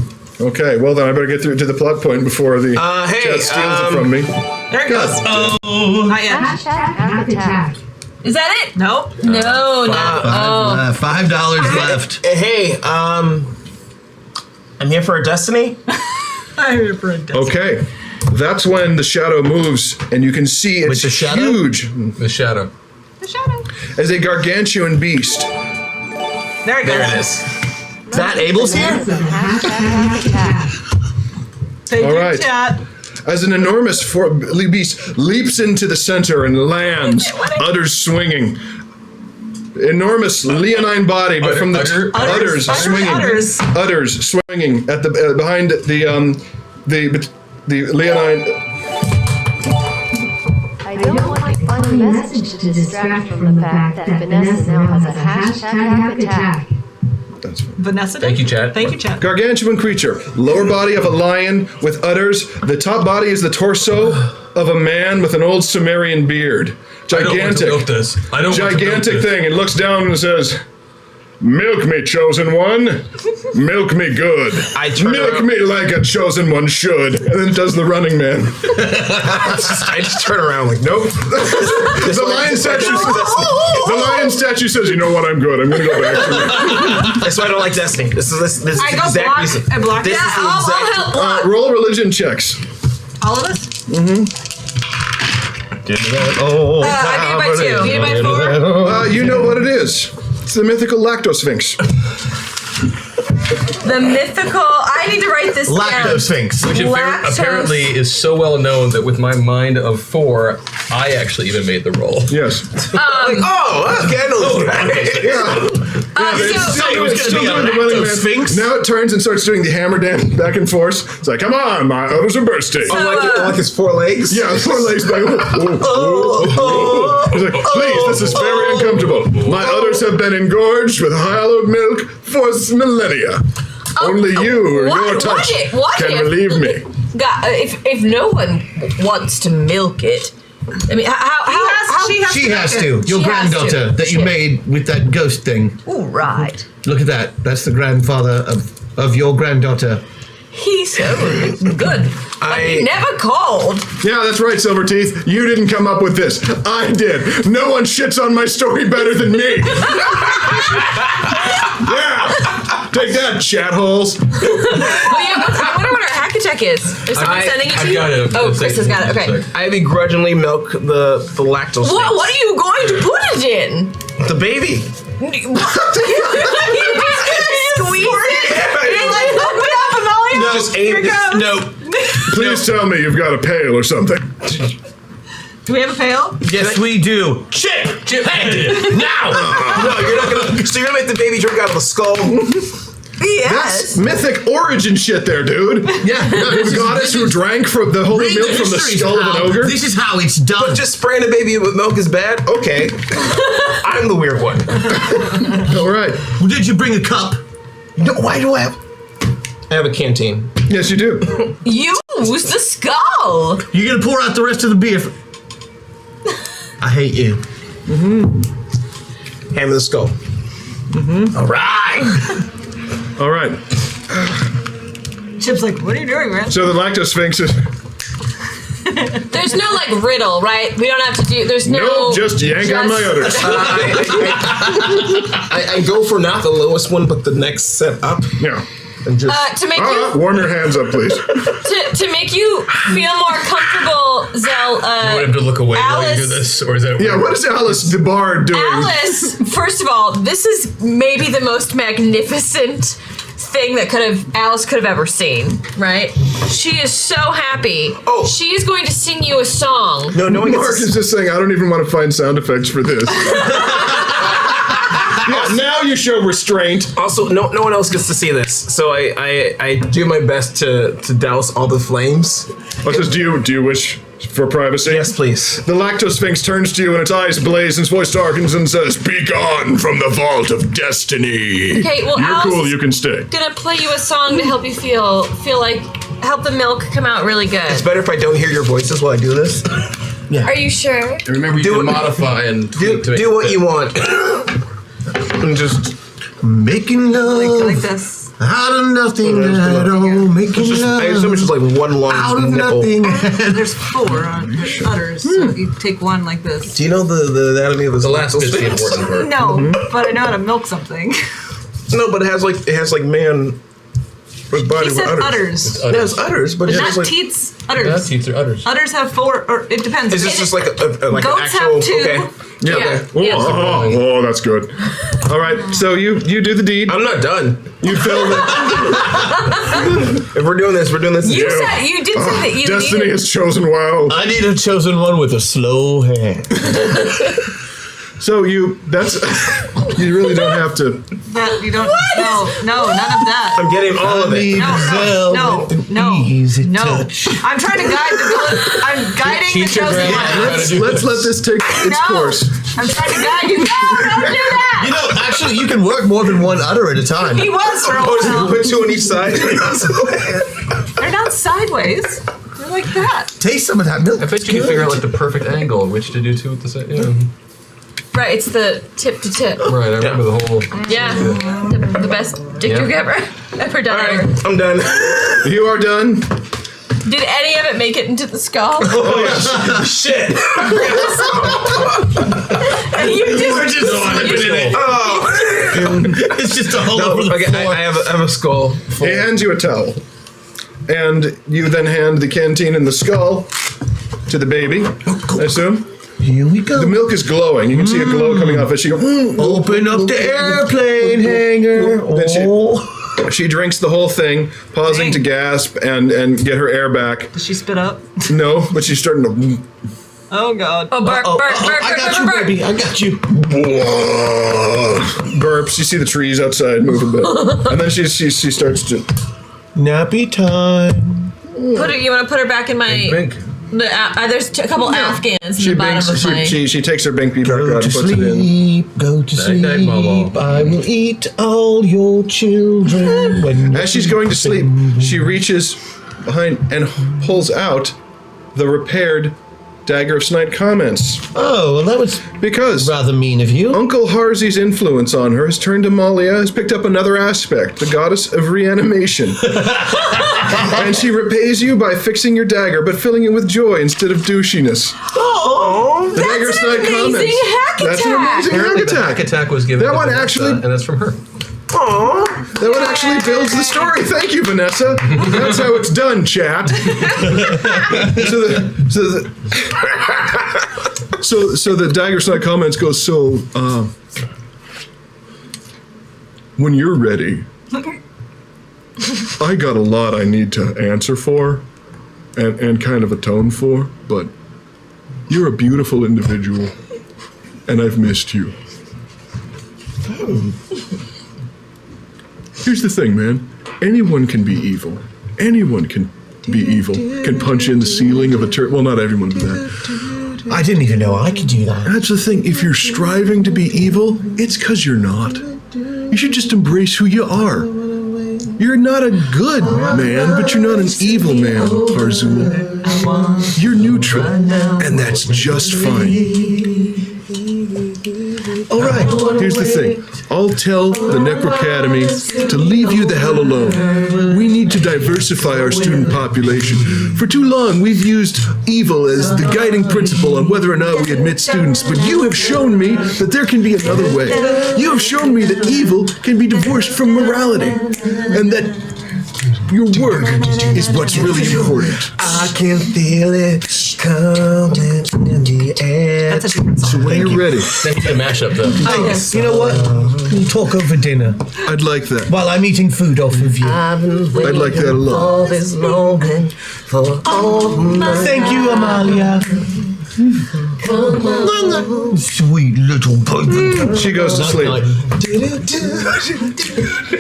Okay, well then I better get through to the plot point before the hey, chat steals it from me. There it goes. Not yet. Hashtag hack attack. Is that it? Nope. No, not. Oh. $5 left. Hey, I'm here for a destiny. I'm here for a destiny. Okay, that's when the shadow moves, and you can see it's With the shadow? huge The shadow. The shadow. as a gargantuan beast. There it goes. There it is. That Abel's here? Hashtag hack attack. Thank All you, right. chat. As an enormous beast leaps into the center and lands, udders swinging. Enormous leonine body, but from the udders swinging, udders swinging at the behind the leonine. I don't want a funny message to distract from the fact that Vanessa now has a hashtag hack attack. That's fine. Vanessa. Thank you, Chad. Thank you, Chad. Gargantuan creature. Lower body of a lion with udders. The top body is the torso of a man with an old Sumerian beard. I don't want to milk Gigantic. this. I don't want to milk Gigantic this. thing. It looks down and says, "Milk me, chosen one. Milk me good. I turn Milk around. me like a chosen one should." And then does the running man. I just turn around like, nope. The lion statue says, "You know what? I'm good. I'm going to go back to it." That's why I don't like Destiny. This is the I go exact block. reason. I block. This Yeah, is the I'll exact. help block. Roll religion checks. All of us. I beat by 2. You beat by 4. You know what it is. It's the mythical Lactosphinx. The mythical. I need to write this down. Lactosphinx. Which apparently is so well known that with my mind of 4, I actually even made the roll. Yes. Oh, okay, I know this guy. So, Sphinx. Now it turns and starts doing the hammer dance back and forth. It's like, come on, my udders are bursting. Like his 4 legs? Yeah, 4 legs back. He's like, please, this is very uncomfortable. My udders have been engorged with hallowed milk for millennia. Only you or your touch can relieve me. God, if no one wants to milk it, I mean, She has to. Your granddaughter that you made with that ghost thing. Ooh, right. Look at that. That's the grandfather of your granddaughter. He's so good. But he never called. Yeah, that's right, Silverteeth. You didn't come up with this. I did. No one shits on my story better than me. Yeah. Take that, chat holes. Oh yeah, I wonder what our hack attack is. Is someone sending it to I've you? got it. Oh, Chris has got it. Okay. I begrudgingly milk the lactose. What are you going to put it in? The baby. Squeeze it. You're like, open it up, Amalia. No, just aim. No. Please tell me you've got a pail or something. Do we have a pail? Yes, we do. Chip, hand it. Now. No, you're not gonna. So you're gonna make the baby drink out of a skull. Yes. That's mythic origin shit there, dude. Yeah. No, The goddess who drank from the holy milk from the skull of an ogre. This is how it's done. But just spraying a baby with milk is bad? Okay. I'm the weird one. All right. Well, did you bring a cup? No, why do I have? I have a canteen. Yes, you do. Use the skull. You're gonna pour out the rest of the beer. I hate you. Hammer the skull. All right. All right. Chip's like, what are you doing, man? So the Lactosphinx is... There's no like riddle, right? We don't have to do. There's no. Nope, just yank on my udders. I go for not the lowest one, but the next set up. Yeah. And just To make you Warm your hands up, please. to make you feel more comfortable, Zell. You want him to look away while you do Alice- this, or is that? Yeah, what is Alice the Bard doing? Alice, first of all, this is maybe the most magnificent thing that Alice could have ever seen, right? She is so happy. Oh. She is going to sing you a song. no one Mark gets is just saying, I don't even want to find sound effects for this. Yeah, now you show restraint. Also, no one else gets to see this, so I do my best to douse all the flames. Oh, it says, do you wish for privacy? Yes, please. The Lactosphinx turns to you and its eyes blaze and its voice darkens and says, "Be gone from the vault of destiny." Okay, well, You're Alice cool, is you can stay. gonna play you a song to help you feel like help the milk come out really good. It's better if I don't hear your voices while I do this. Are you sure? And remember, you Do can it. modify and tweak to make Do it what fit. you want. And just Making love Like this. out of nothing at all. Making I assume it's just love like one long out of nipple. nothing. There's 4 on the udders, so you take one like this. Do you know the anatomy of this? The last bit's the important part. No, but I know how to milk something. No, but it has like man with body He with said udders. udders. It has udders, but it's Not just like teats, Yeah, udders. teeth are udders. Udders have 4, or it depends. is this just like like an Goats actual? have 2. Okay. Yeah. Okay. Oh, that's good. All right, so you do the deed. I'm not done. You fill the If we're doing this, we're doing this. You did say that you Destiny needed. has chosen well. I need a chosen one with a slow hand. So you really don't have to. That you don't. No, none of that. I'm getting all of it. No. Easy No. touch. I'm trying to guide the village. I'm guiding the Teach your chosen grandma one. how to do Let's this. let this take its No. course. I'm trying to guide you. No, don't do that. You know, actually, Actually, you can work more than one udder at a time. He was for a while. Put two on each side. They're not sideways. They're like that. Taste some of that milk. I bet you can figure out like the perfect angle at which to do two at the same. Yeah. Right, it's the tip to tip. Right, I remember the whole. Yeah, the best dick you've ever done. All right, I'm done. You are done. Did any of it make it into the skull? Oh, yeah. Shit. And you just, We're just it's just a hole over the Okay, floor. I have a skull. He hands you a towel. And you then hand the canteen and the skull to the baby, I assume. Here we go. The milk is glowing. You can see a glow coming off as she goes, Open up the airplane hangar. Then Oh. she drinks the whole thing, pausing to gasp and get her air back. Does she spit up? No, but she's starting to... Oh God. oh, burp, burp, burp, I got burp, you, burp. baby. I got you. burps. You see the trees outside move a bit. And then she starts to... Nappy time. Put her. You want to put her back in my? Bink. There's a couple Afghans She in the bottom binks, of my. she takes her binky back Go out to and puts it in. sleep. Go to sleep. night, Mama. I will eat all your children. When As she's going to sleep, she reaches behind and pulls out the repaired Dagger of Snide Comments. Oh, well, that was Because rather mean of you. Uncle Harzy's influence on her has turned Amalia, has picked up another aspect, the goddess of reanimation. And she repays you by fixing your dagger, but filling it with joy instead of douchiness. Oh, The Dagger of that's an Snide amazing Comments. hack That's an attack. amazing Apparently, hack the hack attack. attack was given. That to one Vanessa, actually- and that's from her. That one actually builds the story. Thank you, Vanessa. That's how it's done, chat. So the Dagger Snide Comments goes, when you're ready, I got a lot I need to answer for and kind of atone for, but you're a beautiful individual, and I've missed you. Here's the thing, man. Anyone can be evil. Anyone can be evil. Can punch in the ceiling of a turret. Well, not everyone can do that. I didn't even know I could do that. That's the thing. If you're striving to be evil, it's because you're not. You should just embrace who you are. You're not a good man, but you're not an evil man, Tarzul. You're neutral, and that's just fine. All right, here's the thing. I'll tell the Necrocademy to leave you the hell alone. We need to diversify our student population. For too long, we've used evil as the guiding principle on whether or not we admit students, but you have shown me that there can be another way. You have shown me that evil can be divorced from morality, and that your work is what's really important. I can feel it coming in the air. That's a different So song. when you're ready, That's a mashup, though. You know what? We'll talk over dinner I'd like that. while I'm eating food off of you. I'd like that a lot. Thank you, Amalia. Sweet little baby. She goes to sleep.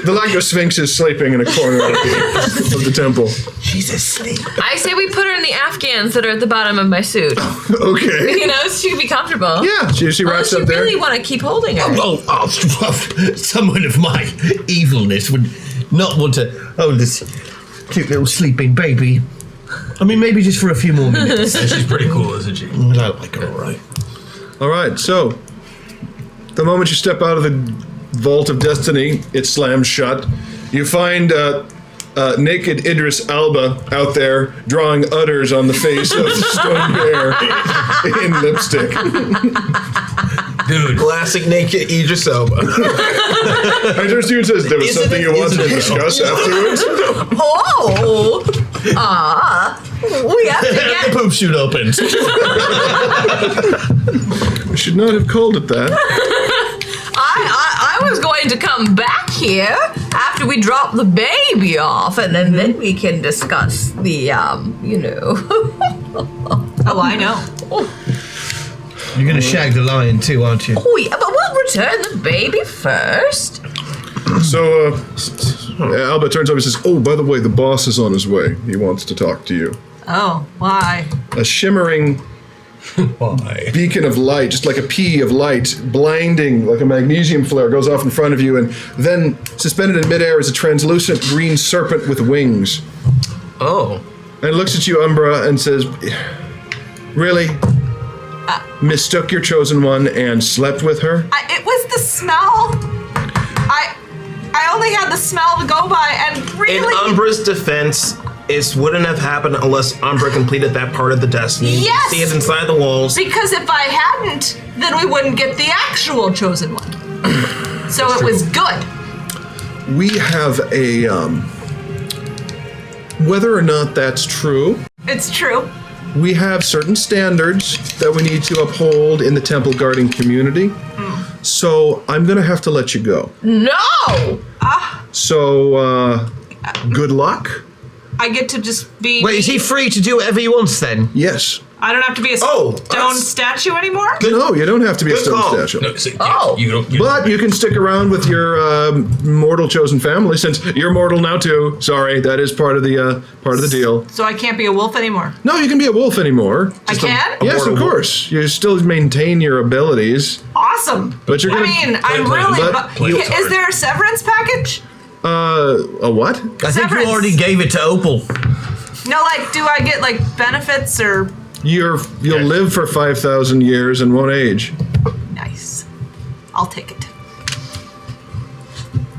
The Lago Sphinx is sleeping in a corner of the temple. She's asleep. I say we put her in the Afghans that are at the bottom of my suit. Okay. You know, she can be comfortable. Yeah, she Unless wraps you up there. really want to keep holding her. Oh, someone of my evilness would not want to hold this cute little sleeping baby. I mean, maybe just for a few more minutes. She's pretty cool, isn't she? I like her, all right. All right, so the moment you step out of the vault of destiny, it slams shut. You find naked Idris Elba out there drawing udders on the face of Stone Bear in lipstick. Dude. Classic naked Idris Elba. I just even says there was Isn't something it- you wanted to isn't it? discuss afterwards. Oh! We have to The get. poop chute opens. I should not have called it that. I was going to come back here after we drop the baby off, and then we can discuss the, Oh, I know. You're going to shag the lion too, aren't you? Oh, yeah, but we'll return the baby first. So Alba turns over and says, "Oh, by the way, the boss is on his way. He wants to talk to you." Oh, why? A shimmering Why? beacon of light, just like a pea of light, blinding, like a magnesium flare, goes off in front of you, and then suspended in midair is a translucent green serpent with wings. Oh. And looks at you, Umbra, and says, really? Mistook your chosen one and slept with her? It was the smell. I only had the smell to go by, and really. In Umbra's defense, it wouldn't have happened unless Umbra completed that part of the Destiny. Yes! See it inside the walls. Because if I hadn't, then we wouldn't get the actual chosen one. So it was good. We have a, whether or not that's true, It's true. we have certain standards that we need to uphold in the temple guarding community. So I'm going to have to let you go. No! So, good luck. I get to just be. Wait, is he free to do whatever he wants then? Yes. I don't have to be a stone statue anymore? No, you don't have to be a Good stone call. statue. No, see, Oh. you don't. But you can stick around with your mortal chosen family, since you're mortal now too. Sorry, that is part of the deal. So I can't be a wolf anymore? No, you can be a wolf anymore. I can? Yes, of course. You still maintain your abilities. Awesome. But you're I gonna- mean, I'm play- really. but- play Is hard. there a severance package? A what? I think Severance. you already gave it to Opal. No, like, do I get, like, benefits or. You'll Yes. live for 5,000 years and won't age. Nice. I'll take it.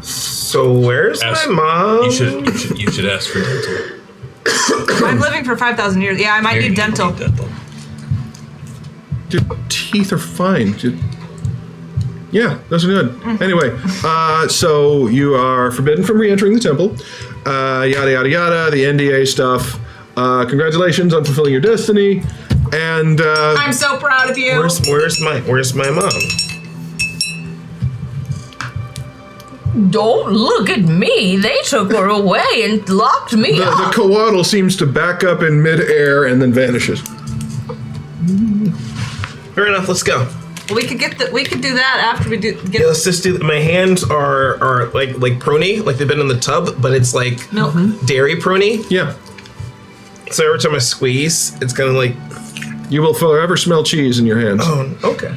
So where's Ask- my mom? You should ask for dental. I'm living for 5,000 years. Yeah, I might Here, need you dental. need dental. Your teeth are fine. Yeah, those are good. Anyway, so you are forbidden from re-entering the temple. Yada yada yada. The NDA stuff. Congratulations on fulfilling your destiny. And I'm so proud of you. Where's my mom? Don't look at me. They took her away and locked me the up. coatl seems to back up in midair and then vanishes. Fair enough. Let's go. We could do that after we do get Yeah, let's just do. My hands are like pruny, like they've been in the tub, but it's like milk. dairy pruny. Yeah. So every time I squeeze, it's kind of like. You will forever smell cheese in your hands. Oh, okay.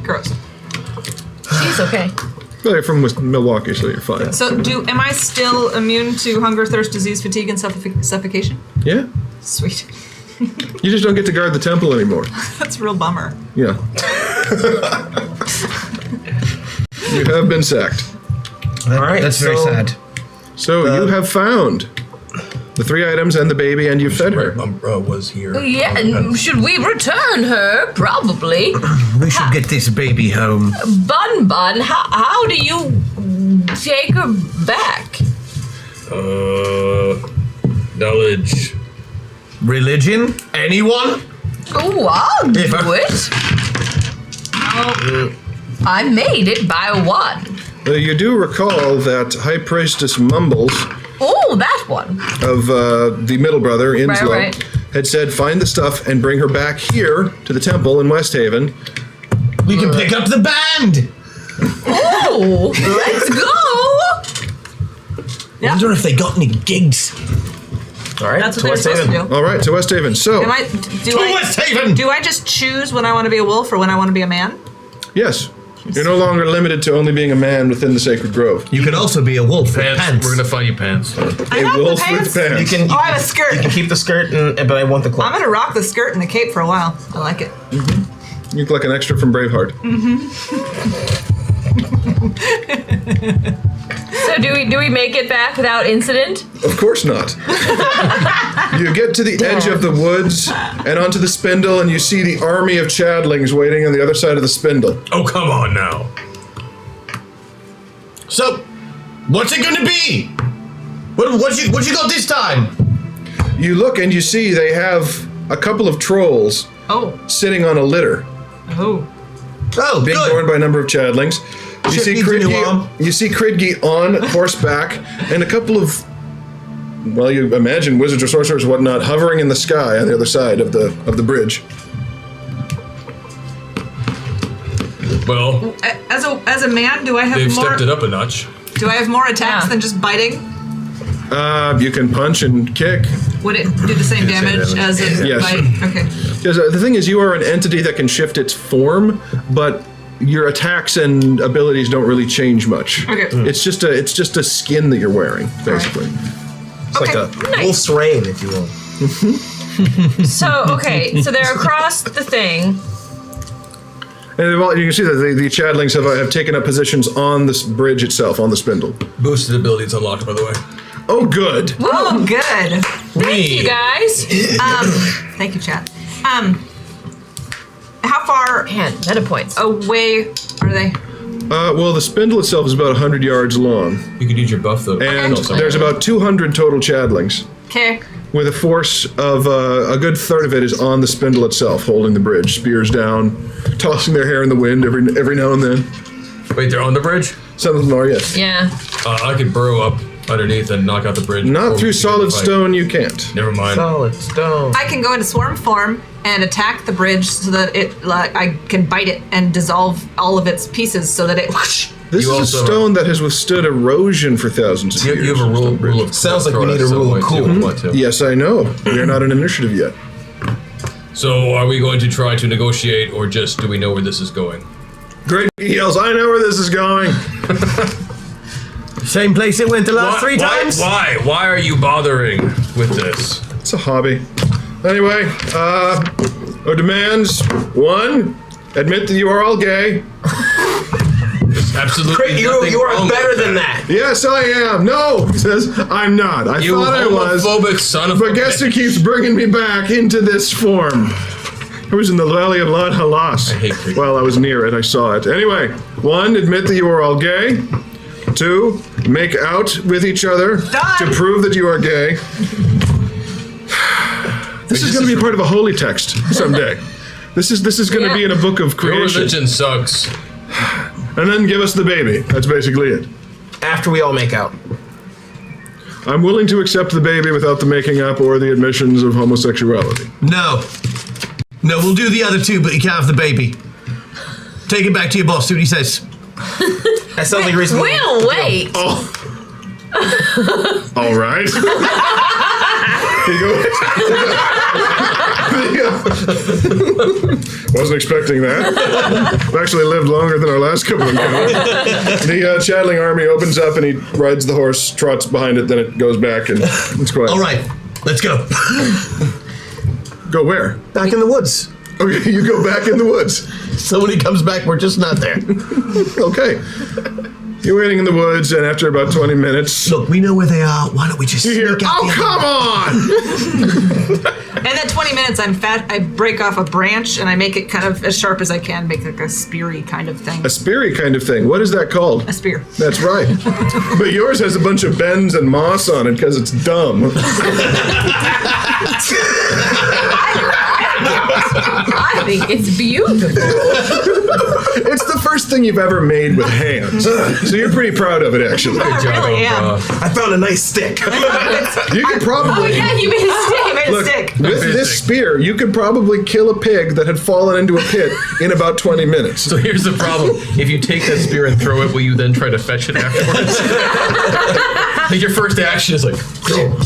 Gross. She's okay. Well, you're from Milwaukee, so you're fine. So, am I still immune to hunger, thirst, disease, fatigue, and suffocation? Yeah. Sweet. You just don't get to guard the temple anymore. That's a real bummer. Yeah. You have been sacked. All right. That's very sad. So you have found the 3 items and the baby, and you fed her. Umbra was here. Yeah, and should we return her? Probably. We should get this baby home. Bun, how do you take her back? Knowledge. Religion? Anyone? Oh, I'll do it. I made it by 1. You do recall that High Priestess Mumbles Oh, that one. of the middle brother, Inslow, right. had said, find the stuff and bring her back here to the temple in West Haven. We can pick up the band! Oh, let's go. I wonder if they got any gigs. All right. That's what to they're West supposed Haven. to do. All right, to West Haven. So, Am I? To West Haven! Do I just choose when I want to be a wolf or when I want to be a man? yes, you're no longer limited to only being a man within the Sacred Grove. You can also be a wolf with Pants. pants. We're gonna find you pants. I A have wolf the pants. with pants. You can. Oh, I have a skirt. You can keep the skirt, but I want the clothes. I'm gonna rock the skirt and the cape for a while. I like it. You look like an extra from Braveheart. So do we make it back without incident? Of course not. You get to the edge of the woods and onto the spindle, and you see the army of Chadlings waiting on the other side of the spindle. Oh, come on now. So, what's it gonna be? What you got this time? You look and you see they have a couple of trolls Oh. sitting on a litter, Oh. Oh, being good. borne by a number of Chadlings. You Shit see needs a new arm. Cridgy on horseback, and a couple of, well, you imagine wizards or sorcerers or whatnot hovering in the sky on the other side of the bridge. Well, As a man, do I have they've more? stepped it up a notch. Do I have more attacks Yeah. than just biting? You can punch and kick. Would it do the same damage as a Yes. bite? Okay. Because the thing is, you are an entity that can shift its form, but your attacks and abilities don't really change much. Okay. It's just a skin that you're wearing, basically. It's like a wolf's rain, if you will. So they're across the thing. And well, you can see that the Chadlings have taken up positions on this bridge itself, on the spindle. Boosted abilities unlocked, by the way. Oh, good. Oh, good. Thank you guys. Thank you, chat. How far Meta points. away are they? Well, the spindle itself is about 100 yards long. You could use your buff, though. And there's about 200 total Chadlings, Okay. with a force of a good third of it is on the spindle itself, holding the bridge, spears down, tossing their hair in the wind every now and then. Wait, they're on the bridge? Some of them are, yes. Yeah. I could burrow up underneath and knock out the bridge. Not before through we solid fight. stone, you can't. Never mind. Solid stone. I can go into swarm form and attack the bridge so that I can bite it and dissolve all of its pieces so that it whoosh. This You is a also- stone that has withstood erosion for thousands of years. You have a rule of Sounds like we need a some rule way of too, cool. what, too. Yes, I know. We are not an initiative yet. So are we going to try to negotiate, or just do we know where this is going? Great, he yells, I know where this is going. Same place it went the last 3 times? Why? Why are you bothering with this? It's a hobby. Anyway, our demands: 1, admit that you are all gay. Absolutely You nothing are wrong better with than that. Yes, I am. No, he says, I'm not. I You thought I was. homophobic son of a But guess who bitch. keeps bringing me back into this form? I was in the Valley of Lad Halas. I hate creepy. Well, I was near it. I saw it. Anyway, 1, admit that you are all gay. 2, make out with each other to prove that you are gay. This is going to be part of a holy text someday. This is going to be in a book of Your creation. religion sucks. And then give us the baby. That's basically it. After we all make out. I'm willing to accept the baby without the making up or the admissions of homosexuality. No. No, we'll do the other 2, but you can't have the baby. Take it back to your boss, see what he says. That sounds like reasonable. We'll wait. Oh. All right. Here you go. Wasn't expecting that. I've actually lived longer than our last couple of guys. The Chadling army opens up and he rides the horse, trots behind it, then it goes back and it's quiet. All right, let's go. Go where? Back in the woods. Okay, you go back in the woods. So when he comes back, we're just not there. Okay. You're waiting in the woods, and after about 20 minutes, Look, we know where they are. Why don't we just you hear, sneak out "Oh, the come on!" And then 20 minutes, I'm fat. I break off a branch and I make it kind of as sharp as I can, make like a speary kind of thing. A speary kind of thing. What is that called? A spear. That's right. But yours has a bunch of bends and moss on it because it's dumb. I think it's beautiful. It's the first thing you've ever made with hands. So you're pretty proud of it, actually. I really am. I found a nice stick. You could Oh probably... yeah, you made a stick. I made a Look, stick. with this spear, you could probably kill a pig that had fallen into a pit in about 20 minutes. So here's the problem. If you take that spear and throw it, will you then try to fetch it afterwards? Like your first action is like,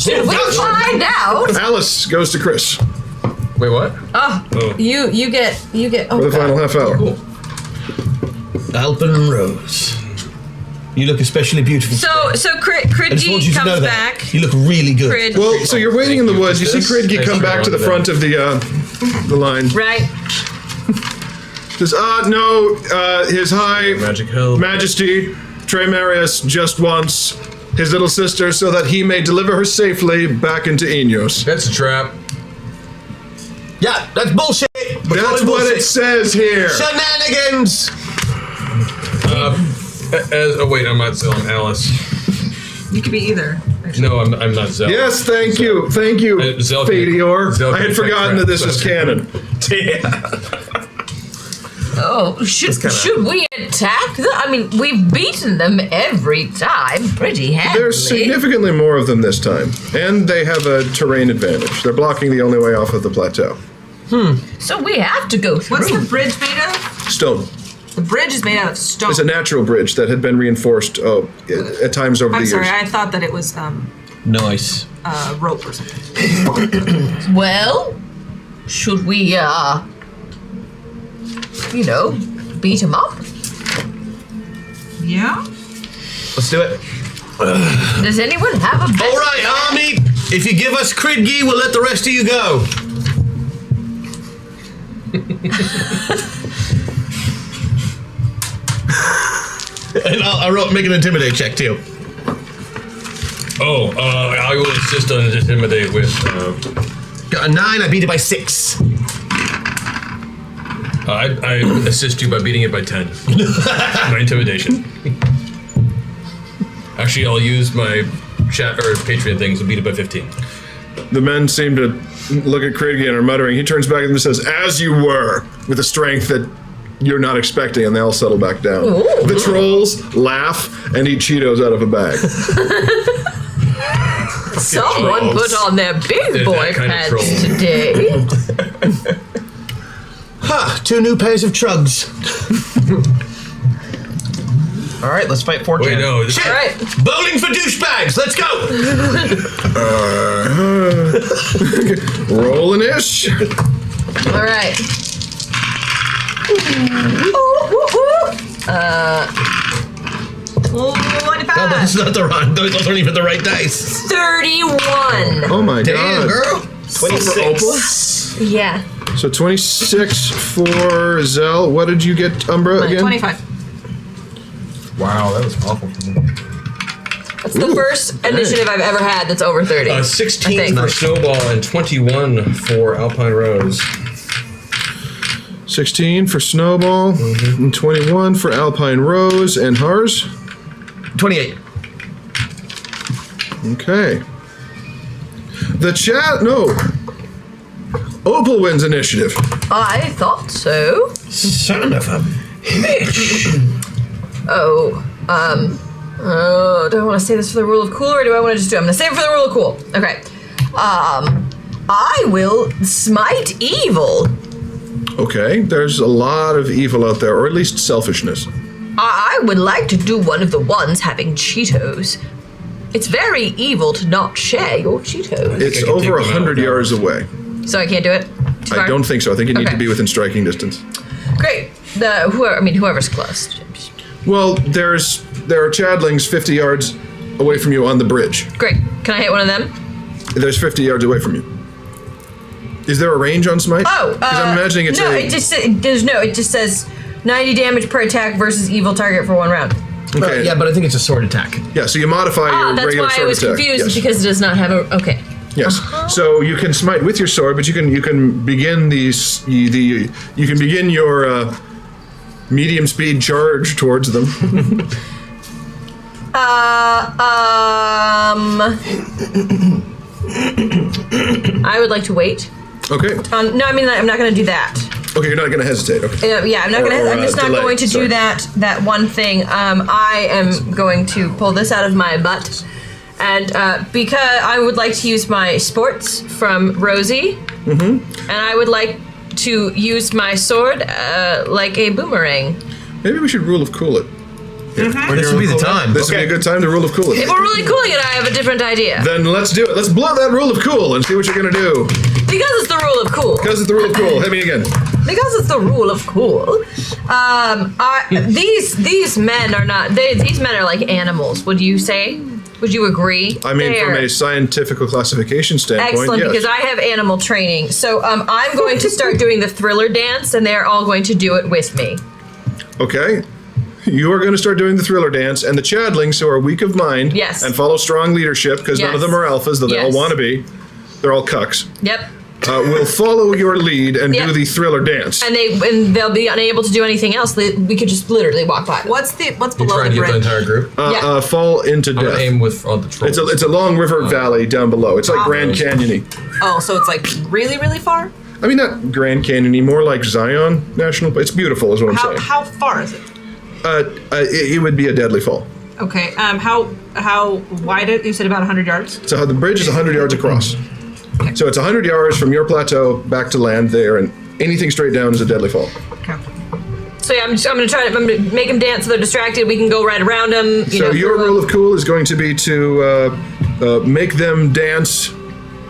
Should we find out? Alice goes to Chris wait, what? You get. Oh for the God. final half hour. Cool. Alban Rose. You look especially beautiful. So I just want Cridgy you to know comes that. back. You look really good. Crid, Well, so you're waiting in the woods. You see Cridgy come back to the front of the line. right? Says, no, His High Magic Hill. Majesty, Tremarius just wants his little sister so that he may deliver her safely back into Enos. That's a trap. Yeah, that's bullshit. That's what it says here. Shenanigans. Oh wait, I'm not Zell. I'm Alice. You could be either. No, I'm not Zell. Yes, thank you, Zell can- Fadior. Zell I can had attack forgotten crap, that this so- is canon. Oh, should we attack them? I mean, we've beaten them every time pretty handily. There's significantly more of them this time, and they have a terrain advantage. They're blocking the only way off of the plateau. So we have to go through. What's the bridge made of? Stone. The bridge is made out of stone. It's a natural bridge that had been reinforced at times over I'm the sorry, years. I thought that it was Nice. Rope or something. Well, should we, beat him up? Yeah? Let's do it. Does anyone have a best All right, Army. If you give us Kridgi, we'll let the rest of you go. And I'll make an intimidate check too. Oh, I will assist on intimidate with. Got a 9. I beat it by 6. I assist you by beating it by 10. My intimidation. Actually, I'll use my chat or Patreon things and beat it by 15. The men seem to look at Craig and are muttering. He turns back and says, "As you were," with a strength that you're not expecting, and they all settle back down. Ooh. The trolls laugh and eat Cheetos out of a bag. Someone put on their big They're boy that kind of pants troll. today. Ha! 2 new pairs of trugs. All right, let's fight 4 Wait, chan. no. All right. Bowling for douchebags. Let's go. Rollin'-ish. All right. 25. No, that's not the right. Those aren't even the right dice. 31. Oh my Damn, god. girl. 26. Yeah. So 26 for Zell. What did you get, Umbra, again? 25. Wow, that was awful for me. That's the first initiative I've ever had that's over 30. 16 I think. for Snowball and 21 for Alpine Rose. 16 for Snowball, and 21 for Alpine Rose, and Hars? 28. Okay. The chat, no. Opal wins initiative. I thought so. Son of a bitch. Do I want to say this for the rule of cool, or do I want to just do it? I'm going to save it for the rule of cool. Okay. I will smite evil. Okay, there's a lot of evil out there, or at least selfishness. I would like to do one of the ones having Cheetos. It's very evil to not share your Cheetos. It's I can over take them out 100 yards away. So I can't do it? Too far? I don't think so. I think you need Okay. to be within striking distance. Great. Whoever's close. Well, there are Chadlings 50 yards away from you on the bridge. Great. Can I hit one of them? There's 50 yards away from you. Is there a range on smite? Oh, because I'm imagining it's no. It just says 90 damage per attack versus evil target for 1 round. Okay. Yeah, but I think it's a sword attack. Yeah, so you modify your That's regular why I sword was attack. confused Yes. because it does not have a. Okay. Yes. So you can smite with your sword, but you can begin you can begin your medium speed charge towards them. I would like to wait. Okay. No, I mean I'm not going to do that. Okay, you're not going to hesitate. Okay. Yeah, I'm not going to. I'm just not delay. going to Sorry. do that one thing. I am going to pull this out of my butt, and because I would like to use my sports from Rosie, and I would like to use my sword like a boomerang. Maybe we should rule of cool it. This would be the time. This would be a good time to rule of cool it. If we're really cooling it, I have a different idea. Then let's do it. Let's blow that rule of cool and see what you're going to do. Because it's the rule of cool. Because it's the rule of cool. Hit me again. Because it's the rule of cool. These men are not. These men are like animals. Would you say? Would you agree? I mean, They're from a scientific classification standpoint, excellent yes. because I have animal training. So I'm going to start doing the thriller dance, and they're all going to do it with me. Okay. You are going to start doing the thriller dance, and the Chadlings, who are weak of mind Yes. and follow strong leadership, because none of Yes. them are alphas, though they all Yes. want to be. They're all cucks. Yep. Will follow your lead and Yep. do the thriller dance. And they'll be unable to do anything else. We could just literally walk by. What's You below try the and get the bridge? entire group. Yeah. Fall into I'm gonna death. aim with all the trolls. It's a long river valley down below. It's like Grand Canyon-y. Oh, so it's like really, really far? I mean, not Grand Canyon-y, more like Zion National. It's beautiful, is what I'm saying. How far is it? It would be a deadly fall. Okay. How wide? You said about 100 yards. So the bridge is 100 yards across. So it's 100 yards from your plateau back to land there, and anything straight down is a deadly fall. Okay. So yeah, I'm going to make them dance so they're distracted. We can go right around them. So your rule of cool is going to be to make them dance.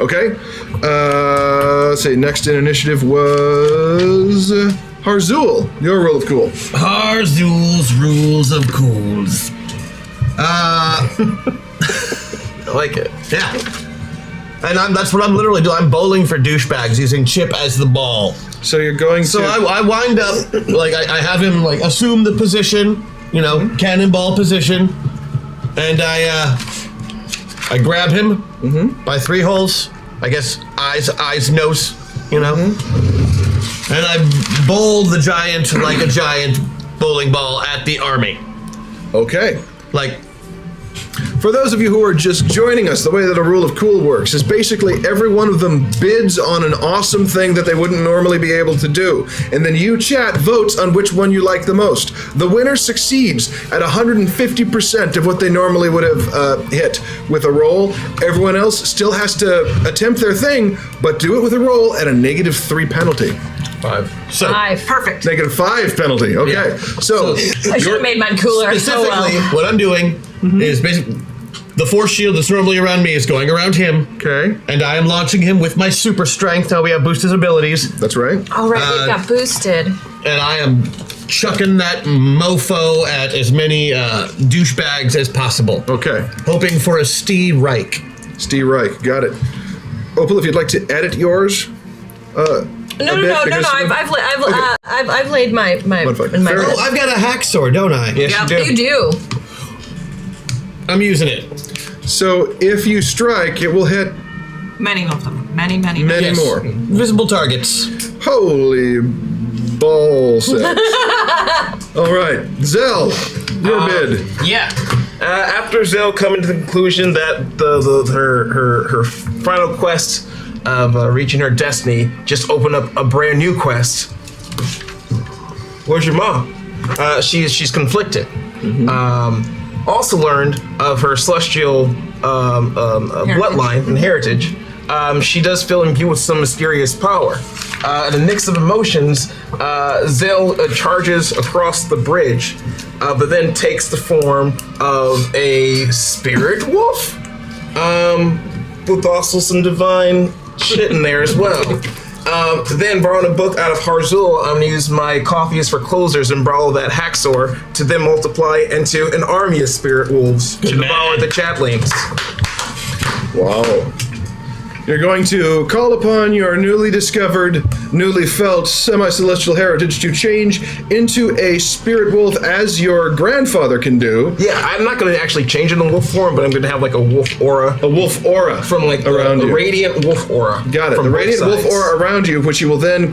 Okay. Let's see. Next in initiative was Harzul. Your rule of cool. Harzul's rules of cools. I like it. Yeah. And that's what I'm literally doing. I'm bowling for douchebags using Chip as the ball. So you're going to. So I wind up, like, I have him, like, assume the position, cannonball position, and I grab him by 3 holes, I guess, eyes, nose, and I bowl the giant like a giant bowling ball at the army. Okay. Like, for those of you who are just joining us, the way that a rule of cool works is basically every one of them bids on an awesome thing that they wouldn't normally be able to do. And then you, chat, votes on which one you like the most. The winner succeeds at 150% of what they normally would have hit with a roll. Everyone else still has to attempt their thing, but do it with a roll at a -3 penalty. 5. So, 5. Perfect. -5 penalty. Okay. Yeah. So I should have made mine cooler. Specifically, what I'm doing is basically the force shield that's normally around me is going around him. Okay. And I am launching him with my super strength. Now we have boosted abilities. That's right. All right, it got boosted. And I am chucking that mofo at as many douchebags as possible. Okay. Hoping for a Stee Reich. Stee Reich. Got it. Opal, if you'd like to edit yours. No. I've laid my in my Fair Oh, I've got a hacksaw, don't I? Yes, Yep, you do. I'm using it. So if you strike, it will hit Many of them. Many many more. Visible targets. Holy ball sex. All right, Zell, your bid. Yeah. After Zell coming to the conclusion that her final quest of reaching her destiny just opened up a brand new quest. Where's your mom? She's conflicted. Also learned of her celestial bloodline and heritage. She does feel imbued with some mysterious power. In a mix of emotions, Zell charges across the bridge, but then takes the form of a spirit wolf, with also some divine shit in there as well. Then borrowing a book out of Harzul, I'm gonna use my coffee is for closers and borrow that hacksaw to then multiply into an army of spirit wolves to devour the chatlings. Wow. You're going to call upon your newly discovered, newly felt semi-celestial heritage to change into a spirit wolf as your grandfather can do. Yeah, I'm not going to actually change it in wolf form, but I'm going to have like a wolf aura. A wolf aura from like around you. A radiant wolf aura. Got it. From The both radiant wolf sides. aura around you, which you will then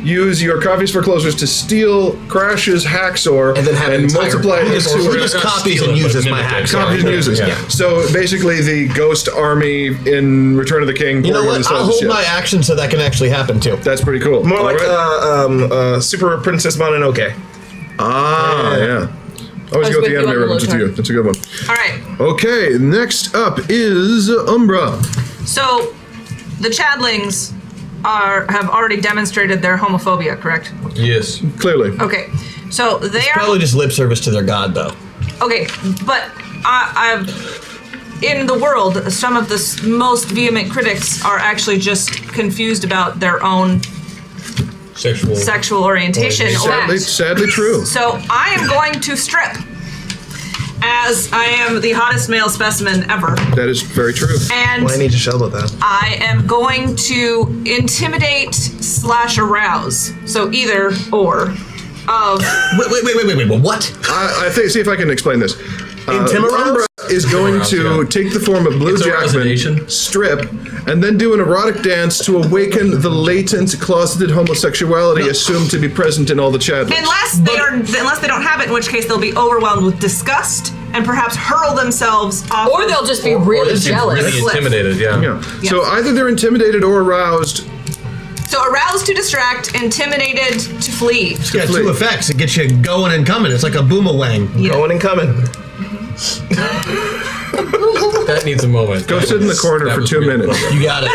use your copies for closers to steal Crash's hacksaw And then have an entire multiply it hacksaw. into He just copies and uses my hacksaw. copies and uses. Yeah. So basically, the ghost army in Return of the King. You know pouring what? inside I'll the hold ship. my action so that can actually happen too. That's pretty cool. More All like right. Super Princess Mononoke. Yeah. Always I go was with the with you anime on the reference. It's low you. That's a good one. All right. Okay, next up is Umbra. So the Chadlings have already demonstrated their homophobia, correct? Yes. Clearly. Okay. So they are Probably just lip service to their god, though. okay, but I've in the world, some of the most vehement critics are actually just confused about their own sexual orientation. Sadly true. So I am going to strip, as I am the hottest male specimen ever, That is very true. and Well, I need to show about that. I am going to intimidate/arouse. So either or of Wait, what? I think. See if I can explain this. Intimirouse? Umbra is going to take the form of Blue It's a Jackman, resignation. strip, and then do an erotic dance to awaken the latent, closeted homosexuality assumed to be present in all the Chadlings. unless they don't have it, in which case they'll be overwhelmed with disgust and perhaps hurl themselves off. Or they'll just be really jealous. Really intimidated, yeah. Yeah. So either they're intimidated or aroused. So aroused to distract, intimidated to flee. It's got flee. two effects. It gets you going and coming. It's like a boomerang. Yeah. Going and coming. That needs a moment. Go sit in the corner for 2 minutes. You got it.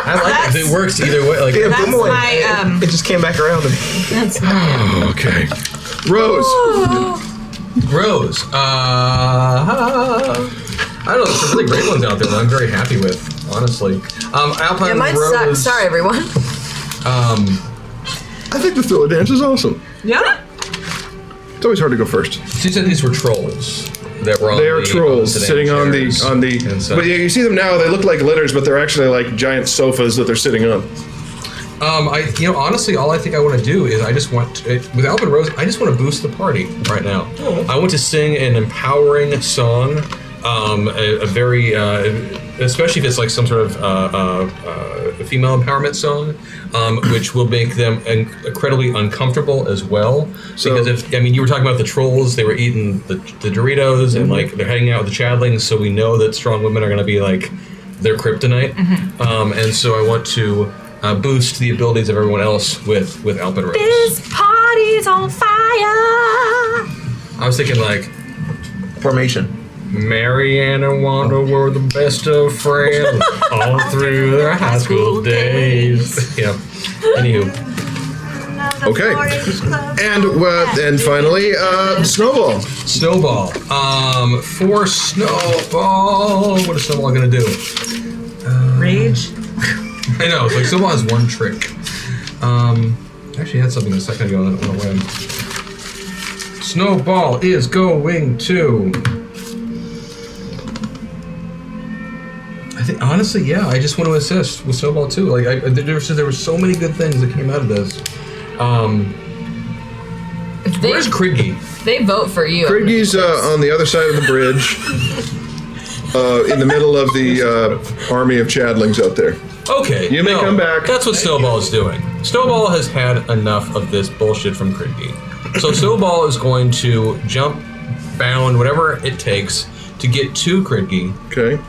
I like it. It works either way. Like, Yeah, That's boomerang. my It just came back around. Okay. Rose. Rose. I don't know. There's some really great ones out there that I'm very happy with, honestly. Alpine It might Rose. suck. Sorry, everyone. I think the thriller dance is awesome. Yeah? It's always hard to go first. She said these were trolls that were on They are the trolls sedan sitting on chairs the and such. But yeah, you see them now. They look like litters, but they're actually like giant sofas that they're sitting on. Honestly, all I think I want to do is I just want to, with Alvin Rose, I just want to boost the party right now. I want to sing an empowering song, a very, especially if it's like some sort of female empowerment song, which will make them incredibly uncomfortable as well. So- Because you were talking about the trolls, they were eating the Doritos and like they're hanging out with the Chadlings, so we know that strong women are going to be like their kryptonite. And so I want to boost the abilities of everyone else with Alpin Rose. This party's on fire. I was thinking like Formation. Mary Ann and Wanda were the best of friends all through their high school days. Yeah. Anywho. Okay. And finally, Snowball. Snowball. For Snowball, what is Snowball gonna do? Rage. I know, it's like Snowball has one trick. Actually, I had something a second ago that went away. Snowball is going to. I think honestly, yeah, I just want to assist with Snowball too. Like there were so many good things that came out of this. Where's Kriggy? They vote for you. Kriggy's on the other side of the bridge, in the middle of the army of Chadlings out there. Okay, You may come back. That's what Snowball is doing. Snowball has had enough of this bullshit from Kriggy. So Snowball is going to jump, bound, whatever it takes to get to Kriggy. Okay.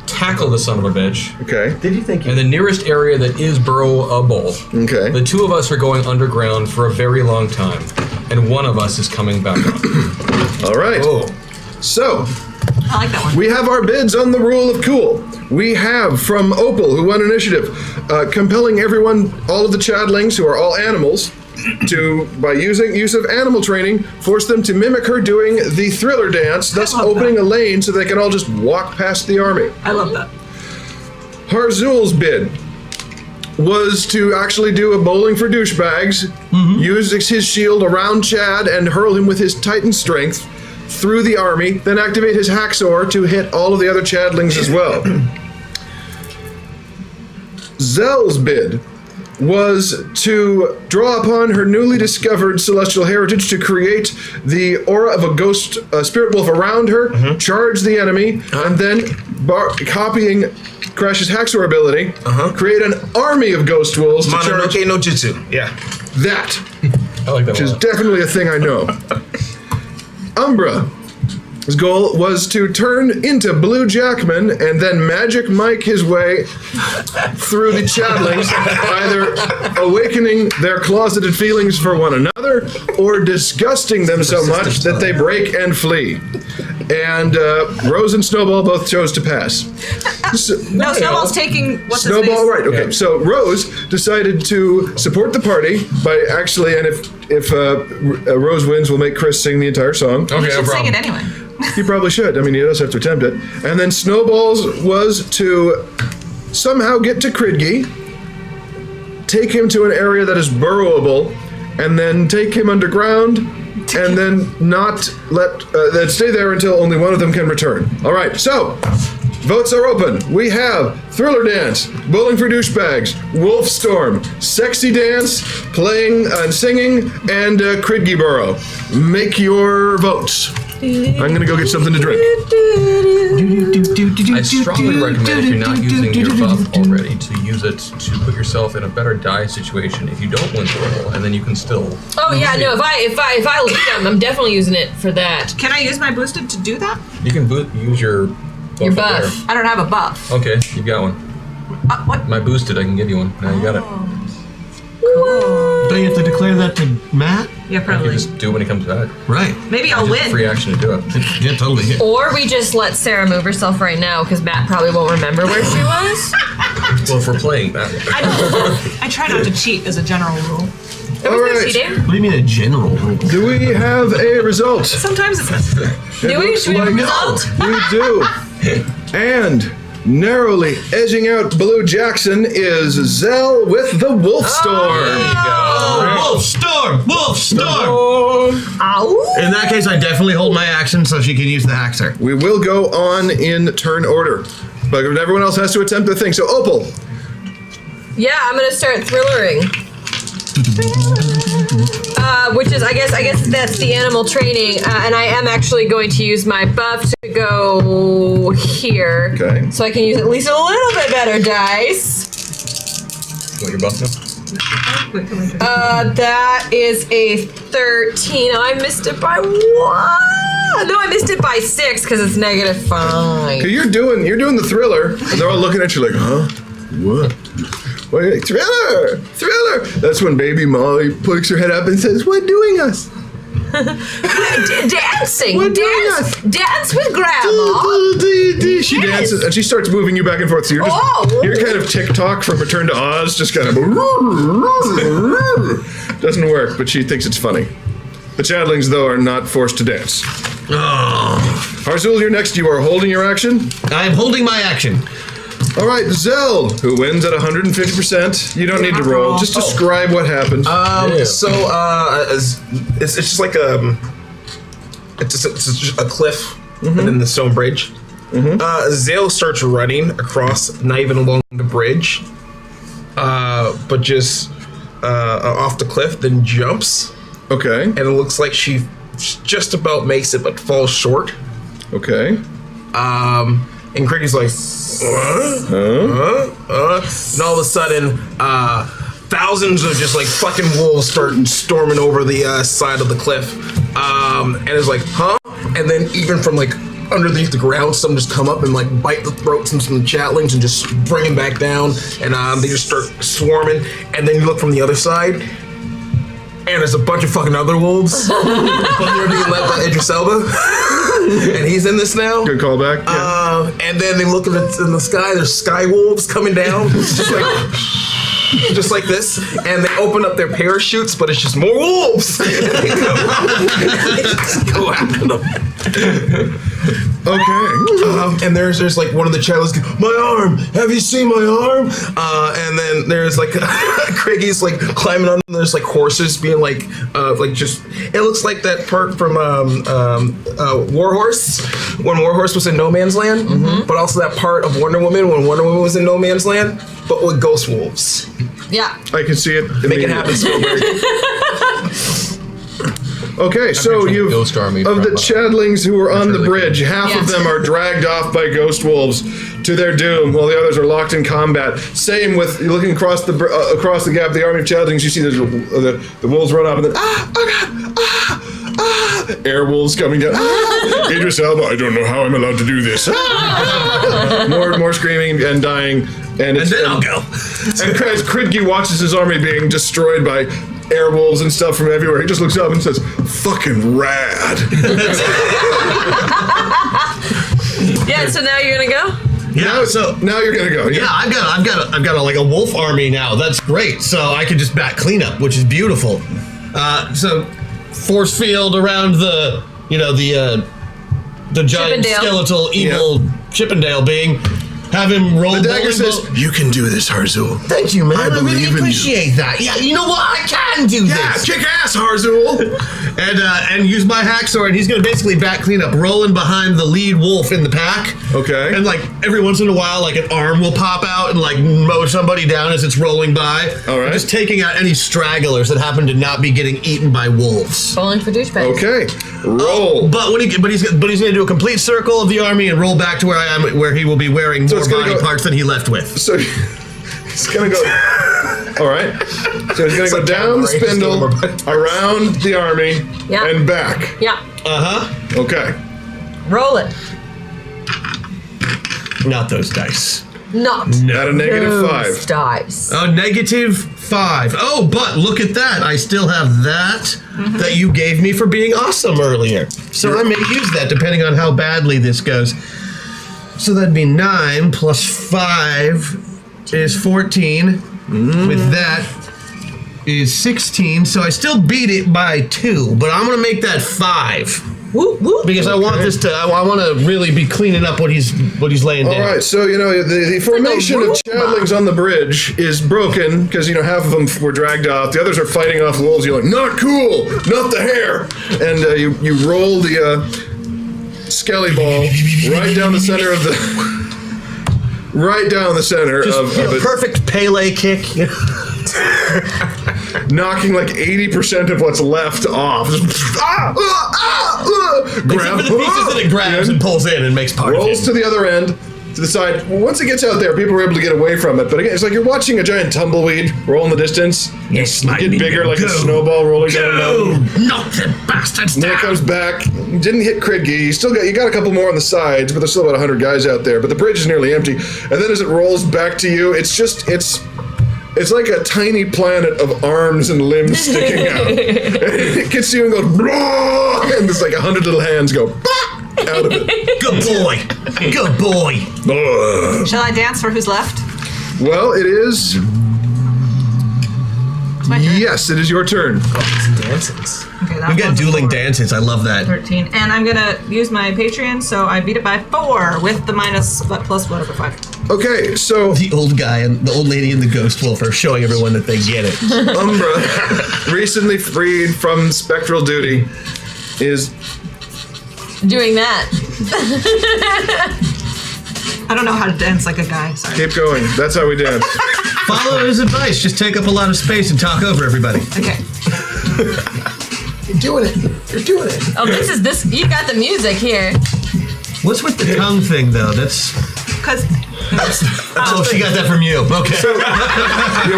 Tackle the son of a bitch. Okay. Did you think And the nearest area that is burrowable. Okay. The two of us are going underground for a very long time, and one of us is coming back up. All right. Oh. So, I like that one. we have our bids on the rule of cool. We have from Opal, who won initiative, compelling everyone, all of the Chadlings, who are all animals, to, by use of animal training, force them to mimic her doing the thriller dance, thus love opening that. a lane so they can all just walk past the army. I love that. Harzul's bid was to actually do a bowling for douchebags, use his shield around Chad and hurl him with his Titan strength through the army, then activate his Haxor to hit all of the other Chadlings as well. Zell's bid was to draw upon her newly discovered celestial heritage to create the aura of a ghost spirit wolf around her, charge the enemy, and then copying Crash's Haxor ability, create an army of ghost wolves to charge Mononoke no Jutsu. Yeah. that, I like that which is one. definitely a thing I know. Umbra. His goal was to turn into Blue Jackman and then Magic Mike his way through the Chadlings, either awakening their closeted feelings for one another or disgusting them so much that they break and flee. And Rose and Snowball both chose to pass. No, Snowball's taking what's his Snowball, face? right? Okay, Yeah. so Rose decided to support the party by actually, and if Rose wins, we'll make Chris sing the entire song. Okay, You no should sing problem. it anyway. He probably should. I mean, he does have to attempt it. And then Snowball's was to somehow get to Kriggy, take him to an area that is burrowable, and then take him underground, and then not then stay there until only one of them can return. All right, so votes are open. We have Thriller Dance, Bowling for Douchebags, Wolf Storm, Sexy Dance, Playing and Singing, and Kriggy Burrow. Make your votes. I'm gonna go get something to drink. I strongly recommend if you're not using your buff already to use it to put yourself in a better die situation if you don't win the roll, and then you can still. Oh yeah, no. If I lead them, I'm definitely using it for that. Can I use my boosted to do that? You can use your buff. Your up buff. I don't have a buff. there. Okay, you got one. What? My boosted, I can give you one. Now you got it. Cool. Don't you have to declare that to Matt? Yeah, You probably. just do it when he comes back. Right. Maybe I'll Just a free win. action to do it. Yeah, totally. Yeah. Or we just let Sarah move herself right now because Matt probably won't remember where she was. Well, if we're playing that. I try not to cheat as a general rule. There was no cheating. What do you mean a general? Do we have a result? Sometimes it's necessary. Do we? Should we have a result? We do. And narrowly edging out Blue Jackson is Zell with the Wolf Storm. There you go. Wolf Storm! Wolf Storm! Ow. In that case, I definitely hold my action so she can use the Haxer. We will go on in turn order, but everyone else has to attempt their thing. So Opal. Yeah, I'm gonna start thrillering. Which is, I guess that's the animal training, and I am actually going to use my buff to go here. Okay. So I can use at least a little bit better dice. What your buff now? That is a 13. Oh, I missed it by 1. No, I missed it by 6 because it's -5. Okay, you're doing the thriller, and they're all looking at you like, huh? What? Wait, thriller! Thriller! That's when baby Molly pokes her head up and says, "What doing us?" Dancing! What doing us? Dance with Grandma! She dances and she starts moving you back and forth. So you're just you're kind of TikTok from Return to Oz, just kind of doesn't work, but she thinks it's funny. The Chadlings, though, are not forced to dance. Oh. Harzul, you're next. You are holding your action. I am holding my action. All right, Zell, who wins at 150%. You don't need to roll. Just describe what happened. So it's just like it's just a cliff and then the stone bridge. Zale starts running across, not even along the bridge, but just off the cliff, then jumps. Okay. And it looks like she just about makes it, but falls short. Okay. And Cricky's like, and all of a sudden, thousands of just like fucking wolves start storming over the side of the cliff. And it's like, huh? And then even from like underneath the ground, some just come up and like bite the throats of some chatlings and just bring them back down. And they just start swarming. And then you look from the other side, and there's a bunch of fucking other wolves. They're being led by Idris Elba. And he's in this now. Good callback. Yeah. And then they look in the sky. There's sky wolves coming down, just like this. And they open up their parachutes, but it's just more wolves. And they just go after them. Okay. And there's like one of the channels. My arm. Have you seen my arm? And then there's like Craigy's like climbing on. There's like horses being like just. It looks like that part from Warhorse when Warhorse was in No Man's Land, but also that part of Wonder Woman when Wonder Woman was in No Man's Land, but with ghost wolves. Yeah. I can see it. Make it happen, Spielberg. Okay, so you've of the Chadlings who were on the bridge, half of them are dragged off by ghost wolves to their doom, while the others are locked in combat. Same with looking across the gap, the army of Chadlings. You see the wolves run up, and then air wolves coming down. Idris Elba, I don't know how I'm allowed to do this. More screaming and dying, and then I'll go. And as Kridgi watches his army being destroyed by air wolves and stuff from everywhere, he just looks up and says, "Fucking rad." Yeah. So now you're gonna go. Yeah. Now you're gonna go. Yeah, I've got like a wolf army now. That's great. So I can just back cleanup, which is beautiful. So force field around the giant Chippendale. skeletal evil Chippendale being. Have him roll. The dagger says, "You can do this, Harzul." Thank you, man. I believe really in you. appreciate that. Yeah, you know what? I can do this. Kick ass, Harzul. And use my hacksaw, and he's gonna basically back clean up, rolling behind the lead wolf in the pack. Okay. And like every once in a while, like an arm will pop out and like mow somebody down as it's rolling by. All right. Just taking out any stragglers that happen to not be getting eaten by wolves. Bowling for douchebags. Okay. Roll. But he's gonna do a complete circle of the army and roll back to where I am, where he will be wearing more body parts than he left with. So he's gonna go. All right. So he's gonna go down the spindle, around the army, and back. Yeah. Okay. Roll it. Not those dice. Not. At a -5. those dice. Oh, -5. Oh, but look at that. I still have that that you gave me for being awesome earlier. So I may use that depending on how badly this goes. So that'd be 9 plus 5 is 14. With that, is 16, so I still beat it by 2, but I'm gonna make that 5. Whoop, whoop. Because I want this to. I want to really be cleaning up what he's laying down. All right, so the formation of Chadlings on the bridge is broken because half of them were dragged off. The others are fighting off wolves. You're like, not cool, not the hair, and you roll the skelly ball right down the center of the. Right down the center of it. Perfect Pele kick. Knocking like 80% of what's left off. Grab the pieces that it grabs and pulls in and makes part of it. Rolls to the other end, to the side. Once it gets out there, people are able to get away from it. But again, it's like you're watching a giant tumbleweed roll in the distance. Yes, get bigger like a snowball rolling down a mountain. Knock the bastards down. Then it comes back. You didn't hit Kridgi. You got a couple more on the sides, but there's still about 100 guys out there. But the bridge is nearly empty. And then as it rolls back to you, it's like a tiny planet of arms and limbs sticking out. And it gets to you and goes, "Blah!" And there's like 100 little hands go out of it. Good boy. Good boy. Shall I dance for who's left? Well, it is. It's my turn. Yes, it is your turn. Dances. Okay, we've got dueling dances. I love that. 13. And I'm going to use my Patreon, so I beat it by 4 with the plus whatever 5. Okay, so the old guy and the old lady and the ghost wolf are showing everyone that they get it. Umbra, recently freed from spectral duty, is doing that. I don't know how to dance like a guy. Sorry. Keep going. That's how we dance. Follow his advice. Just take up a lot of space and talk over everybody. Okay. You're doing it. You're doing it. Oh, this. You got the music here. What's with the tongue thing, though? That's because. Oh, she got that from you. Okay. So, you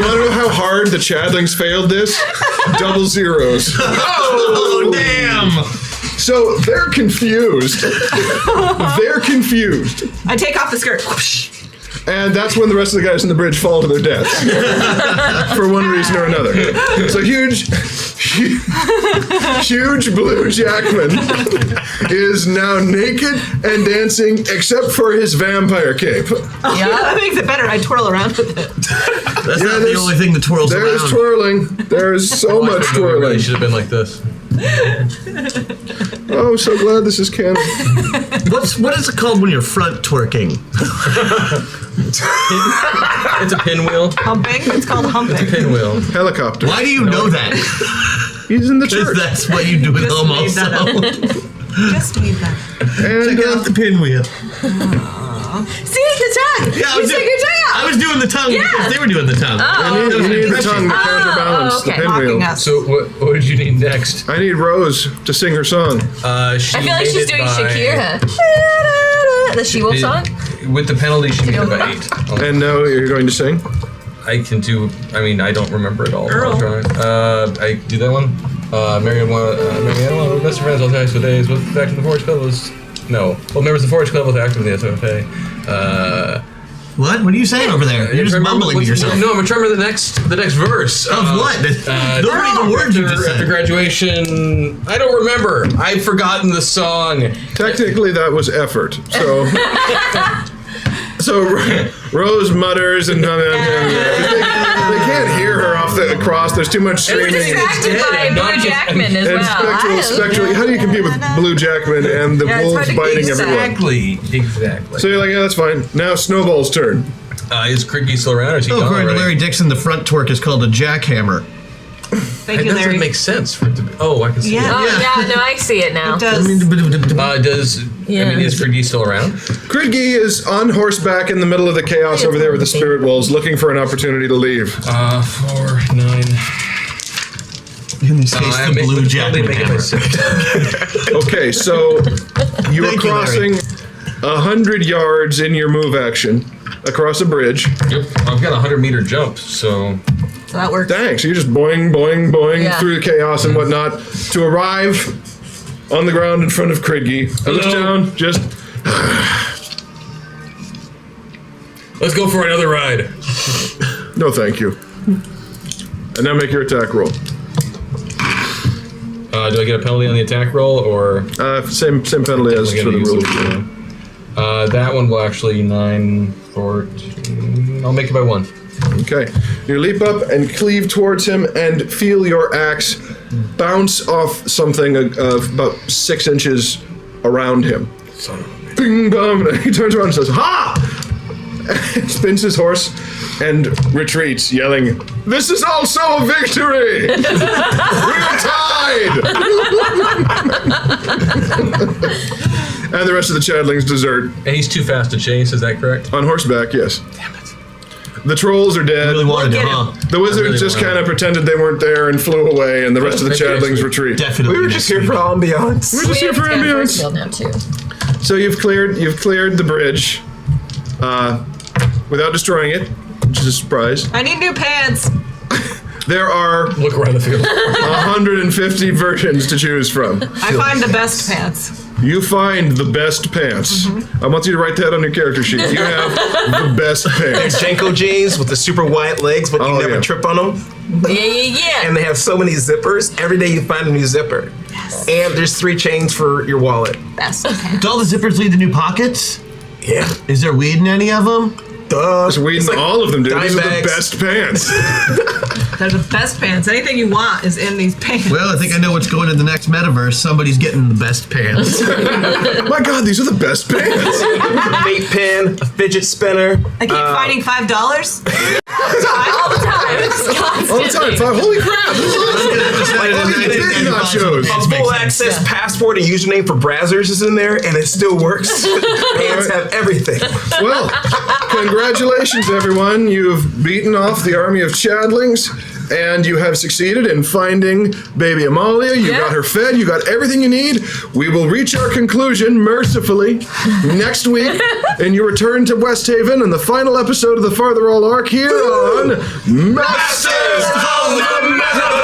want to know how hard the Chadlings failed this? Double zeros. Oh, damn. So they're confused. They're confused. I take off the skirt. Whoosh. And that's when the rest of the guys on the bridge fall to their deaths. For one reason or another. So huge Blue Jackman is now naked and dancing except for his vampire cape. Yeah, that makes it better. I twirl around with it. That's not the only thing that twirls around. There's twirling. There's so much twirling. Really should have been like this. Oh, so glad this is canon. What is it called when you're front twerking? It's a pinwheel. Humping? It's called humping. It's a pinwheel. Helicopter. Why do you know that? He's in the church. That's what you do at home also. Just need that. And check out the pinwheel. See the tongue. Yeah, you took your tongue out. I was doing the tongue because they were doing the tongue. You need the tongue to counterbalance the pinwheel. So what did you need next? I need Rose to sing her song. I feel like she's doing Shakira. The She-Wolf song? With the penalty, she made it by 8. And now you're going to sing? I can do. I mean, I don't remember it all. Earl. I'll try. I do that one. Marianne, one of the best friends I'll tell you for days. What's back in the Forge Club was no. Well, members of the Forge Club was active in the SOFA. What? What are you saying over there? You're just mumbling to yourself. No, I'm trying to remember the next verse. Of what? Those are even words you just said. After graduation, I don't remember. I've forgotten the song. Technically, that was effort. So, Rose mutters and they can't hear her across. There's too much screaming. Distracted by Blue Jackman as And well. spectral. How do you compete with Blue Jackman and the wolves biting everyone? Exactly. So you're like, yeah, that's fine. Now Snowball's turn. Is Kridgi still around, or is he gone According to already? Larry Dixon, the front twerk is called a jackhammer. Thank It you, doesn't Larry. make sense for it to be. Oh, I can see Yeah. it. Oh, yeah, no, I see it now. It does. Is Kridgi still around? Kridgi is on horseback in the middle of the chaos over there with the spirit wolves, looking for an opportunity to leave. 4, 9. In this case, the Blue Jackman hammer. Okay, so you are Thank you, crossing 100 yards in your move action across a bridge. Yep, I've got a 100-meter jump, so. So that works. Dang, so you're just boing, boing, boing Yeah. through the chaos and whatnot to arrive on the ground in front of Kridgi. Looks down, just Let's go for another ride. no thank you. And now make your attack roll. Do I get a penalty on the attack roll, or? Same penalty as for the rules. That one will actually 9, 14. I'll make it by 1. Okay. You leap up and cleave towards him and feel your axe bounce off something of about 6 inches around him. Son of a bitch. Bing bong. He turns around and says, "Ha!" And spins his horse and retreats, yelling, "This is also a victory! We're tied!" And the rest of the Chadlings desert. And he's too fast to chase, is that correct? On horseback, yes. Damn it. The trolls are dead. Really wanted to, Look at huh? The wizards really just wanted- kind of pretended they weren't there and flew away, and the rest of the Maybe next Chadlings week. retreat. Definitely. We were just here for ambiance. We're just here for ambience. Field now too. So you've cleared the bridge without destroying it, which is a surprise. I need new pants. There are Look around the field. 150 versions to choose from. I find the best pants. You find the best pants. I want you to write that on your character sheet. You have the best pants. Janko jeans with the super wide legs, but you Oh, never yeah. trip on them. Yeah. And they have so many zippers. Every day you find a new zipper. And there's 3 chains for your wallet. Best pants. Do all the zippers lead to new pockets? Yeah. Is there weed in any of them? Duh. There's weed It's in like all of them, dude. dime These are the bags. best pants. They're the best pants. Anything you want is in these pants. Well, I think I know what's going in the next metaverse. Somebody's getting the best pants. My God, these are the best pants. Vape pen, a fidget spinner. I keep finding $5. All the time. It's constant. All the time. Holy crap. Like, all these big nachos. A full access passport and username for Brazzers is in there, and it still works. Pants have everything. Well, congratulations, everyone. You've beaten off the army of Chadlings, and you have succeeded in finding baby Amalia. You got her fed. You got everything you need. We will reach our conclusion, mercifully, next week, and you return to West Haven in the final episode of the Farther All arc here on Masters of the Metaverse.